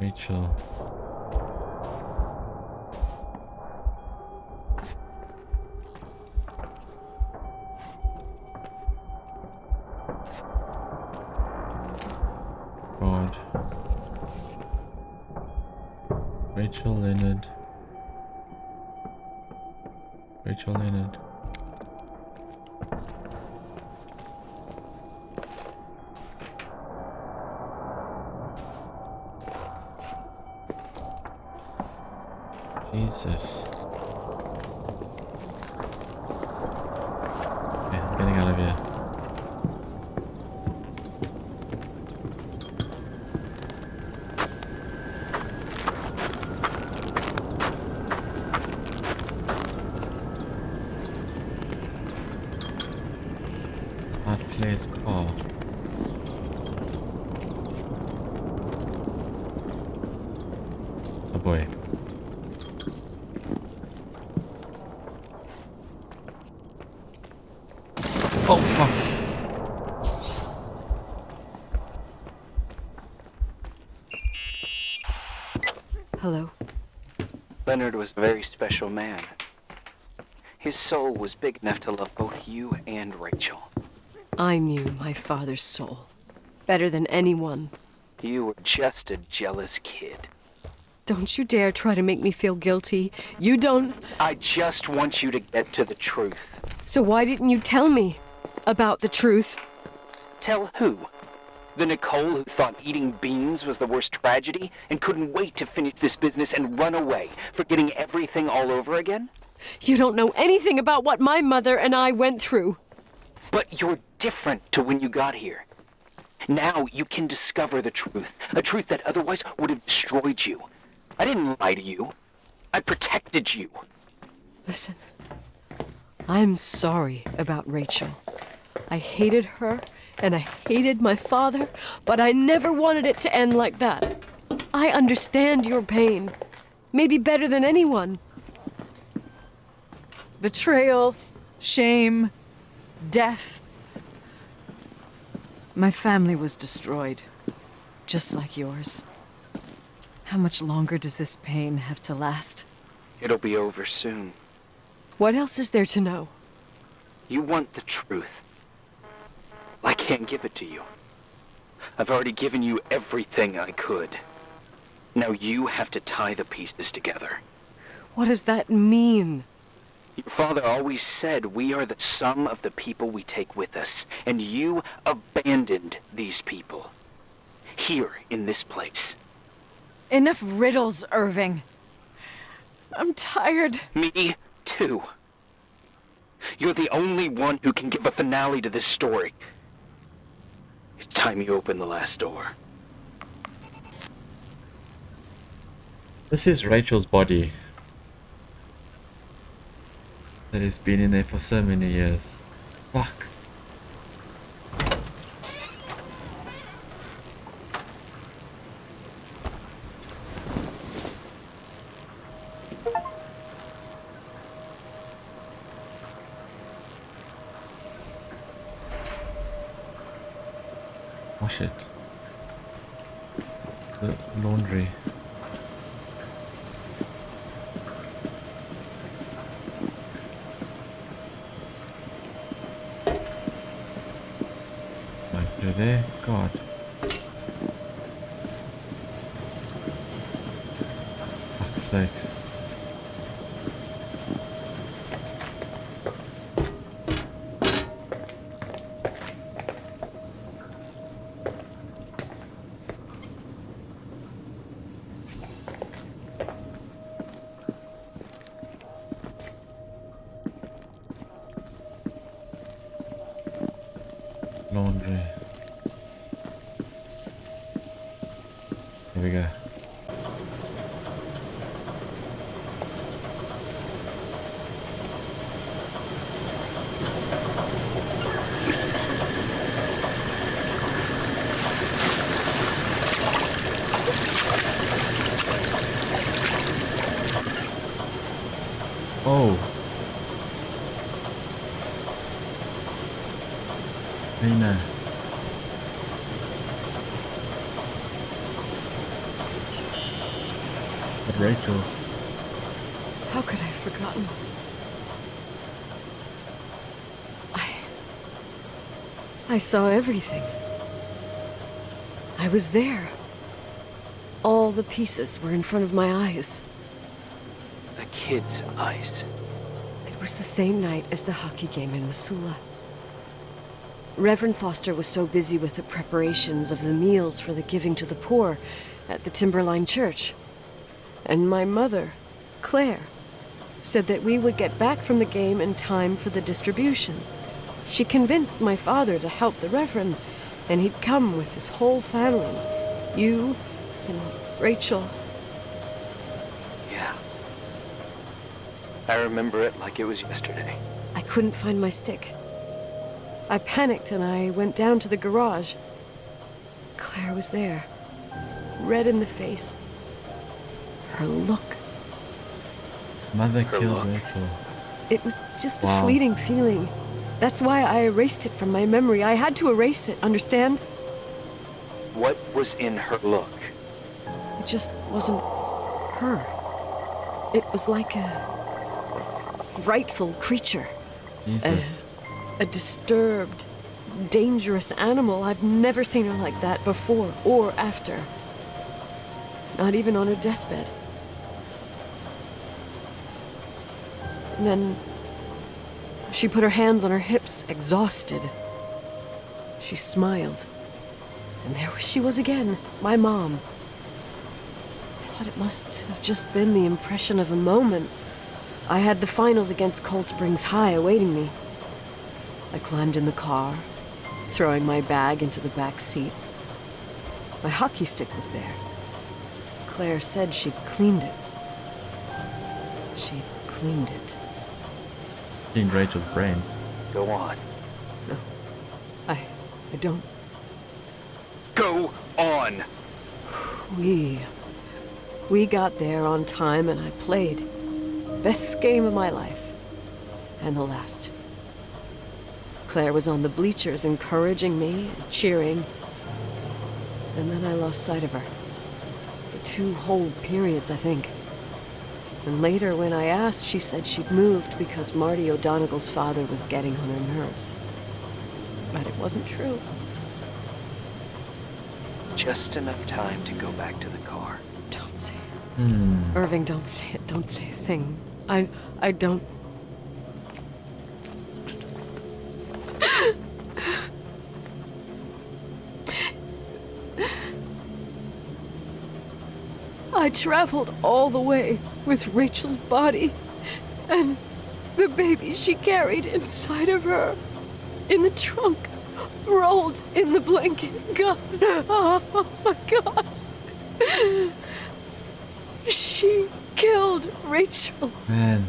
Rachel. God. Rachel Leonard. Rachel Leonard. Jesus. Okay, I'm getting out of here. Inside Claire's car. Oh boy. Oh fuck. Hello. Leonard was a very special man. His soul was big enough to love both you and Rachel. I knew my father's soul better than anyone. You were just a jealous kid. Don't you dare try to make me feel guilty. You don't... I just want you to get to the truth. So why didn't you tell me about the truth? Tell who? The Nicole who thought eating beans was the worst tragedy and couldn't wait to finish this business and run away, forgetting everything all over again? You don't know anything about what my mother and I went through. But you're different to when you got here. Now you can discover the truth, a truth that otherwise would have destroyed you. I didn't lie to you. I protected you. Listen, I'm sorry about Rachel. I hated her, and I hated my father, but I never wanted it to end like that. I understand your pain, maybe better than anyone. Betrayal, shame, death. My family was destroyed, just like yours. How much longer does this pain have to last? It'll be over soon. What else is there to know? You want the truth. I can't give it to you. I've already given you everything I could. Now you have to tie the pieces together. What does that mean? Your father always said we are the sum of the people we take with us, and you abandoned these people. Here, in this place. Enough riddles, Irving. I'm tired. Me, too. You're the only one who can give a finale to this story. It's time you open the last door. This is Rachel's body. That has been in there for so many years. Fuck. Oh shit. The laundry. There, God. Fuck's sakes. Laundry. Here we go. Oh. Nina. But Rachel's. How could I have forgotten? I saw everything. I was there. All the pieces were in front of my eyes. A kid's eyes. It was the same night as the hockey game in Missoula. Reverend Foster was so busy with the preparations of the meals for the giving to the poor at the Timberline Church. And my mother, Claire, said that we would get back from the game in time for the distribution. She convinced my father to help the Reverend, and he'd come with his whole family. You and Rachel. Yeah. I remember it like it was yesterday. I couldn't find my stick. I panicked and I went down to the garage. Claire was there, red in the face. Her look. Mother killed Rachel. It was just a Wow. fleeting feeling. That's why I erased it from my memory. I had to erase it, understand? What was in her look? It just wasn't her. It was like a frightful creature. Jesus. A disturbed, dangerous animal. I've never seen her like that before or after. Not even on her deathbed. And then she put her hands on her hips, exhausted. She smiled. And there she was again, my mom. I thought it must have just been the impression of a moment. I had the finals against Cold Springs High awaiting me. I climbed in the car, throwing my bag into the back seat. My hockey stick was there. Claire said she'd cleaned it. She'd cleaned it. Cleaned Rachel's brains. Go on. No, I don't. Go on! We got there on time and I played. Best game of my life. And the last. Claire was on the bleachers encouraging me and cheering. And then I lost sight of her. For 2 whole periods, I think. And later, when I asked, she said she'd moved because Marty O'Donegal's father was getting on her nerves. But it wasn't true. Just enough time to go back to the car. Don't say it. Irving, don't say it. Don't say a thing. I don't... I traveled all the way with Rachel's body and the baby she carried inside of her in the trunk, rolled in the blanket. God, oh my God. She killed Rachel. Man.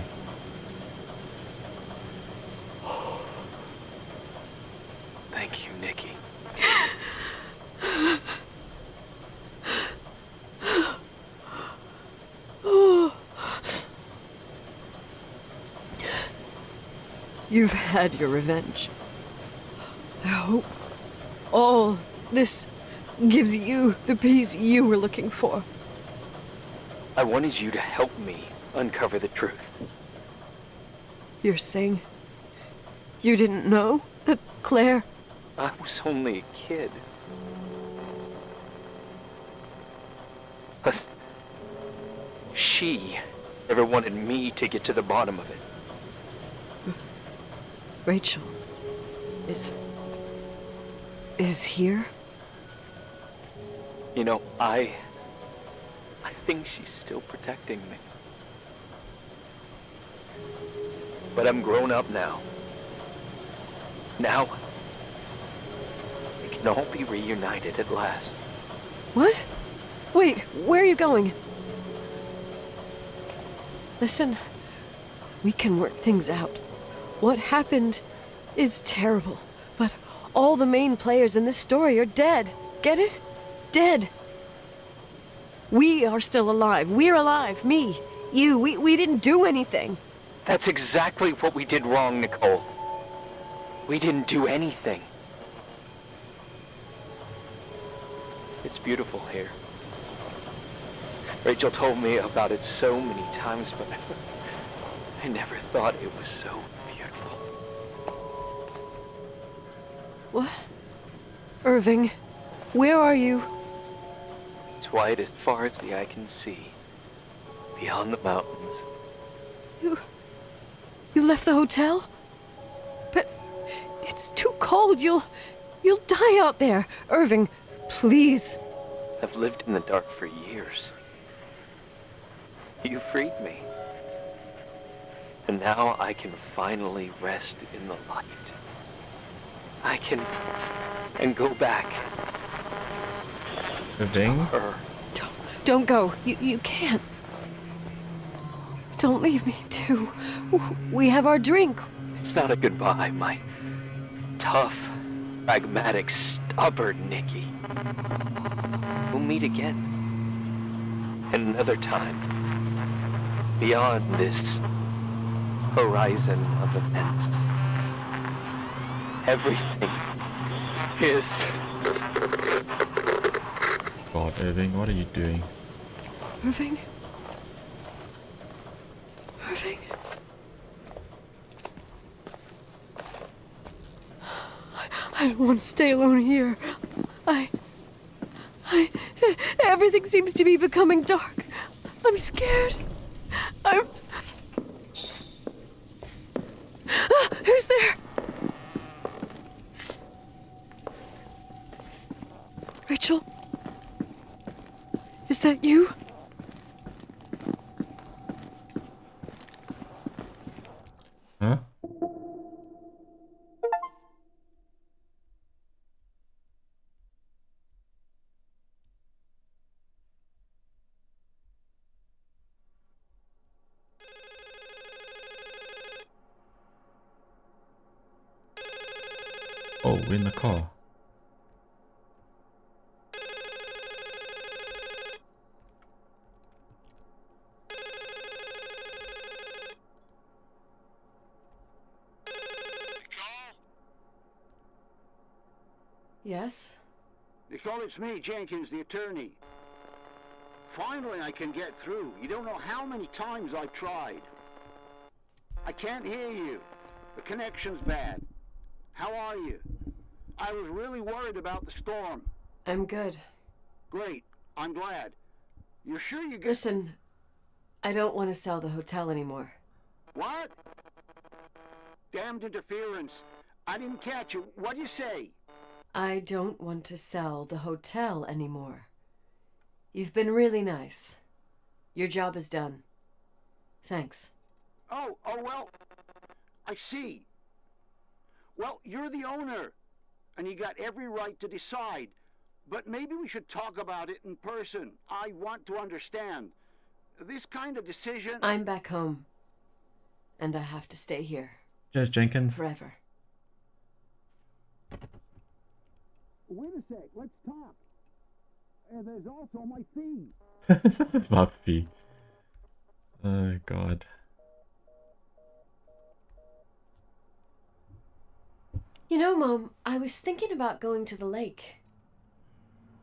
Thank you, Nikki. You've had your revenge. I hope all this gives you the peace you were looking for. I wanted you to help me uncover the truth. You're saying you didn't know that Claire... I was only a kid. But she never wanted me to get to the bottom of it. Rachel is here? You know, I think she's still protecting me. But I'm grown up now. Now, we can all be reunited at last. What? Wait, where are you going? Listen, we can work things out. What happened is terrible, but all the main players in this story are dead. Get it? Dead. We are still alive. We're alive. Me, you, we didn't do anything. That's exactly what we did wrong, Nicole. We didn't do anything. It's beautiful here. Rachel told me about it so many times, but I never thought it was so beautiful. What? Irving, where are you? It's white as far as the eye can see, beyond the mountains. You left the hotel? But it's too cold. You'll die out there. Irving, please. I've lived in the dark for years. You freed me. And now I can finally rest in the light. I can go back. Irving? Her. Don't go. You can't. Don't leave me, too. We have our drink. It's not a goodbye. My tough, pragmatic, stubborn Nikki. We'll meet again. Another time. Beyond this horizon of events. Everything is... God, Irving, what are you doing? Irving? Irving? I don't want to stay alone here. Everything seems to be becoming dark. I'm scared. Who's there? Rachel? Is that you? Huh? Oh, we're in the car. Yes? Nicole, it's me, Jenkins, the attorney. Finally, I can get through. You don't know how many times I've tried. I can't hear you. The connection's bad. How are you? I was really worried about the storm. I'm good. Great. I'm glad. You're sure you get... Listen, I don't want to sell the hotel anymore. What? Damned interference. I didn't catch you. What'd you say? I don't want to sell the hotel anymore. You've been really nice. Your job is done. Thanks. Oh, well, I see. Well, you're the owner, and you got every right to decide. But maybe we should talk about it in person. I want to understand. This kind of decision... I'm back home, and I have to stay here. Cheers, Jenkins. Forever. Wait a sec, let's talk. There's also my fee. My fee. Oh, God. You know, Mom, I was thinking about going to the lake.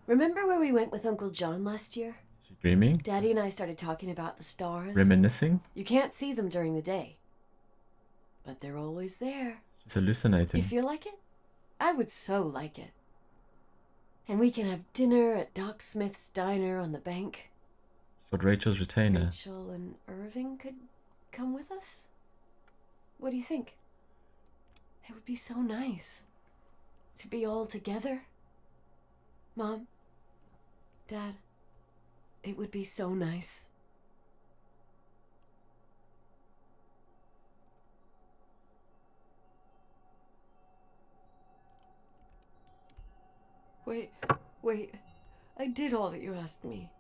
Remember where we went with Uncle John last year? Is she dreaming? Daddy and I started talking about the stars. Reminiscing? You can't see them during the day, but they're always there. She's hallucinating. You feel like it? I would so like it. And we can have dinner at Doc Smith's diner on the bank. She's got Rachel's retainer. Rachel and Irving could come with us? What do you think? It would be so nice to be all together. Mom, Dad, it would be so nice. Wait. I did all that you asked me.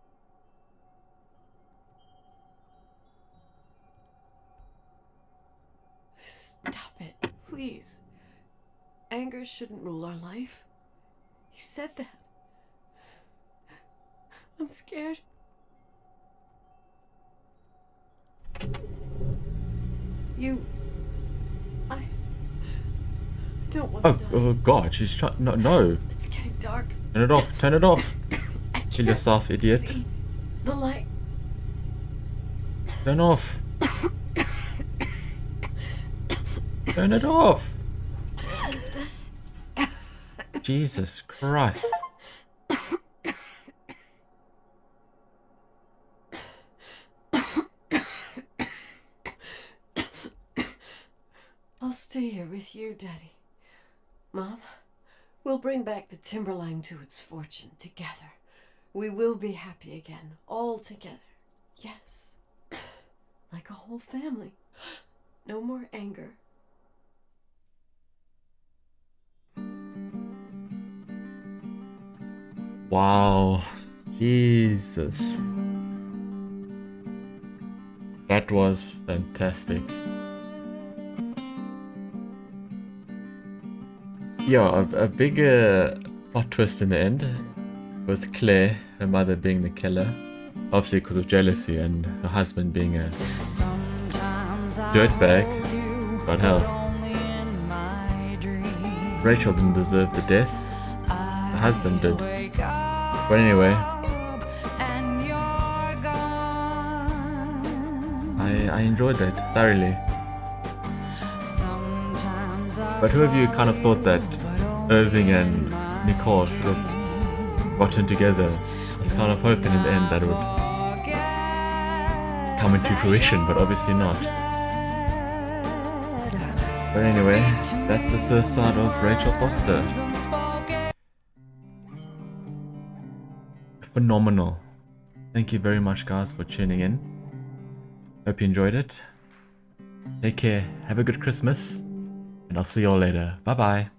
Stop it, please. Anger shouldn't rule our life. You said that. I'm scared. I don't want to die. Oh, God, she's trying... No. It's getting dark. Turn it off, turn it off. Kill yourself, idiot. See the light. Turn off. Turn it off. Jesus Christ. I'll stay here with you, Daddy. Mom, we'll bring back the Timberline to its fortune together. We will be happy again, all together. Yes. Like a whole family. No more anger. Wow. Jesus. That was fantastic. Yeah, a big plot twist in the end, with Claire, her mother, being the killer, obviously because of jealousy, and her husband being a dirtbag. God help. Rachel didn't deserve the death. The husband did. But anyway, I enjoyed that thoroughly. But who of you kind of thought that Irving and Nicole should have gotten together? I was kind of hoping in the end that it would come into fruition, but obviously not. But anyway, that's the suicide of Rachel Foster. Phenomenal. Thank you very much, guys, for tuning in. Hope you enjoyed it. Take care, have a good Christmas, and I'll see you all later. Bye bye.